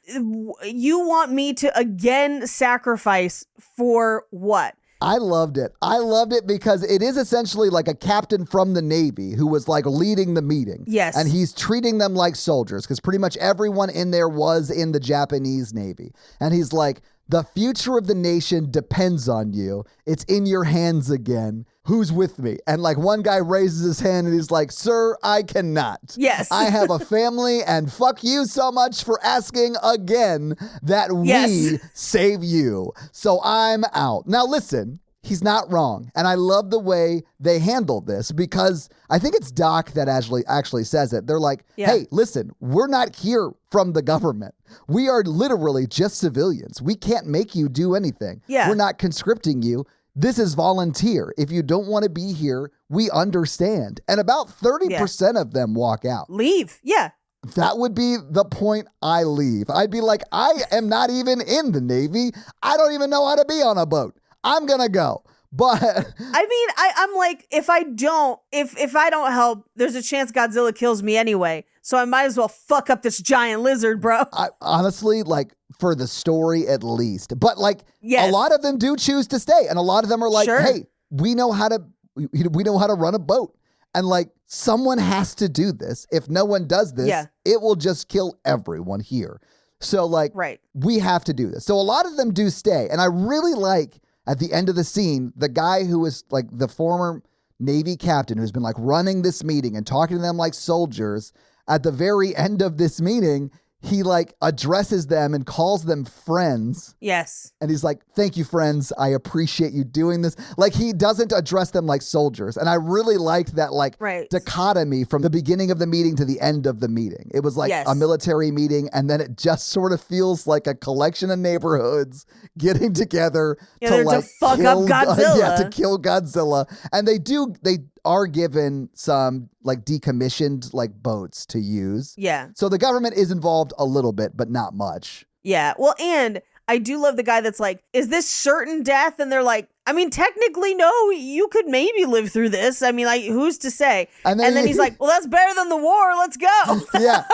you want me to again sacrifice for what? I loved it. I loved it because it is essentially like a captain from the Navy who was like leading the meeting. Yes. And he's treating them like soldiers because pretty much everyone in there was in the Japanese Navy. And he's like, the future of the nation depends on you. It's in your hands again. Who's with me? And like one guy raises his hand and he's like, sir, I cannot. Yes. I have a family and fuck you so much for asking again that we save you. So I'm out. Now listen, he's not wrong. And I love the way they handled this because I think it's Doc that actually says it. They're like, hey, listen, we're not here from the government. We are literally just civilians. We can't make you do anything. Yeah. We're not conscripting you. This is volunteer. If you don't want to be here, we understand. And about 30% of them walk out. Leave. Yeah. That would be the point I leave. I'd be like, I am not even in the Navy. I don't even know how to be on a boat. I'm going to go. But I mean, I'm like, if I don't help, there's a chance Godzilla kills me anyway. So I might as well fuck up this giant lizard, bro. I honestly, like, for the story at least. But like, a lot of them do choose to stay. And a lot of them are like, hey, we know how to run a boat. And like, someone has to do this. If no one does this, it will just kill everyone here. So like, we have to do this. So a lot of them do stay. And I really like, at the end of the scene, the guy who was like the former Navy captain who's been like running this meeting and talking to them like soldiers, at the very end of this meeting, he like addresses them and calls them friends. Yes. And he's like, thank you, friends. I appreciate you doing this. Like, he doesn't address them like soldiers. And I really liked that like dichotomy from the beginning of the meeting to the end of the meeting. It was like a military meeting. And then it just sort of feels like a collection of neighborhoods getting together to like fuck up Godzilla. To kill Godzilla. And they are given some like decommissioned like boats to use. Yeah. So the government is involved a little bit, but not much. Yeah. Well, and I do love the guy that's like, is this certain death? And they're like, I mean, technically, no, you could maybe live through this. I mean, like, who's to say? And then he's like, well, that's better than the war. Let's go. Yeah.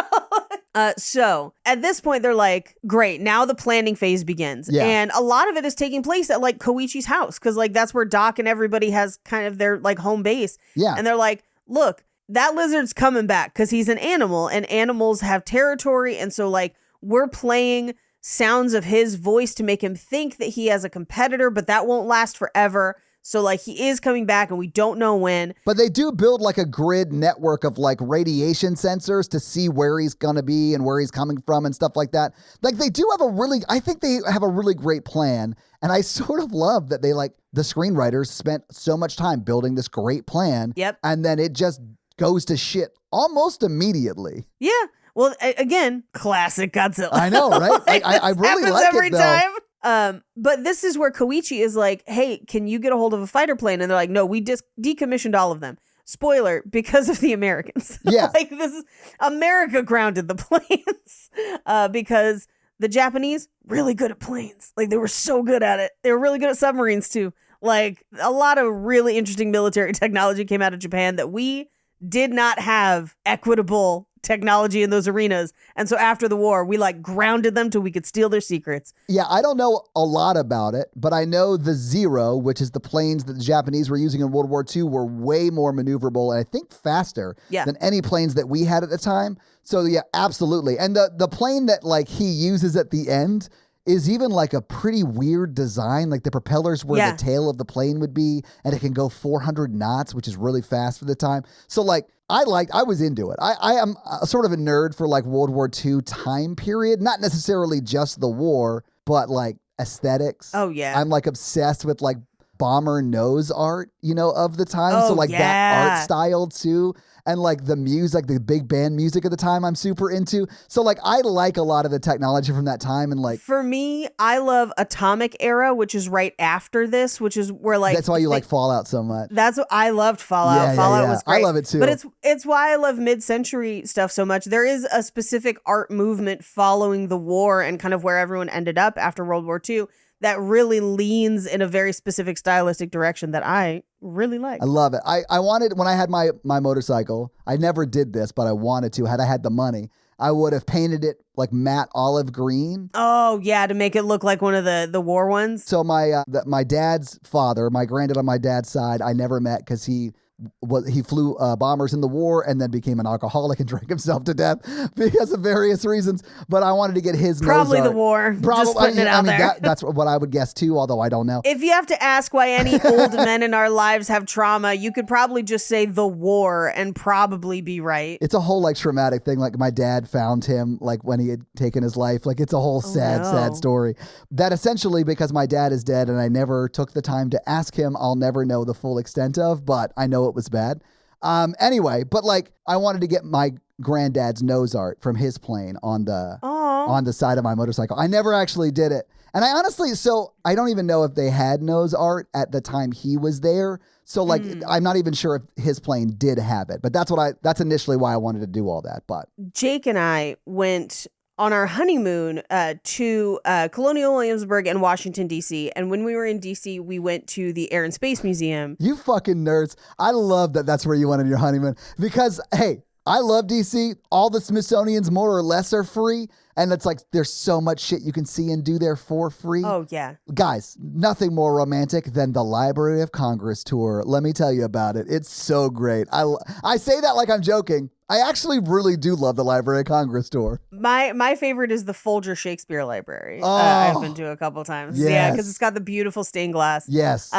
So at this point, they're like, great. Now the planning phase begins. Yeah. And a lot of it is taking place at like Koichi's house. Cause like, that's where Doc and everybody has kind of their like home base. Yeah. And they're like, look, that lizard's coming back because he's an animal and animals have territory. And so like, we're playing sounds of his voice to make him think that he has a competitor, but that won't last forever. So like, he is coming back and we don't know when. But they do build like a grid network of like radiation sensors to see where he's going to be and where he's coming from and stuff like that. Like, they do have I think they have a really great plan. And I sort of love that the screenwriters spent so much time building this great plan. Yep. And then it just goes to shit almost immediately. Yeah. Well, again, classic Godzilla. I know, right? I really like every it, though. time. But this is where Koichi is like, hey, can you get a hold of a fighter plane? And they're like, no, we just decommissioned all of them. Spoiler, because of the Americans. Yeah. Like, this is America grounded the planes because the Japanese, really good at planes. Like, they were so good at it. They were really good at submarines, too. Like, a lot of really interesting military technology came out of Japan that we did not have equitable technology in those arenas. And so after the war, we like grounded them till we could steal their secrets. Yeah, I don't know a lot about it, but I know the Zero, which is the planes that the Japanese were using in World War II, were way more maneuverable and I think faster than any planes that we had at the time. So yeah, absolutely. And the plane that like he uses at the end is even like a pretty weird design. Like the propellers where the tail of the plane would be, and it can go 400 knots, which is really fast for the time. So like, I was into it. I am sort of a nerd for like World War II time period, not necessarily just the war, but like aesthetics. Oh yeah. I'm like obsessed with like bomber nose art, of the time. So like that art style too. And like the music, the big band music at the time I'm super into. So like I like a lot of the technology from that time. And like, for me, I love Atomic Era, which is right after this, which is where like, that's why you like Fallout so much. That's what I loved Fallout. Fallout was great. I love it too. But it's why I love mid-century stuff so much. There is a specific art movement following the war and kind of where everyone ended up after World War II that really leans in a very specific stylistic direction that I really like. I love it. I wanted, when I had my motorcycle, I never did this, but I wanted to. Had I had the money, I would have painted it like matte olive green. Oh, yeah, to make it look like one of the war ones. So my dad's father, my granddad on my dad's side, I never met because he flew bombers in the war and then became an alcoholic and drank himself to death because of various reasons. But I wanted to get his probably nose the art. war. Just putting it out there. That's what I would guess too, although I don't know. If you have to ask why any old men in our lives have trauma, you could probably just say the war and probably be right. It's a whole like traumatic thing. Like my dad found him like when he had taken his life. Like it's a whole sad story. That essentially, because my dad is dead and I never took the time to ask him, I'll never know the full extent of, but I know it was bad. Anyway, but like I wanted to get my granddad's nose art from his plane on the side of my motorcycle. I never actually did it. And I honestly, so I don't even know if they had nose art at the time he was there. So like, I'm not even sure if his plane did have it, but that's initially why I wanted to do all that. But Jake and I went on our honeymoon to Colonial Williamsburg and Washington, D.C. And when we were in D.C., we went to the Air and Space Museum. You fucking nerds. I love that that's where you went on your honeymoon because, hey, I love DC. All the Smithsonian's more or less are free. And it's like there's so much shit you can see and do there for free. Oh, yeah. Guys, nothing more romantic than the Library of Congress tour. Let me tell you about it. It's so great. I say that like I'm joking. I actually really do love the Library of Congress tour. My favorite is the Folger Shakespeare Library. Oh, I've been to a couple times. Yes. Yeah, because it's got the beautiful stained glass. Yes.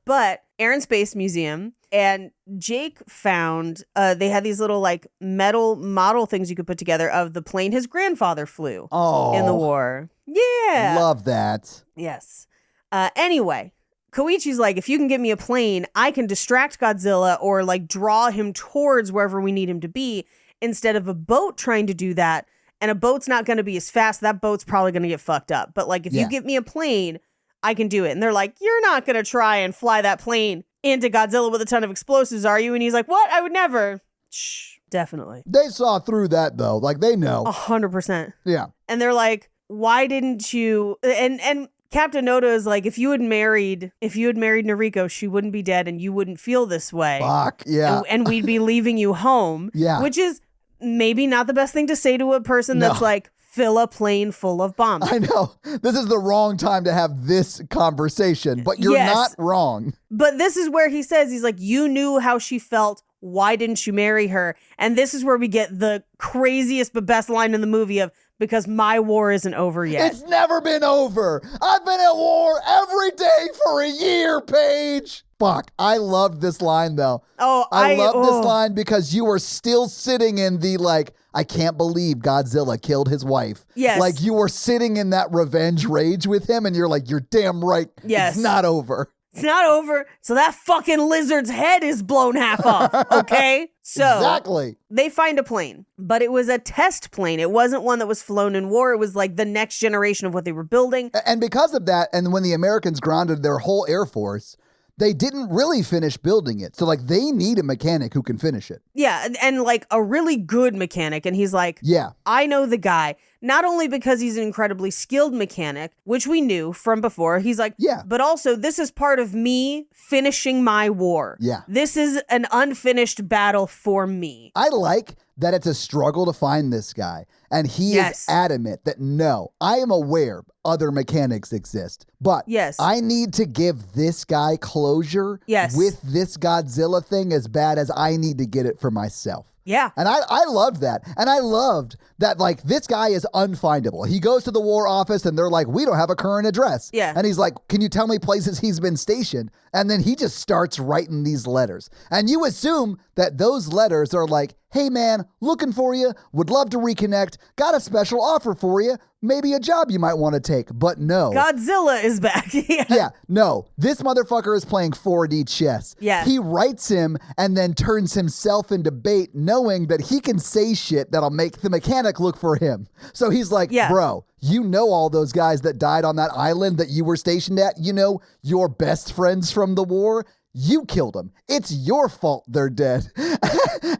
But Air and Space Museum, and Jake found they had these little like metal model things you could put together of the plane his grandfather flew in the war. Yeah. Love that. Yes. Anyway, Koichi's like, if you can get me a plane, I can distract Godzilla or like draw him towards wherever we need him to be instead of a boat trying to do that. And a boat's not going to be as fast. That boat's probably going to get fucked up. But like, if you get me a plane, I can do it. And they're like, you're not going to try and fly that plane into Godzilla with a ton of explosives, are you? And he's like, what? I would never. Shh, definitely. They saw through that though. Like they know. 100%. Yeah. And they're like, why didn't you? And Captain Noda is like, if you had married Noriko, she wouldn't be dead and you wouldn't feel this way. Fuck, yeah. And we'd be leaving you home. Yeah. Which is maybe not the best thing to say to a person that's like, fill a plane full of bombs. I know. This is the wrong time to have this conversation, but you're not wrong. But this is where he says, he's like, you knew how she felt. Why didn't you marry her? And this is where we get the craziest but best line in the movie of, because my war isn't over yet. It's never been over. I've been at war every day for a year, Paige. Fuck. I loved this line, though. Oh, I love this line because you were still sitting in the, like, I can't believe Godzilla killed his wife. Yes. Like, you were sitting in that revenge rage with him, and you're like, you're damn right. Yes. It's not over. It's not over. So that fucking lizard's head is blown half off. Okay? So exactly. They find a plane, but it was a test plane. It wasn't one that was flown in war. It was like the next generation of what they were building. And because of that, and when the Americans grounded their whole Air Force, they didn't really finish building it. So like they need a mechanic who can finish it. Yeah. And like a really good mechanic. And he's like, yeah, I know the guy. Not only because he's an incredibly skilled mechanic, which we knew from before. He's like, yeah, but also this is part of me finishing my war. Yeah. This is an unfinished battle for me. I like that it's a struggle to find this guy. And he is adamant that no, I am aware other mechanics exist, but I need to give this guy closure with this Godzilla thing as bad as I need to get it for myself. Yeah. And I loved that. And I loved that, like, this guy is unfindable. He goes to the War Office and they're like, we don't have a current address. Yeah. And he's like, can you tell me places he's been stationed? And then he just starts writing these letters. And you assume that those letters are like, hey, man, looking for you, would love to reconnect, got a special offer for you, maybe a job you might want to take. But no. Godzilla is back. Yeah, no. This motherfucker is playing 4D chess. Yeah. He writes him and then turns himself into bait, knowing that he can say shit that'll make the mechanic look for him. So he's like, bro, you know all those guys that died on that island that you were stationed at? You know your best friends from the war? You killed them. It's your fault they're dead.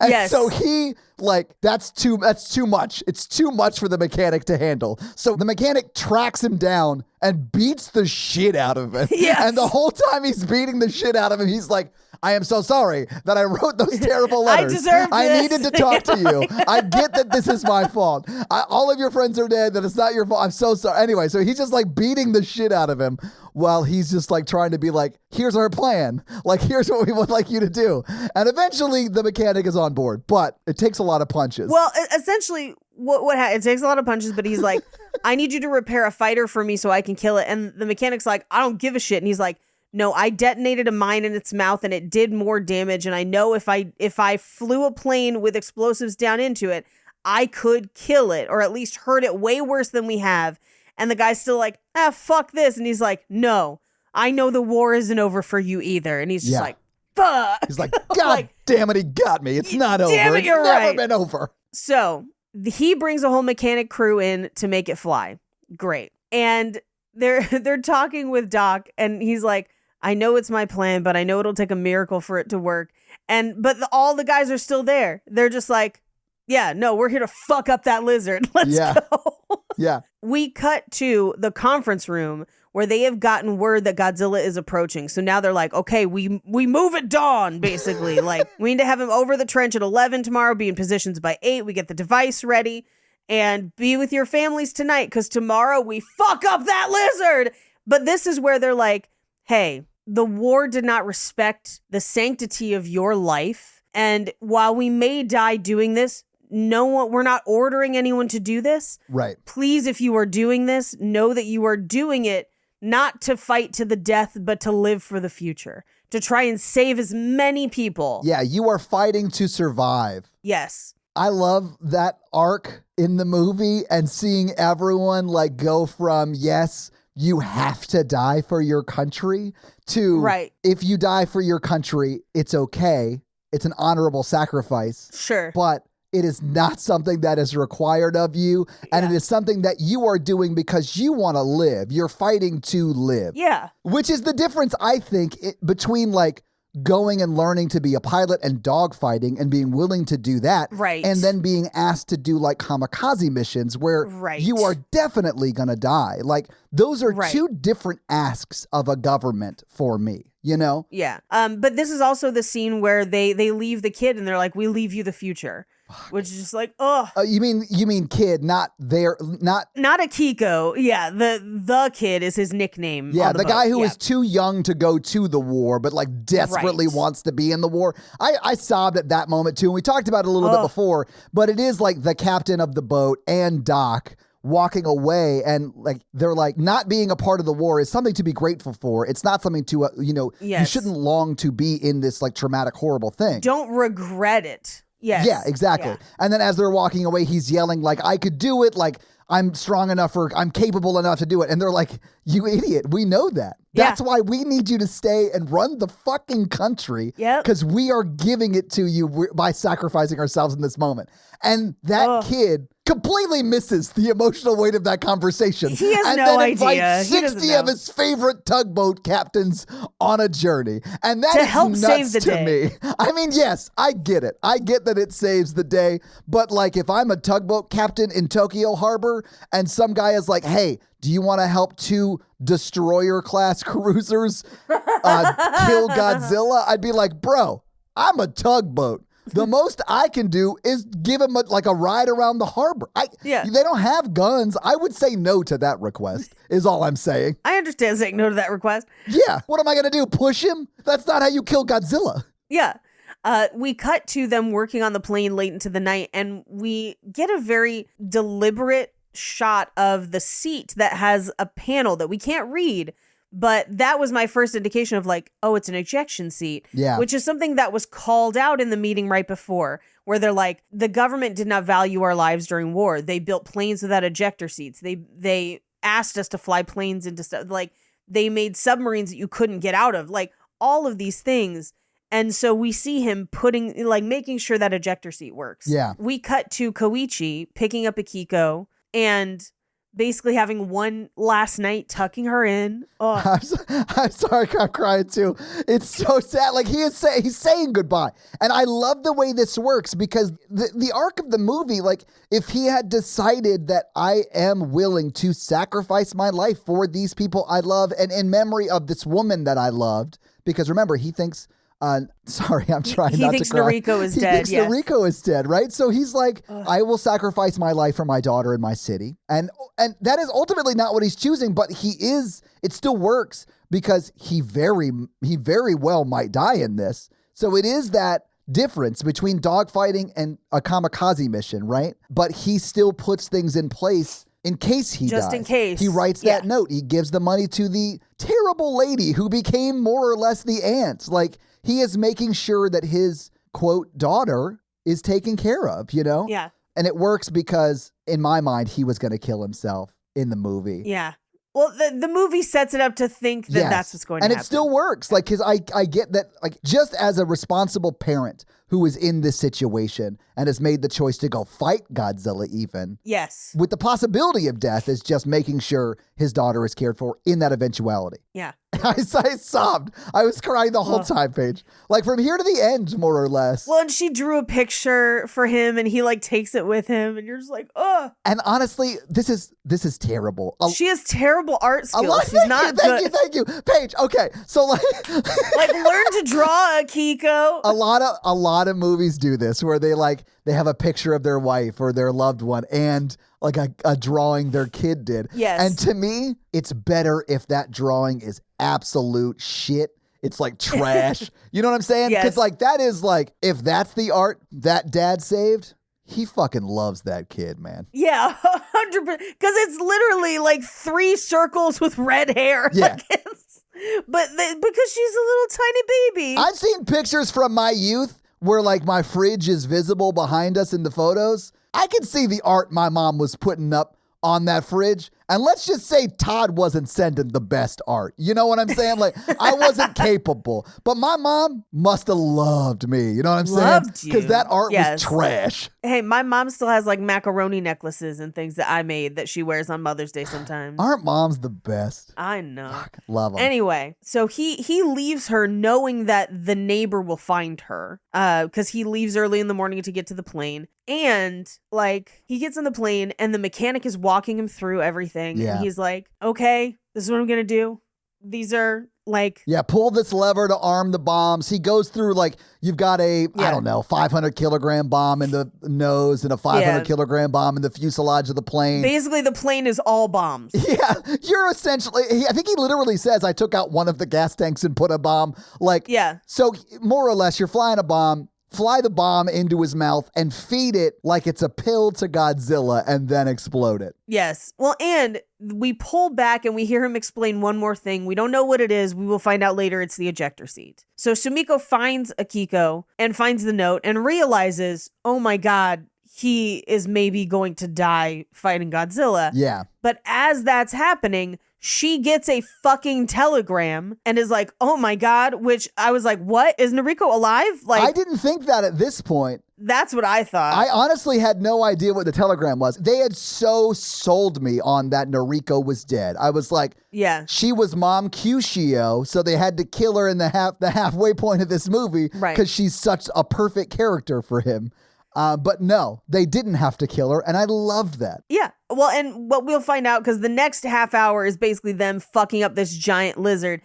And so he, like, that's too much. It's too much for the mechanic to handle. So the mechanic tracks him down and beats the shit out of him. Yes. And the whole time he's beating the shit out of him, he's like, I am so sorry that I wrote those terrible letters. I deserve this. I needed to talk to you. I get that this is my fault. All of your friends are dead, that it's not your fault. I'm so sorry. Anyway, so he's just like beating the shit out of him while he's just like trying to be like, here's our plan. Like, here's what we would like you to do. And eventually the mechanic is on board, but it takes a lot of punches. Well, essentially, it takes a lot of punches, but he's like, I need you to repair a fighter for me so I can kill it. And the mechanic's like, I don't give a shit. And he's like, no, I detonated a mine in its mouth and it did more damage. And I know if I flew a plane with explosives down into it, I could kill it or at least hurt it way worse than we have. And the guy's still like, fuck this. And he's like, no, I know the war isn't over for you either. And he's just like, fuck. He's like, God damn it, he got me. It's not over. Damn it, you're it's never right. been over. So he brings a whole mechanic crew in to make it fly. Great. And they're talking with Doc and he's like, I know it's my plan, but I know it'll take a miracle for it to work. But all the guys are still there. They're just like, yeah, no, we're here to fuck up that lizard. Let's go. Yeah. We cut to the conference room where they have gotten word that Godzilla is approaching. So now they're like, okay, we move at dawn, basically. Like, we need to have him over the trench at 11 tomorrow, be in positions by 8. We get the device ready and be with your families tonight because tomorrow we fuck up that lizard. But this is where they're like, hey, the war did not respect the sanctity of your life. And while we may die doing this, we're not ordering anyone to do this. Right. Please, if you are doing this, know that you are doing it not to fight to the death, but to live for the future, to try and save as many people. Yeah, you are fighting to survive. Yes. I love that arc in the movie and seeing everyone like go from, yes, you have to die for your country to if you die for your country, it's okay. It's an honorable sacrifice. Sure. But it is not something that is required of you. And it is something that you are doing because you want to live. You're fighting to live. Yeah. Which is the difference, I think, between like going and learning to be a pilot and dogfighting and being willing to do that. Right. And then being asked to do like kamikaze missions where you are definitely going to die. Like those are two different asks of a government for me, you know? Yeah. But this is also the scene where they leave the kid and they're like, we leave you the future. Which is just like, oh. You mean kid, not Akiko. Yeah, the kid is his nickname. Yeah, on the guy boat. who is too young to go to the war, but like desperately wants to be in the war. I sobbed at that moment too, and we talked about it a little bit before, but it is like the captain of the boat and Doc walking away, and like they're like, not being a part of the war is something to be grateful for. It's not something to, you shouldn't long to be in this like traumatic, horrible thing. Don't regret it. Yes. Yeah, exactly. Yeah. And then as they're walking away, he's yelling like, I could do it. Like, I'm strong enough or I'm capable enough to do it. And they're like, you idiot. We know that. That's why we need you to stay and run the fucking country. Yep. Because we are giving it to you by sacrificing ourselves in this moment. And that kid completely misses the emotional weight of that conversation. He has and no then idea. Invites 60 of his favorite tugboat captains on a journey. And that to is help nuts save the to day. me. I mean, yes, I get it. I get that it saves the day. But like if I'm a tugboat captain in Tokyo Harbor and some guy is like, hey, do you want to help 2 destroyer-class cruisers kill Godzilla? I'd be like, bro, I'm a tugboat. The most I can do is give him a ride around the harbor. They don't have guns. I would say no to that request, is all I'm saying. I understand saying no to that request. Yeah. What am I going to do? Push him? That's not how you kill Godzilla. Yeah. We cut to them working on the plane late into the night, and we get a very deliberate shot of the seat that has a panel that we can't read. But that was my first indication of like, oh, it's an ejection seat, which is something that was called out in the meeting right before, where they're like, the government did not value our lives during war. They built planes without ejector seats. They asked us to fly planes into stuff. Like they made submarines that you couldn't get out of, like all of these things. And so we see him making sure that ejector seat works. Yeah. We cut to Koichi picking up Akiko, and basically having one last night, tucking her in. Oh, I'm sorry, I'm crying too. It's so sad. Like he's saying goodbye. And I love the way this works because the arc of the movie, like if he had decided that I am willing to sacrifice my life for these people I love and in memory of this woman that I loved, because remember, he thinks, sorry, I'm trying not to cry. He thinks Noriko is dead. He thinks Noriko is dead, right? So he's like, I will sacrifice my life for my daughter in my city. And that is ultimately not what he's choosing, but it still works because he very well might die in this. So it is that difference between dogfighting and a kamikaze mission, right? But he still puts things in place in case he dies. Just in case. He writes that note. He gives the money to the terrible lady who became more or less the aunt. Like, he is making sure that his, quote, daughter is taken care of, you know? Yeah. And it works because, in my mind, he was going to kill himself in the movie. Yeah. Well, the movie sets it up to think that that's what's going to happen. And it still works. Like, because I get that, like, just as a responsible parent who is in this situation and has made the choice to go fight Godzilla even. Yes. With the possibility of death is just making sure his daughter is cared for in that eventuality. Yeah. I sobbed. I was crying the whole time, Paige. Like from here to the end, more or less. Well, and she drew a picture for him and he like takes it with him and you're just like, oh. And honestly, this is terrible. She has terrible art skills. She's not good. Thank you. Paige, okay. So like like learn to draw, Kiko. A lot of movies do this where they have a picture of their wife or their loved one and like a drawing their kid did. Yes. And to me, it's better if that drawing is absolute shit. It's like trash. You know what I'm saying? Yes. Because like that is like, if that's the art that dad saved, he fucking loves that kid, man. Yeah, 100%. Because it's literally like 3 circles with red hair. Yeah. Because she's a little tiny baby. I've seen pictures from my youth where like my fridge is visible behind us in the photos. I can see the art my mom was putting up on that fridge. And let's just say Todd wasn't sending the best art. You know what I'm saying? Like, I wasn't capable. But my mom must have loved me. You know what I'm saying? Loved you. Because that art was trash. Hey, my mom still has like macaroni necklaces and things that I made that she wears on Mother's Day sometimes. Aren't moms the best? I know. Fuck, love them. Anyway, so he leaves her knowing that the neighbor will find her because he leaves early in the morning to get to the plane. And like he gets on the plane and the mechanic is walking him through everything. Yeah. And he's like, okay, this is what I'm going to do. These are like... Yeah, pull this lever to arm the bombs. He goes through like, you've got I don't know, 500 kilogram bomb in the nose and a 500 kilogram bomb in the fuselage of the plane. Basically, the plane is all bombs. Yeah, you're essentially, I think he literally says, I took out one of the gas tanks and put a bomb. Like, yeah. So more or less, you're flying a bomb. Fly the bomb into his mouth and feed it like it's a pill to Godzilla and then explode it. Yes. Well, and we pull back and we hear him explain one more thing. We don't know what it is. We will find out later it's the ejector seat. So Sumiko finds Akiko and finds the note and realizes, oh my God, he is maybe going to die fighting Godzilla. Yeah. But as that's happening, she gets a fucking telegram and is like, oh my God, which I was like, what? Is Noriko alive? Like, I didn't think that at this point. That's what I thought. I honestly had no idea what the telegram was. They had so sold me on that Noriko was dead. I was like, yeah, she was Mom Kyushio, so they had to kill her in the halfway point of this movie because she's such a perfect character for him. But no, they didn't have to kill her, and I loved that. Yeah. Well, and what we'll find out, because the next half hour is basically them fucking up this giant lizard.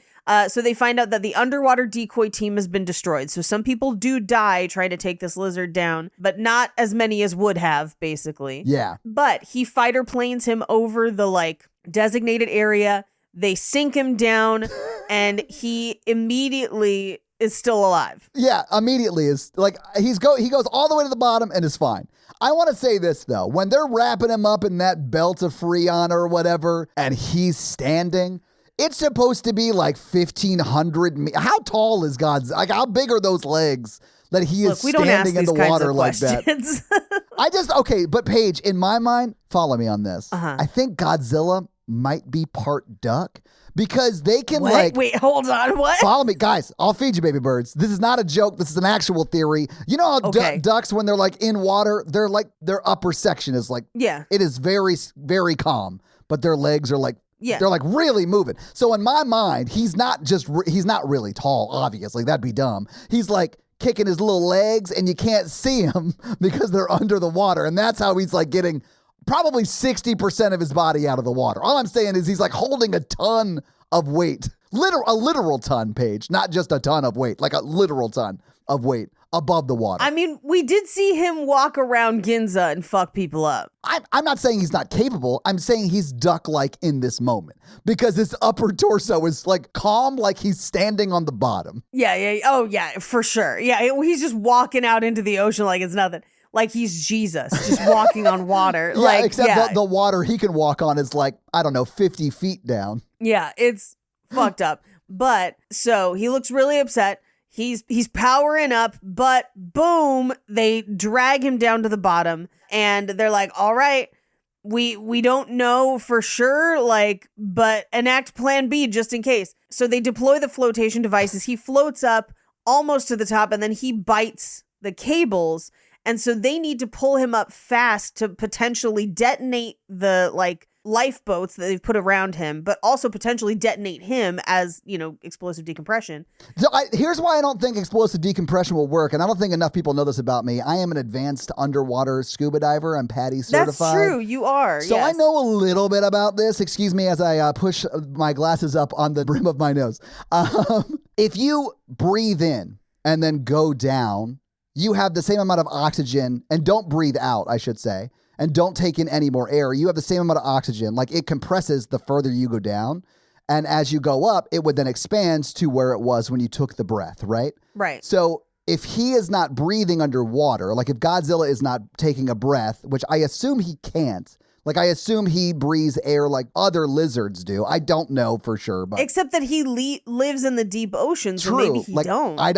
So they find out that the underwater decoy team has been destroyed. So some people do die trying to take this lizard down, but not as many as would have, basically. Yeah. But he fighter planes him over the like designated area. They sink him down, and he immediately is still alive. Yeah, immediately is like he goes all the way to the bottom and is fine. I want to say this though, when they're wrapping him up in that belt of Freon or whatever, and he's standing, it's supposed to be like 1,500. How tall is God's? Like, how big are those legs that he is standing in the water like that? But Paige, in my mind, follow me on this. I think Godzilla might be part duck. Because they can wait, hold on, what? Follow me. Guys, I'll feed you, baby birds. This is not a joke. This is an actual theory. You know how ducks, when they're like in water, their upper section is like, it is very, very calm. but their legs are like, they're like really moving. So in my mind, he's not really tall, obviously. That'd be dumb. He's like kicking his little legs and you can't see him because they're under the water. And that's how he's like getting probably 60% of his body out of the water. All I'm saying is he's like holding a ton of weight. A literal ton, Paige, not just a ton of weight, like a literal ton of weight above the water. I mean, we did see him walk around Ginza and fuck people up. I'm not saying he's not capable. I'm saying he's duck-like in this moment because his upper torso is like calm, like he's standing on the bottom. Yeah. Oh, yeah, for sure. Yeah, he's just walking out into the ocean like it's nothing. Like he's Jesus, just walking on water. Except the water he can walk on is like, I don't know, 50 feet down. Yeah, it's fucked up. But so he looks really upset. He's powering up, but boom, they drag him down to the bottom and they're like, all right, we don't know for sure, but enact plan B just in case. So they deploy the flotation devices. He floats up almost to the top and then he bites the cables. And so they need to pull him up fast to potentially detonate the lifeboats that they've put around him, but also potentially detonate him as, explosive decompression. So here's why I don't think explosive decompression will work. And I don't think enough people know this about me. I am an advanced underwater scuba diver. I'm PADI certified. That's true. You are. So yes. I know a little bit about this. Excuse me as I push my glasses up on the brim of my nose. If you breathe in and then go down, you have the same amount of oxygen, and don't breathe out, I should say, and don't take in any more air. You have the same amount of oxygen. Like it compresses the further you go down. And as you go up, it would then expand to where it was when you took the breath, right? Right. So if he is not breathing underwater, like if Godzilla is not taking a breath, which I assume he can't, like I assume he breathes air like other lizards do. I don't know for sure, but except that he lives in the deep ocean, so true. maybe he like, don't. I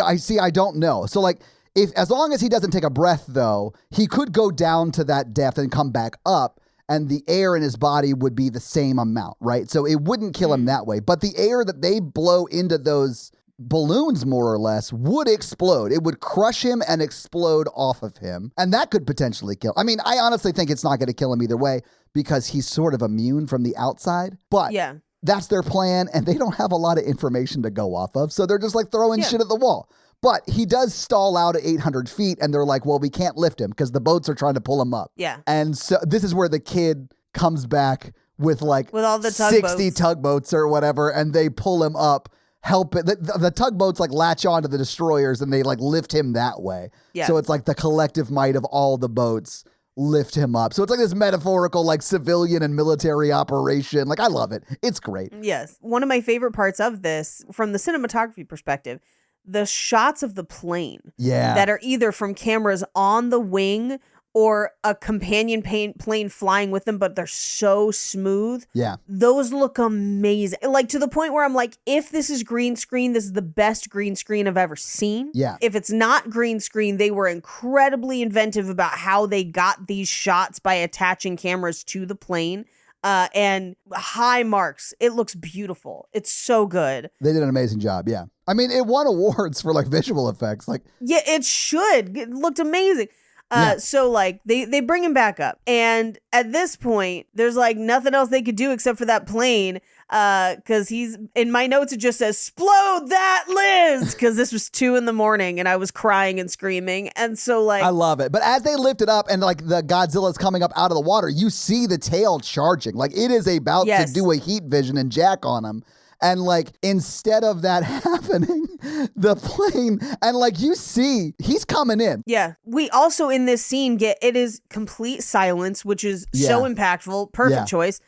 don't know. So like, as long as he doesn't take a breath, though, he could go down to that depth and come back up, and the air in his body would be the same amount, right? So it wouldn't kill him that way. But the air that they blow into those balloons, more or less, would explode. It would crush him and explode off of him, and that could potentially kill. I mean, I honestly think it's not going to kill him either way because he's sort of immune from the outside. But yeah. That's their plan, and they don't have a lot of information to go off of, so they're just like throwing shit at the wall. But he does stall out at 800 feet, and they're like, well, we can't lift him because the boats are trying to pull him up. Yeah. And so this is where the kid comes back with all the 60 tugboats or whatever, and they pull him up, help it. The tugboats latch onto the destroyers, and they lift him that way. Yeah. So it's like the collective might of all the boats lift him up. So it's like this metaphorical civilian and military operation. I love it. It's great. Yes. One of my favorite parts of this, from the cinematography perspective, the shots of the plane that are either from cameras on the wing or a companion plane flying with them, but they're so smooth. Yeah. Those look amazing. To the point where I'm like, if this is green screen, this is the best green screen I've ever seen. Yeah. If it's not green screen, they were incredibly inventive about how they got these shots by attaching cameras to the plane. And high marks. It looks beautiful. It's so good. They did an amazing job. Yeah. I mean, it won awards for visual effects. Yeah, it should. It looked amazing. So they bring him back up. And at this point, there's nothing else they could do except for that plane. Cause he's in my notes. It just says, "Explode that, Liz." Cause this was 2 a.m. and I was crying and screaming. And so I love it. But as they lift it up and the Godzilla's coming up out of the water, you see the tail charging. It is about to do a heat vision and jack on him. And instead of that happening, the plane, and you see, he's coming in. Yeah. We also in this scene it is complete silence, which is so impactful. Perfect choice.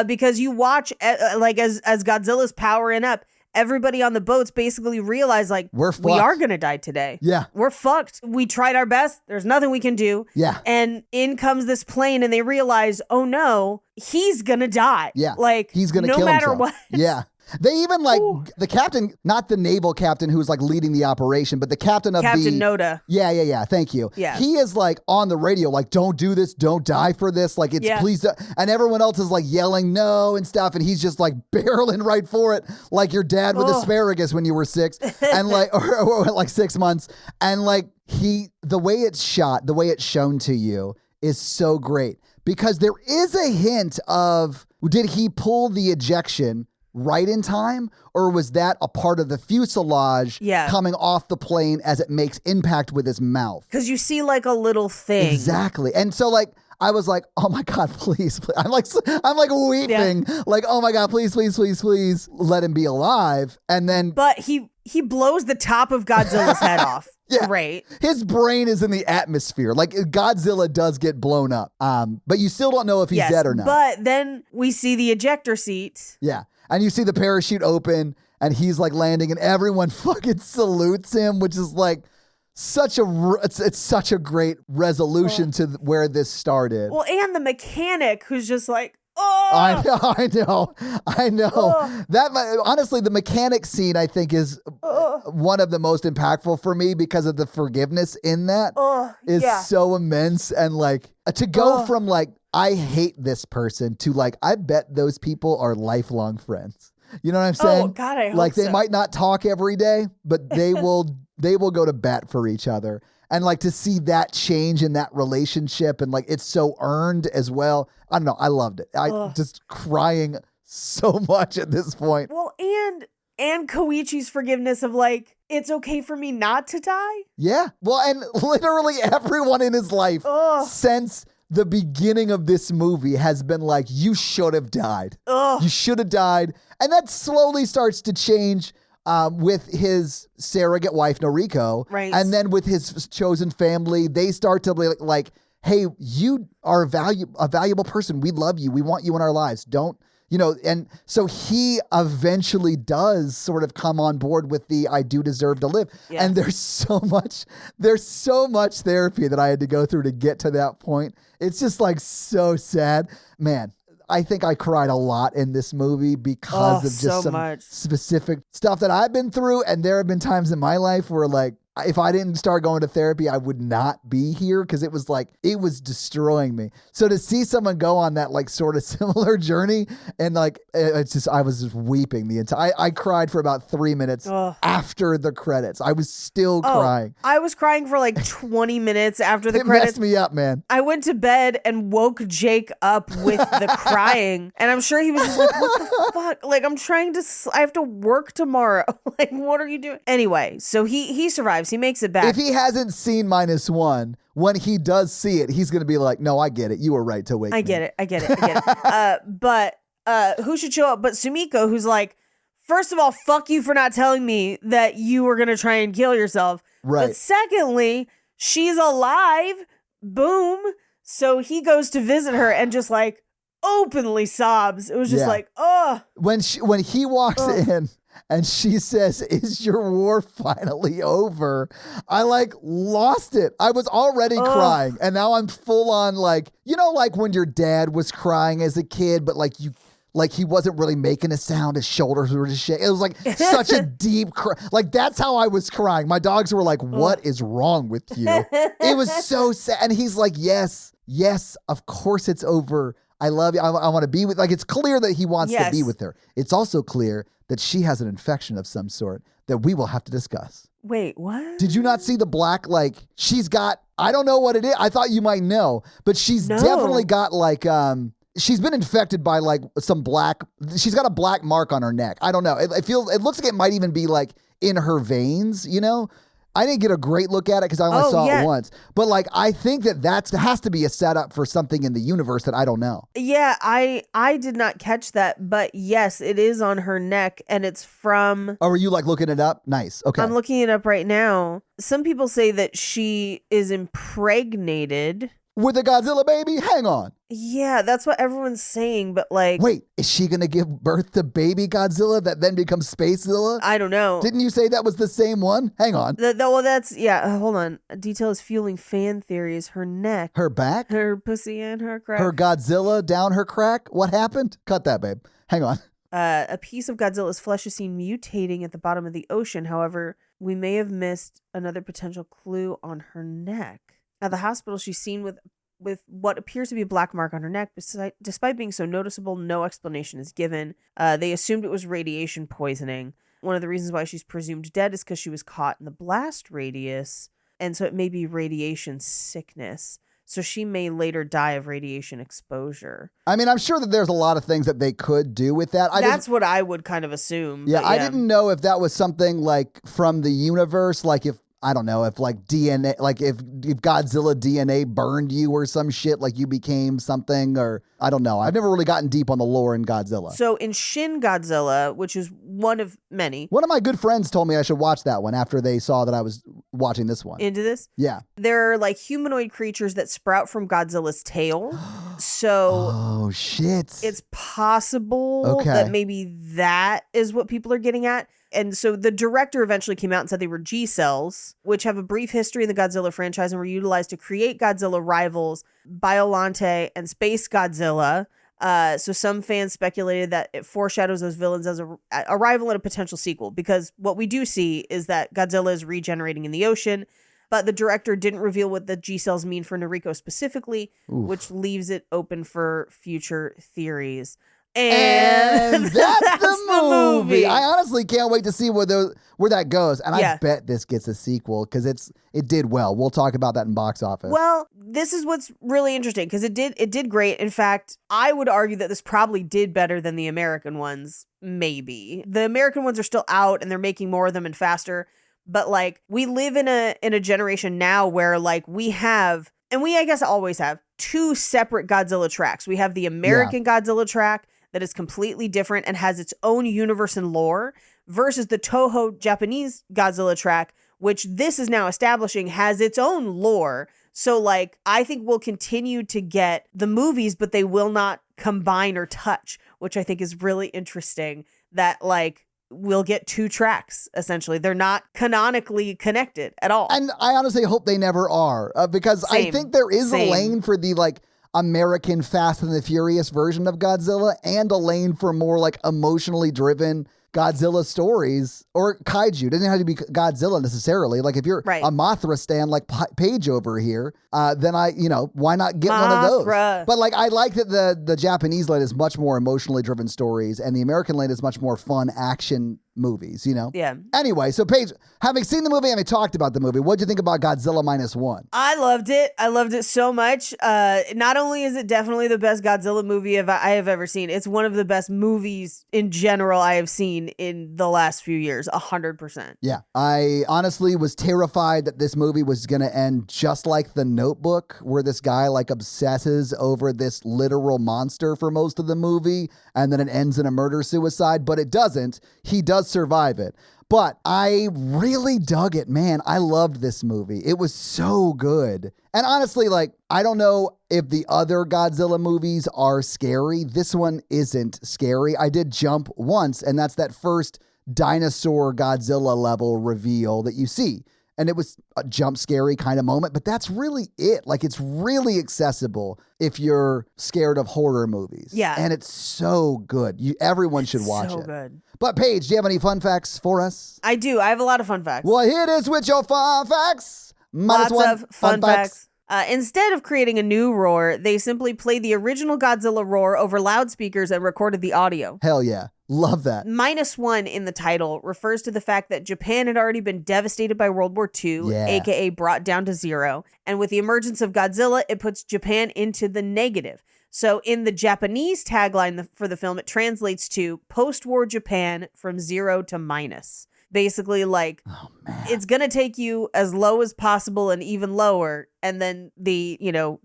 Because you watch as Godzilla's powering up, everybody on the boats basically realize we are going to die today. Yeah. We're fucked. We tried our best. There's nothing we can do. Yeah. And in comes this plane and they realize, oh no, he's going to die. Yeah. He's going to kill himself. No matter what. Yeah. They even the captain, not the naval captain who's leading the operation, but the captain of Captain Noda. Yeah. Thank you. Yeah. He is on the radio, don't do this, don't die for this. Please, and everyone else is yelling no and stuff. And he's just barreling right for it. Like your dad with asparagus when you were 6 and or 6 months. And the way it's shot, the way it's shown to you is so great because there is a hint of Did he pull the ejection right in time, or was that a part of the fuselage coming off the plane as it makes impact with his mouth? Because you see like a little thing. Exactly. And so like, I was like, oh my God, please. I'm like weeping. Yeah. Like, oh my God, please let him be alive. And then. But he blows the top of Godzilla's head off. Yeah. Right. His brain is in the atmosphere. Like Godzilla does get blown up. But you still don't know if he's dead or not. But then we see the ejector seat. Yeah. And you see the parachute open and he's like landing and everyone fucking salutes him, which is like, it's such a great resolution to where this started. Well, and the mechanic who's just like, oh. I know. Oh. That honestly, the mechanic scene I think is one of the most impactful for me because of the forgiveness in that is so immense, and like to go from like I hate this person to like I bet those people are lifelong friends. You know what I'm saying? Oh God, I hope like they so. might not talk every day, but they will go to bat for each other. And like to see that change in that relationship and like it's so earned as well. I don't know. I loved it. I just crying so much at this point. Well, and Koichi's forgiveness of like, it's okay for me not to die. Yeah. Well, and literally everyone in his life since the beginning of this movie has been like, you should have died. You should have died. And that slowly starts to change with his surrogate wife, Noriko. Right. And then with his chosen family, they start to be like, hey, you are a valuable person. We love you. We want you in our lives. Don't, and so he eventually does sort of come on board with the I do deserve to live. Yeah. And there's so much therapy that I had to go through to get to that point. It's just like so sad. Man, I think I cried a lot in this movie because of just some specific stuff that I've been through. And there have been times in my life where like, if I didn't start going to therapy, I would not be here because it was destroying me. So to see someone go on that like sort of similar journey and like, I was just weeping the entire, I cried for about 3 minutes after the credits. I was still crying. I was crying for like 20 minutes after the credits. It messed me up, man. I went to bed and woke Jake up with the crying. And I'm sure he was just like, what the fuck? Like, I have to work tomorrow. Like, what are you doing? Anyway, so he survives. He makes it back. If he hasn't seen Minus One, when he does see it, he's going to be like, no, I get it. You were right to wake me. I get it. But who should show up but Sumiko, who's like, first of all, fuck you for not telling me that you were going to try and kill yourself. Right. But secondly, she's alive. Boom. So he goes to visit her and just like openly sobs. It was just like, oh. When he walks in, and she says, is your war finally over? I like lost it. I was already crying. And now I'm full on like, like when your dad was crying as a kid, but like he wasn't really making a sound. His shoulders were just shaking. It was like such a deep cry. Like that's how I was crying. My dogs were like, what is wrong with you? It was so sad. And he's like, yes, of course it's over. I love you. I want to be with, like, it's clear that he wants to be with her. It's also clear that she has an infection of some sort that we will have to discuss. Wait, what? Did you not see the black, like, she's got, I don't know what it is. I thought you might know, but she's definitely got like, she's been infected by like some black, she's got a black mark on her neck. I don't know. It looks like it might even be like in her veins, I didn't get a great look at it because I only saw it once. But like, I think that has to be a setup for something in the universe that I don't know. Yeah, I did not catch that. But yes, it is on her neck and it's from... Oh, were you like looking it up? Nice. Okay. I'm looking it up right now. Some people say that she is impregnated. With a Godzilla baby? Hang on. Yeah, that's what everyone's saying, but like... Wait, is she going to give birth to baby Godzilla that then becomes Spacezilla? I don't know. Didn't you say that was the same one? Hang on. Well, that's... Yeah, hold on. A detail is fueling fan theories. Her neck. Her back? Her pussy and her crack. Her Godzilla down her crack? What happened? Cut that, babe. Hang on. A piece of Godzilla's flesh is seen mutating at the bottom of the ocean. However, we may have missed another potential clue on her neck. At the hospital, she's seen with what appears to be a black mark on her neck. Despite being so noticeable, no explanation is given. They assumed it was radiation poisoning. One of the reasons why she's presumed dead is because she was caught in the blast radius, and so it may be radiation sickness. So she may later die of radiation exposure. I mean, I'm sure that there's a lot of things that they could do with that. That's what I would kind of assume. Yeah, but I didn't know if that was something like from the universe, like if, I don't know, if like DNA, like if Godzilla DNA burned you or some shit, like you became something, or I don't know. I've never really gotten deep on the lore in Godzilla. So in Shin Godzilla, which is one of many. One of my good friends told me I should watch that one after they saw that I was watching this one. Into this? Yeah. There are like humanoid creatures that sprout from Godzilla's tail. So oh, shit. It's possible that maybe that is what people are getting at. And so the director eventually came out and said they were G cells, which have a brief history in the Godzilla franchise and were utilized to create Godzilla rivals Biollante and Space Godzilla. So some fans speculated that it foreshadows those villains as a rival and a potential sequel, because what we do see is that Godzilla is regenerating in the ocean, but the director didn't reveal what the G cells mean for Noriko specifically, which leaves it open for future theories. And that's the movie. I honestly can't wait to see where that goes. And I bet this gets a sequel because it did well. We'll talk about that in box office. Well, this is what's really interesting because it did great. In fact, I would argue that this probably did better than the American ones, maybe. The American ones are still out and they're making more of them and faster. But like we live in a generation now where like we have, and we I guess always have, two separate Godzilla tracks. We have the American Godzilla track that is completely different and has its own universe and lore versus the Toho Japanese Godzilla track, which this is now establishing has its own lore. So like, I think we'll continue to get the movies, but they will not combine or touch, which I think is really interesting that like, we'll get two tracks, essentially. They're not canonically connected at all. And I honestly hope they never are because I think there is a lane for the like American Fast and the Furious version of Godzilla and a lane for more like emotionally driven Godzilla stories or kaiju. It doesn't have to be Godzilla necessarily. Like if you're a Mothra stan like Paige over here, then why not get one of those? But like I like that the Japanese lane is much more emotionally driven stories and the American lane is much more fun action movies, you know? Yeah. Anyway, so Paige, having seen the movie, having talked about the movie, what'd you think about Godzilla Minus One? I loved it. I loved it so much. Not only is it definitely the best Godzilla movie I have ever seen, it's one of the best movies in general I have seen in the last few years, 100%. Yeah. I honestly was terrified that this movie was going to end just like The Notebook, where this guy like obsesses over this literal monster for most of the movie, and then it ends in a murder-suicide, but it doesn't. He does survive it. But I really dug it, man. I loved this movie. It was so good. And honestly, like, I don't know if the other Godzilla movies are scary. This one isn't scary. I did jump once, and that's that first dinosaur Godzilla level reveal that you see. And it was a jump scary kind of moment, but that's really it. Like, it's really accessible if you're scared of horror movies. Yeah. And it's so good. Everyone should watch it. So good. But Paige, do you have any fun facts for us? I do. I have a lot of fun facts. Well, here it is with your fun facts. Lots of fun facts. Instead of creating a new roar, they simply played the original Godzilla roar over loudspeakers and recorded the audio. Hell yeah. Love that. Minus one in the title refers to the fact that Japan had already been devastated by World War II, aka brought down to zero. And with the emergence of Godzilla, it puts Japan into the negative. So in the Japanese tagline for the film, it translates to post-war Japan from zero to minus. Basically, like, it's going to take you as low as possible and even lower. And then the,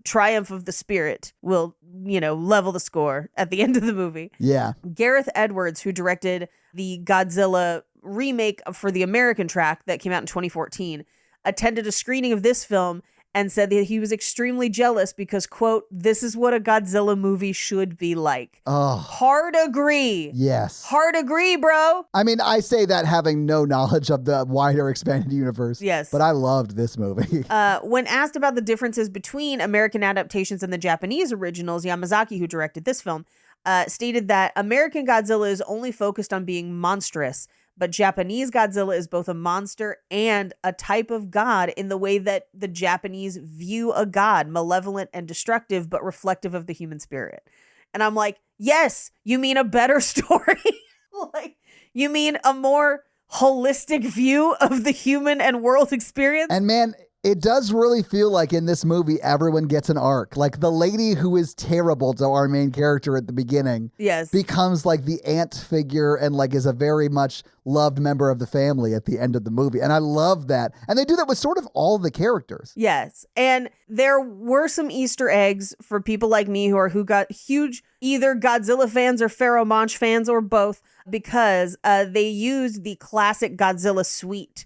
triumph of the spirit will, level the score at the end of the movie. Yeah. Gareth Edwards, who directed the Godzilla remake for the American track that came out in 2014, attended a screening of this film and said that he was extremely jealous because, quote, this is what a Godzilla movie should be like. Oh. Hard agree. Yes. Hard agree, bro. I mean, I say that having no knowledge of the wider expanded universe. Yes. But I loved this movie. When asked about the differences between American adaptations and the Japanese originals, Yamazaki, who directed this film, stated that American Godzilla is only focused on being monstrous, but Japanese Godzilla is both a monster and a type of god in the way that the Japanese view a god, malevolent and destructive, but reflective of the human spirit. And I'm like, yes, you mean a better story? Like, you mean a more holistic view of the human and world experience? And man, It does really feel like in this movie, everyone gets an arc. Like the lady who is terrible to our main character at the beginning becomes like the aunt figure and like is a very much loved member of the family at the end of the movie. And I love that. And they do that with sort of all the characters. Yes. And there were some Easter eggs for people like me who got huge either Godzilla fans or Pharaoh Monch fans or both, because they used the classic Godzilla suite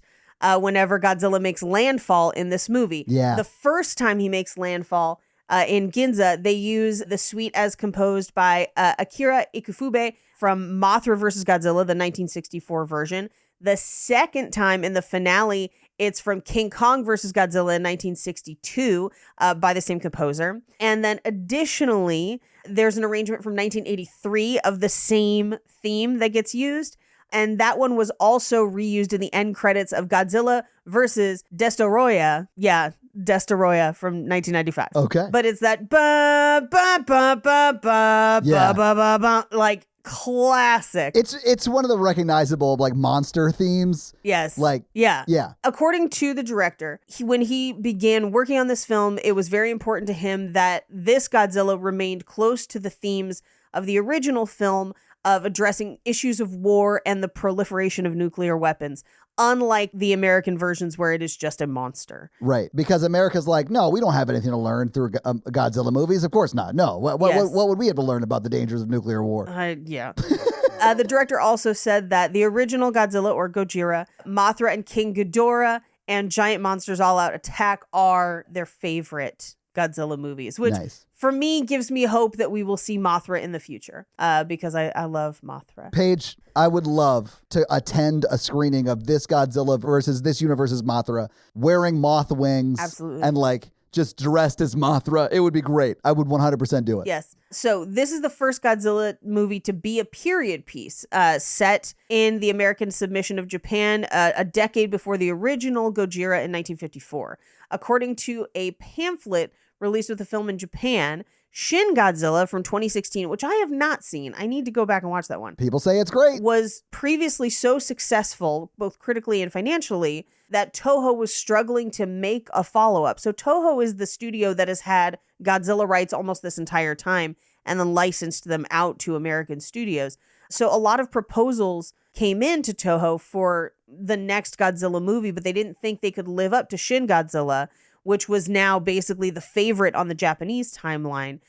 whenever Godzilla makes landfall in this movie. Yeah. The first time he makes landfall in Ginza, they use the suite as composed by Akira Ikufube from Mothra vs. Godzilla, the 1964 version. The second time in the finale, it's from King Kong vs. Godzilla in 1962 by the same composer. And then additionally, there's an arrangement from 1983 of the same theme that gets used. And that one was also reused in the end credits of Godzilla versus Destoroyah. Yeah, Destoroyah from 1995. Okay. But it's that ba ba ba ba ba ba ba ba ba, like classic. It's one of the recognizable like monster themes. Yes. Like yeah. Yeah. According to the director, when he began working on this film, it was very important to him that this Godzilla remained close to the themes of the original film of addressing issues of war and the proliferation of nuclear weapons, unlike the American versions where it is just a monster. Right. Because America's like, no, we don't have anything to learn through Godzilla movies. Of course not. No. What would we have to learn about the dangers of nuclear war? Yeah. The director also said that the original Godzilla or Gojira, Mothra and King Ghidorah, and Giant Monsters All Out Attack are their favorite Godzilla movies, which for me gives me hope that we will see Mothra in the future because I love Mothra. Paige, I would love to attend a screening of this Godzilla versus this universe's Mothra wearing moth wings. Absolutely. And like just dressed as Mothra. It would be great. I would 100% do it. Yes. So this is the first Godzilla movie to be a period piece set in the American submission of Japan a decade before the original Gojira in 1954. According to a pamphlet released with the film in Japan, Shin Godzilla from 2016, which I have not seen. I need to go back and watch that one. People say it's great. Was previously so successful, both critically and financially, that Toho was struggling to make a follow-up. So Toho is the studio that has had Godzilla rights almost this entire time and then licensed them out to American studios. So a lot of proposals came in to Toho for the next Godzilla movie, but they didn't think they could live up to Shin Godzilla, which was now basically the favorite on the Japanese timeline.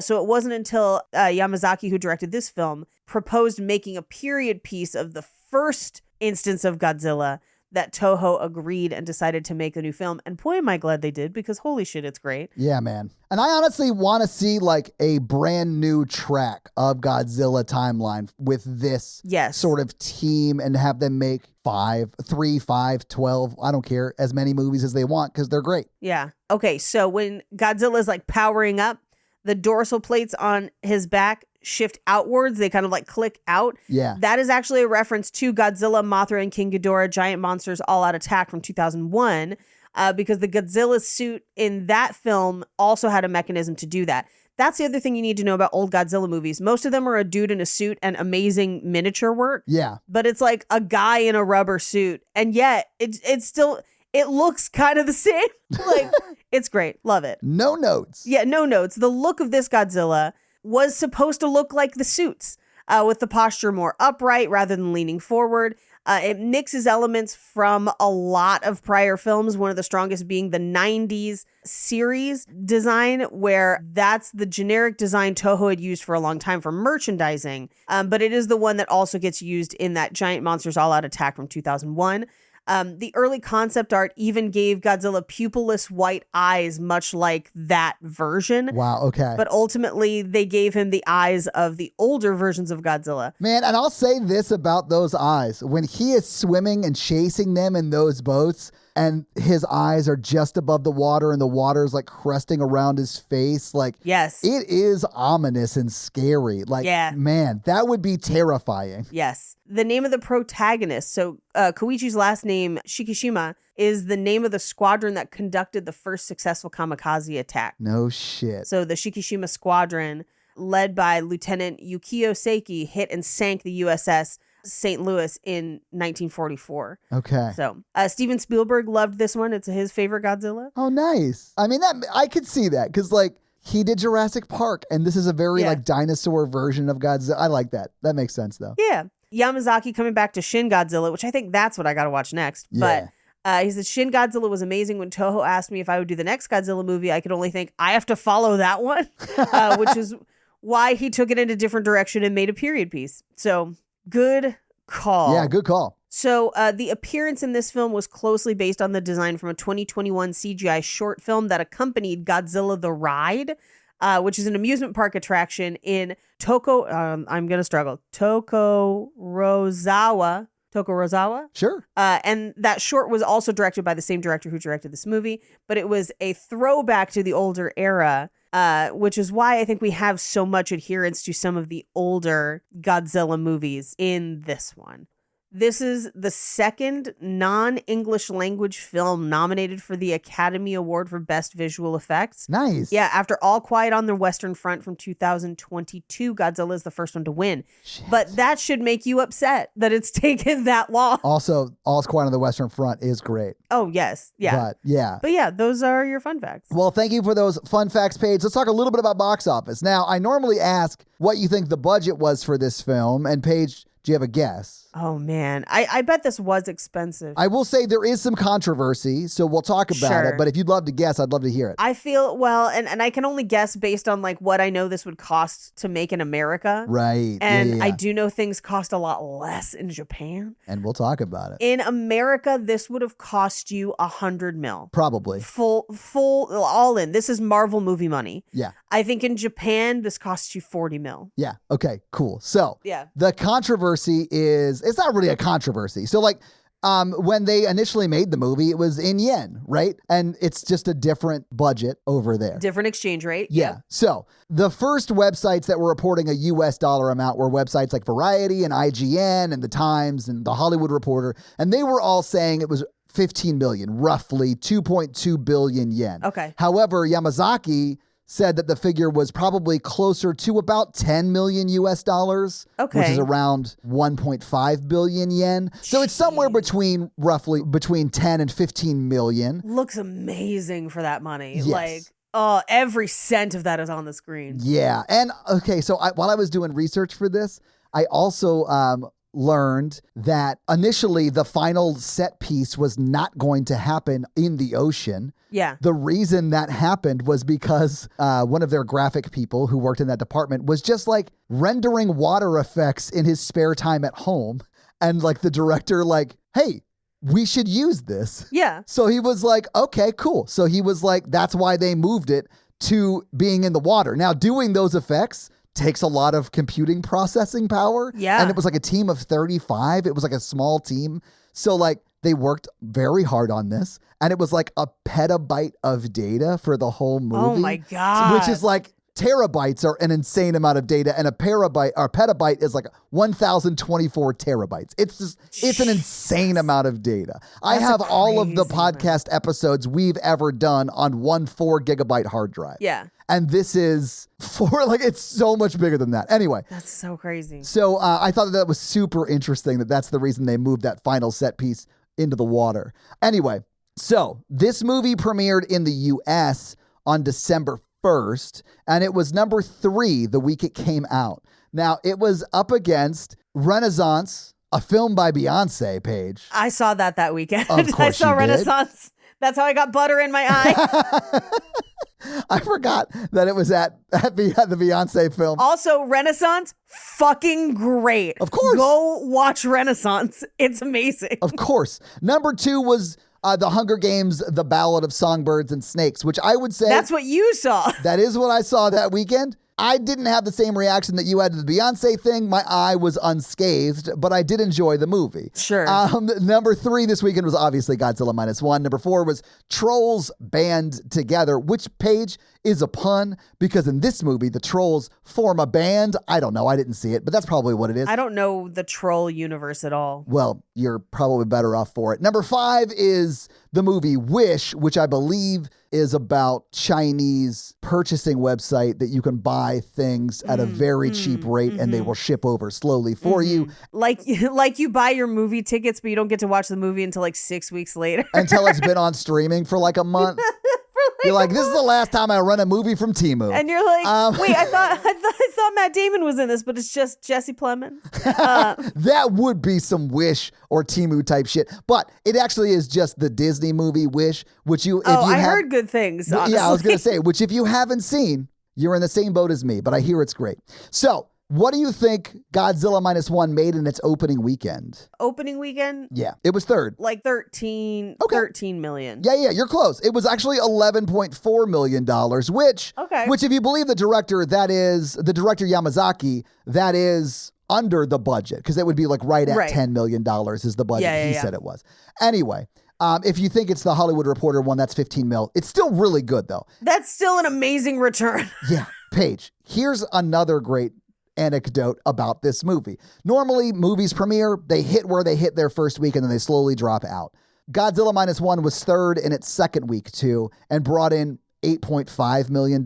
So it wasn't until Yamazaki, who directed this film, proposed making a period piece of the first instance of Godzilla that Toho agreed and decided to make a new film. And boy, am I glad they did, because holy shit, it's great. Yeah, man. And I honestly want to see like a brand new track of Godzilla timeline with this sort of team and have them make 3, 5, 12, I don't care, as many movies as they want because they're great. Yeah. Okay, so when Godzilla's like powering up, the dorsal plates on his back shift outwards. They kind of like click out. Yeah. That is actually a reference to Godzilla, Mothra, and King Ghidorah, Giant Monsters All Out Attack from 2001, because the Godzilla suit in that film also had a mechanism to do that. That's the other thing you need to know about old Godzilla movies. Most of them are a dude in a suit and amazing miniature work. Yeah. But it's like a guy in a rubber suit. And yet it's still, it looks kind of the same. Like, it's great. Love it. No notes. Yeah, no notes. The look of this Godzilla was supposed to look like the suits, with the posture more upright rather than leaning forward. It mixes elements from a lot of prior films, one of the strongest being the 90s series design, where that's the generic design Toho had used for a long time for merchandising. But it is the one that also gets used in that Giant Monsters All Out Attack from 2001. The early concept art even gave Godzilla pupilless white eyes, much like that version. Wow, okay. But ultimately, they gave him the eyes of the older versions of Godzilla. Man, and I'll say this about those eyes. When he is swimming and chasing them in those boats, and his eyes are just above the water and the water is like cresting around his face. Like, yes, it is ominous and scary. Like, man, that would be terrifying. Yes. The name of the protagonist, so Koichi's last name, Shikishima, is the name of the squadron that conducted the first successful kamikaze attack. No shit. So the Shikishima squadron, led by Lieutenant Yukio Seiki, hit and sank the USS St. Louis in 1944. Okay. So Steven Spielberg loved this one. It's his favorite Godzilla. Oh, nice. I mean, I could see that because, like, he did Jurassic Park, and this is a very, like, dinosaur version of Godzilla. I like that. That makes sense, though. Yeah. Yamazaki coming back to Shin Godzilla, which I think that's what I got to watch next. Yeah. But he said, Shin Godzilla was amazing. When Toho asked me if I would do the next Godzilla movie, I could only think, I have to follow that one, which is why he took it in a different direction and made a period piece. So good call. Yeah, good call. So the appearance in this film was closely based on the design from a 2021 CGI short film that accompanied Godzilla the Ride, which is an amusement park attraction in Tokorozawa. Sure. And that short was also directed by the same director who directed this movie, but it was a throwback to the older era, which is why I think we have so much adherence to some of the older Godzilla movies in this one. This is the second non-English language film nominated for the Academy Award for Best Visual Effects. Nice. Yeah, after All Quiet on the Western Front from 2022, Godzilla is the first one to win. Shit. But that should make you upset that it's taken that long. Also, All Is Quiet on the Western Front is great. Oh, yes. Yeah. But yeah, those are your fun facts. Well, thank you for those fun facts, Paige. Let's talk a little bit about box office. Now, I normally ask what you think the budget was for this film, and Paige, do you have a guess? Oh, man. I bet this was expensive. I will say there is some controversy, so we'll talk about it. But if you'd love to guess, I'd love to hear it. I feel, well, and I can only guess based on like what I know this would cost to make in America. Right. And yeah. I do know things cost a lot less in Japan. And we'll talk about it. In America, this would have cost you $100 million. Probably. Full, all in. This is Marvel movie money. Yeah. I think in Japan, this costs you $40 million. Yeah. Okay, cool. So yeah, the controversy is, it's not really a controversy. So like, when they initially made the movie, it was in yen, right? And it's just a different budget over there. Different exchange rate. Yeah. So the first websites that were reporting a US dollar amount were websites like Variety and IGN and The Times and The Hollywood Reporter. And they were all saying it was 15 million, roughly 2.2 billion yen. Okay. However, Yamazaki said that the figure was probably closer to about 10 million US dollars, which is around 1.5 billion yen. So it's somewhere roughly between 10 and 15 million. Looks amazing for that money. Yes. Like, oh, every cent of that is on the screen. Yeah. And okay, so while I was doing research for this, I also learned that initially the final set piece was not going to happen in the ocean. Yeah. The reason that happened was because one of their graphic people who worked in that department was just like rendering water effects in his spare time at home. And like the director, like, hey, we should use this. Yeah. So he was like, okay, cool. So he was like, that's why they moved it to being in the water. Now, doing those effects takes a lot of computing processing power. Yeah. And it was like a team of 35. It was like a small team. So like they worked very hard on this. And it was like a petabyte of data for the whole movie. Oh my God. Which is like, terabytes are an insane amount of data, and a petabyte is like 1,024 terabytes. It's an insane amount of data. I have all of the podcast episodes we've ever done on one 4 gigabyte hard drive. Yeah. And this is it's so much bigger than that. Anyway. That's so crazy. So I thought that was super interesting that's the reason they moved that final set piece into the water. Anyway, so this movie premiered in the US on December 1st, and it was number 3 the week it came out. Now, it was up against Renaissance, a film by Beyonce, Paige. I saw that weekend. Of course I saw you did. Renaissance. That's how I got butter in my eye. I forgot that it was at the Beyonce film. Also, Renaissance, fucking great. Of course. Go watch Renaissance. It's amazing. Of course. Number 2 was The Hunger Games, The Ballad of Songbirds and Snakes, which I would say... That's what you saw. That is what I saw that weekend. I didn't have the same reaction that you had to the Beyonce thing. My eye was unscathed, but I did enjoy the movie. Sure. Number 3 this weekend was obviously Godzilla Minus One. Number 4 was Trolls Band Together, which, Paige, is a pun because in this movie, the trolls form a band. I don't know. I didn't see it, but that's probably what it is. I don't know the troll universe at all. Well, you're probably better off for it. Number 5 is the movie Wish, which I believe is about Chinese purchasing website that you can buy things at a very cheap rate and they will ship over slowly for you. Like you buy your movie tickets, but you don't get to watch the movie until like 6 weeks later. Until it's been on streaming for like a month. You're like, this is the last time I run a movie from Temu. And you're like, wait, I thought Matt Damon was in this, but it's just Jesse Plemons. That would be some Wish or Temu type shit. But it actually is just the Disney movie Wish, which I heard good things, honestly. Yeah, I was going to say, which if you haven't seen, you're in the same boat as me, but I hear it's great. So, what do you think Godzilla Minus One made in its opening weekend? Opening weekend? Yeah, it was third. Like 13 million. Yeah, you're close. It was actually $11.4 million, which if you believe the director Yamazaki, that is under the budget, because it would be like right at $10 million is the budget he said it was. Anyway, if you think it's the Hollywood Reporter one, that's 15 mil. It's still really good, though. That's still an amazing return. Yeah, Paige, here's another great anecdote about this movie. Normally, movies premiere, they hit where they hit their first week and then they slowly drop out. Godzilla Minus One was third in its second week, too, and brought in $8.5 million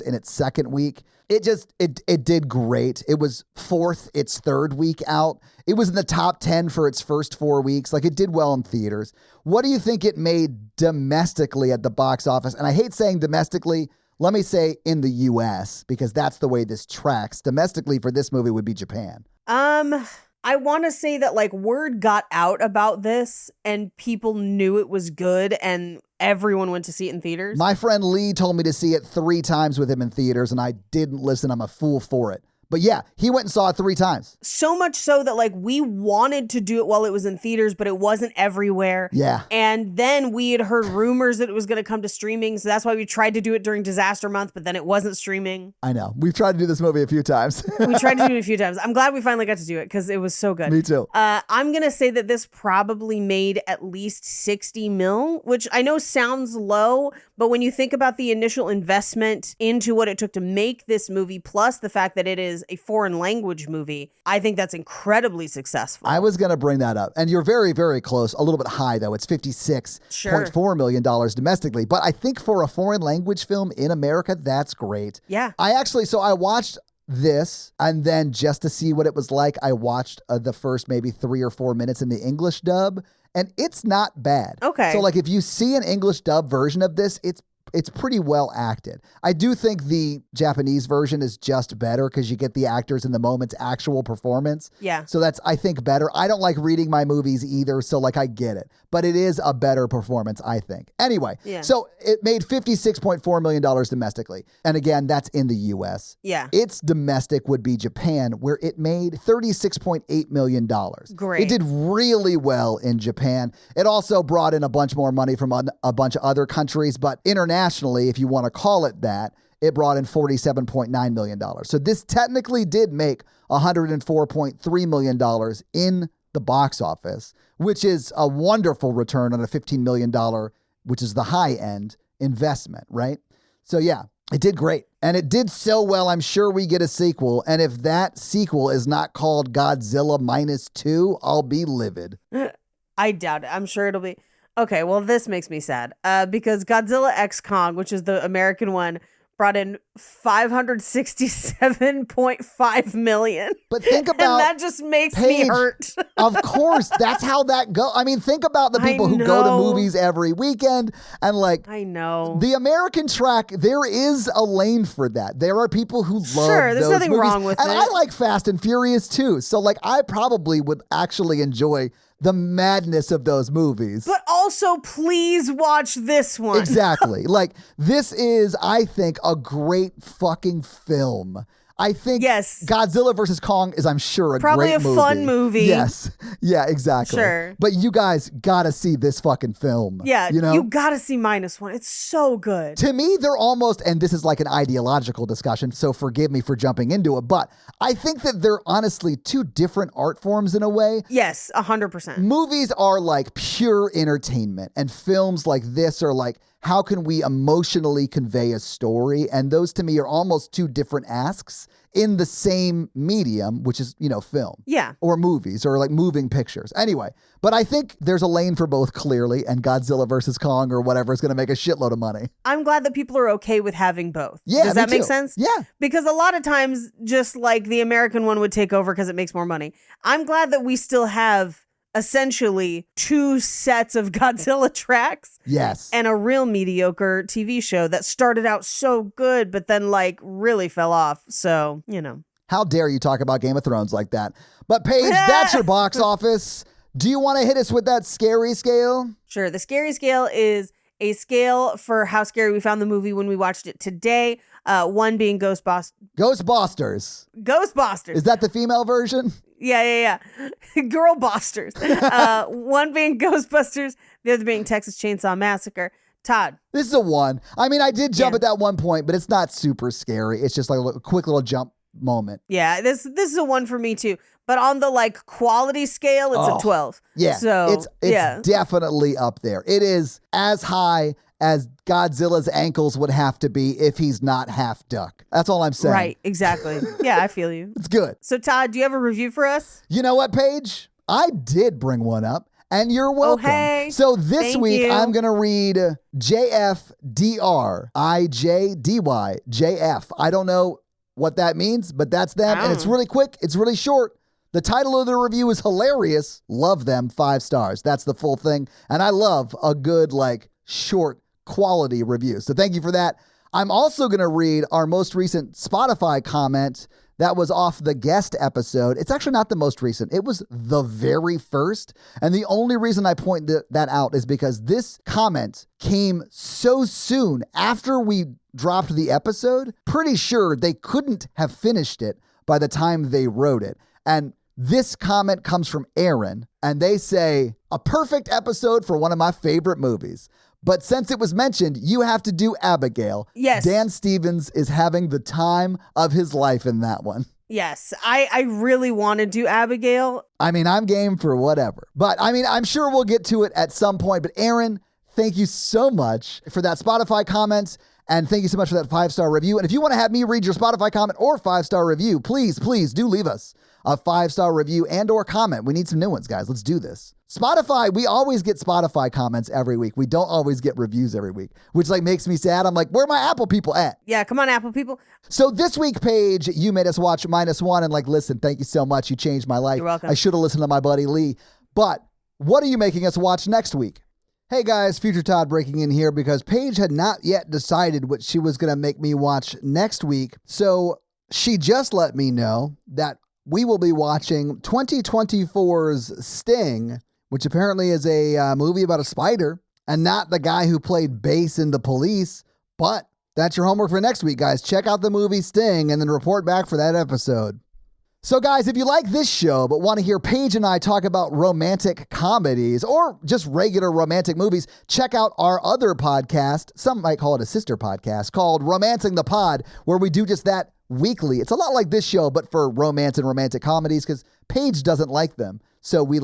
in its second week. It did great. It was fourth its third week out. It was in the top 10 for its first 4 weeks. Like, it did well in theaters. What do you think it made domestically at the box office? And I hate saying domestically. Let me say in the U.S., because that's the way this tracks. Domestically for this movie would be Japan. I want to say that like word got out about this and people knew it was good and everyone went to see it in theaters. My friend Lee told me to see it 3 times with him in theaters and I didn't listen. I'm a fool for it. But yeah, he went and saw it 3 times. So much so that like we wanted to do it while it was in theaters, but it wasn't everywhere. Yeah. And then we had heard rumors that it was going to come to streaming. So that's why we tried to do it during Disaster Month, but then it wasn't streaming. I know. We've tried to do this movie a few times. We tried to do it a few times. I'm glad we finally got to do it because it was so good. Me too. I'm going to say that this probably made at least 60 mil, which I know sounds low, but when you think about the initial investment into what it took to make this movie, plus the fact that it is a foreign language movie, I think that's incredibly successful. I was going to bring that up. And you're very, very close. A little bit high, though. It's $56.4 million domestically. But I think for a foreign language film in America, that's great. Yeah. I watched this, and then just to see what it was like, I watched the first maybe 3 or 4 minutes in the English dub, and it's not bad. Okay. So like if you see an English dub version of this, it's pretty well acted. I do think the Japanese version is just better because you get the actors in the moment's actual performance. Yeah. So that's, I think, better. I don't like reading my movies either, so like I get it. But it is a better performance, I think. Anyway, so it made $56.4 million domestically. And again, that's in the U.S. Yeah. Its domestic would be Japan, where it made $36.8 million. Great. It did really well in Japan. It also brought in a bunch more money from a bunch of other countries, but internationally, if you want to call it that, it brought in $47.9 million. So this technically did make $104.3 million in the box office, which is a wonderful return on a $15 million, which is the high-end investment, right? So yeah, it did great. And it did so well, I'm sure we get a sequel. And if that sequel is not called Godzilla Minus 2, I'll be livid. I doubt it. I'm sure it'll be... Okay, well, this makes me sad because Godzilla X Kong, which is the American one, brought in $567.5 million. But think about... And that just makes me hurt. Of course, that's how that goes. I mean, think about the people who go to movies every weekend and like... I know. The American track, there is a lane for that. There are people who love there's those nothing movies. wrong with and it. I like Fast and Furious too. So like, I probably would actually enjoy the madness of those movies. But also, please watch this one. Exactly. Like, this is, I think, a great fucking film. I think Godzilla versus Kong is, I'm sure, a probably great movie. Probably a fun movie. Yes. Yeah, exactly. Sure. But you guys gotta see this fucking film. Yeah, you know? You gotta see Minus One. It's so good. To me, they're almost, and this is like an ideological discussion, so forgive me for jumping into it, but I think that they're honestly 2 different art forms in a way. Yes, 100%. Movies are like pure entertainment, and films like this are like how can we emotionally convey a story? And those to me are almost two different asks in the same medium, which is, film. Yeah. Or movies or like moving pictures. Anyway, but I think there's a lane for both clearly, and Godzilla versus Kong or whatever is going to make a shitload of money. I'm glad that people are okay with having both. Yeah, Does me that make too. sense? Yeah. Because a lot of times, just like the American one would take over because it makes more money. I'm glad that we still have essentially 2 sets of Godzilla tracks. Yes. And a real mediocre TV show that started out so good, but then like really fell off. So, How dare you talk about Game of Thrones like that? But Paige, that's your box office. Do you want to hit us with that scary scale? Sure. The scary scale is a scale for how scary we found the movie when we watched it today. 1 being Ghostbusters. Ghostbusters. Is that the female version? Yeah. Girl Bosters. 1 being Ghostbusters, the other being Texas Chainsaw Massacre. Todd. This is a 1. I mean, I did jump at that one point, but it's not super scary. It's just like a quick little jump moment. Yeah, this is a 1 for me too. But on the like quality scale, it's a 12. Yeah. So it's definitely up there. It is as high as Godzilla's ankles would have to be if he's not half duck. That's all I'm saying. Right, exactly. Yeah, I feel you. It's good. So Todd, do you have a review for us? You know what, Paige? I did bring one up, and you're welcome. Oh, hey. So this Thank week, you. I'm going to read JFDRIJDY. I don't know what that means, but that's them. And it's really quick. It's really short. The title of the review is hilarious. Love them, 5 stars. That's the full thing. And I love a good, short quality review. So thank you for that. I'm also going to read our most recent Spotify comment that was off the guest episode. It's actually not the most recent. It was the very first. And the only reason I point that out is because this comment came so soon after we dropped the episode. Pretty sure they couldn't have finished it by the time they wrote it. And this comment comes from Aaron, and they say, a perfect episode for one of my favorite movies. But since it was mentioned, you have to do Abigail. Yes. Dan Stevens is having the time of his life in that one. Yes, I really want to do Abigail. I mean, I'm game for whatever. But I mean, I'm sure we'll get to it at some point. But Aaron, thank you so much for that Spotify comment. And thank you so much for that 5-star review. And if you want to have me read your Spotify comment or 5-star review, please do leave us a 5-star review and or comment. We need some new ones, guys. Let's do this. Spotify, we always get Spotify comments every week. We don't always get reviews every week, which makes me sad. I'm like, where are my Apple people at? Yeah, come on, Apple people. So this week, Paige, you made us watch Minus One and listen, thank you so much. You changed my life. You're welcome. I should have listened to my buddy Lee. But what are you making us watch next week? Hey guys, Future Todd breaking in here because Paige had not yet decided what she was going to make me watch next week. So she just let me know that we will be watching 2024's Sting, which apparently is a movie about a spider and not the guy who played bass in The Police. But that's your homework for next week, guys. Check out the movie Sting and then report back for that episode. So guys, if you like this show but want to hear Paige and I talk about romantic comedies or just regular romantic movies, check out our other podcast, some might call it a sister podcast, called Romancing the Pod, where we do just that weekly. It's a lot like this show, but for romance and romantic comedies, because Paige doesn't like them. So we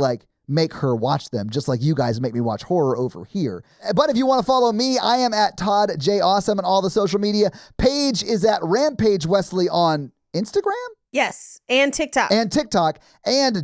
make her watch them, just like you guys make me watch horror over here. But if you want to follow me, I am at Todd J. Awesome on all the social media. Paige is at Rampage Wesley on Instagram? Yes, and TikTok. And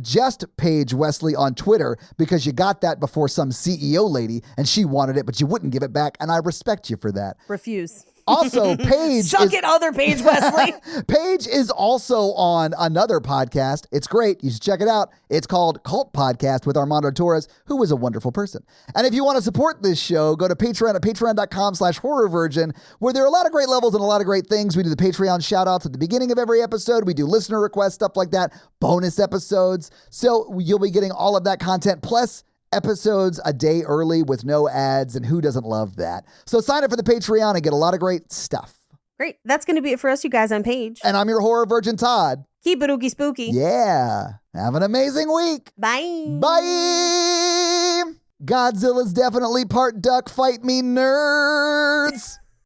just Paige Wesley on Twitter, because you got that before some CEO lady and she wanted it, but you wouldn't give it back. And I respect you for that. Refuse. Also, Paige Suck it, other Paige Wesley. Paige is also on another podcast. It's great. You should check it out. It's called Cult Podcast with Armando Torres, who is a wonderful person. And if you want to support this show, go to Patreon at patreon.com/horrorvirgin, where there are a lot of great levels and a lot of great things. We do the Patreon shout outs at the beginning of every episode. We do listener requests, stuff like that, bonus episodes. So you'll be getting all of that content, plus episodes a day early with no ads, and who doesn't love that? So sign up for the Patreon and get a lot of great stuff. Great. That's going to be it for us, you guys. I'm Paige. And I'm your horror virgin, Todd. Keep it ooky spooky. Yeah. Have an amazing week. Bye. Bye. Godzilla's definitely part duck. Fight me, nerds.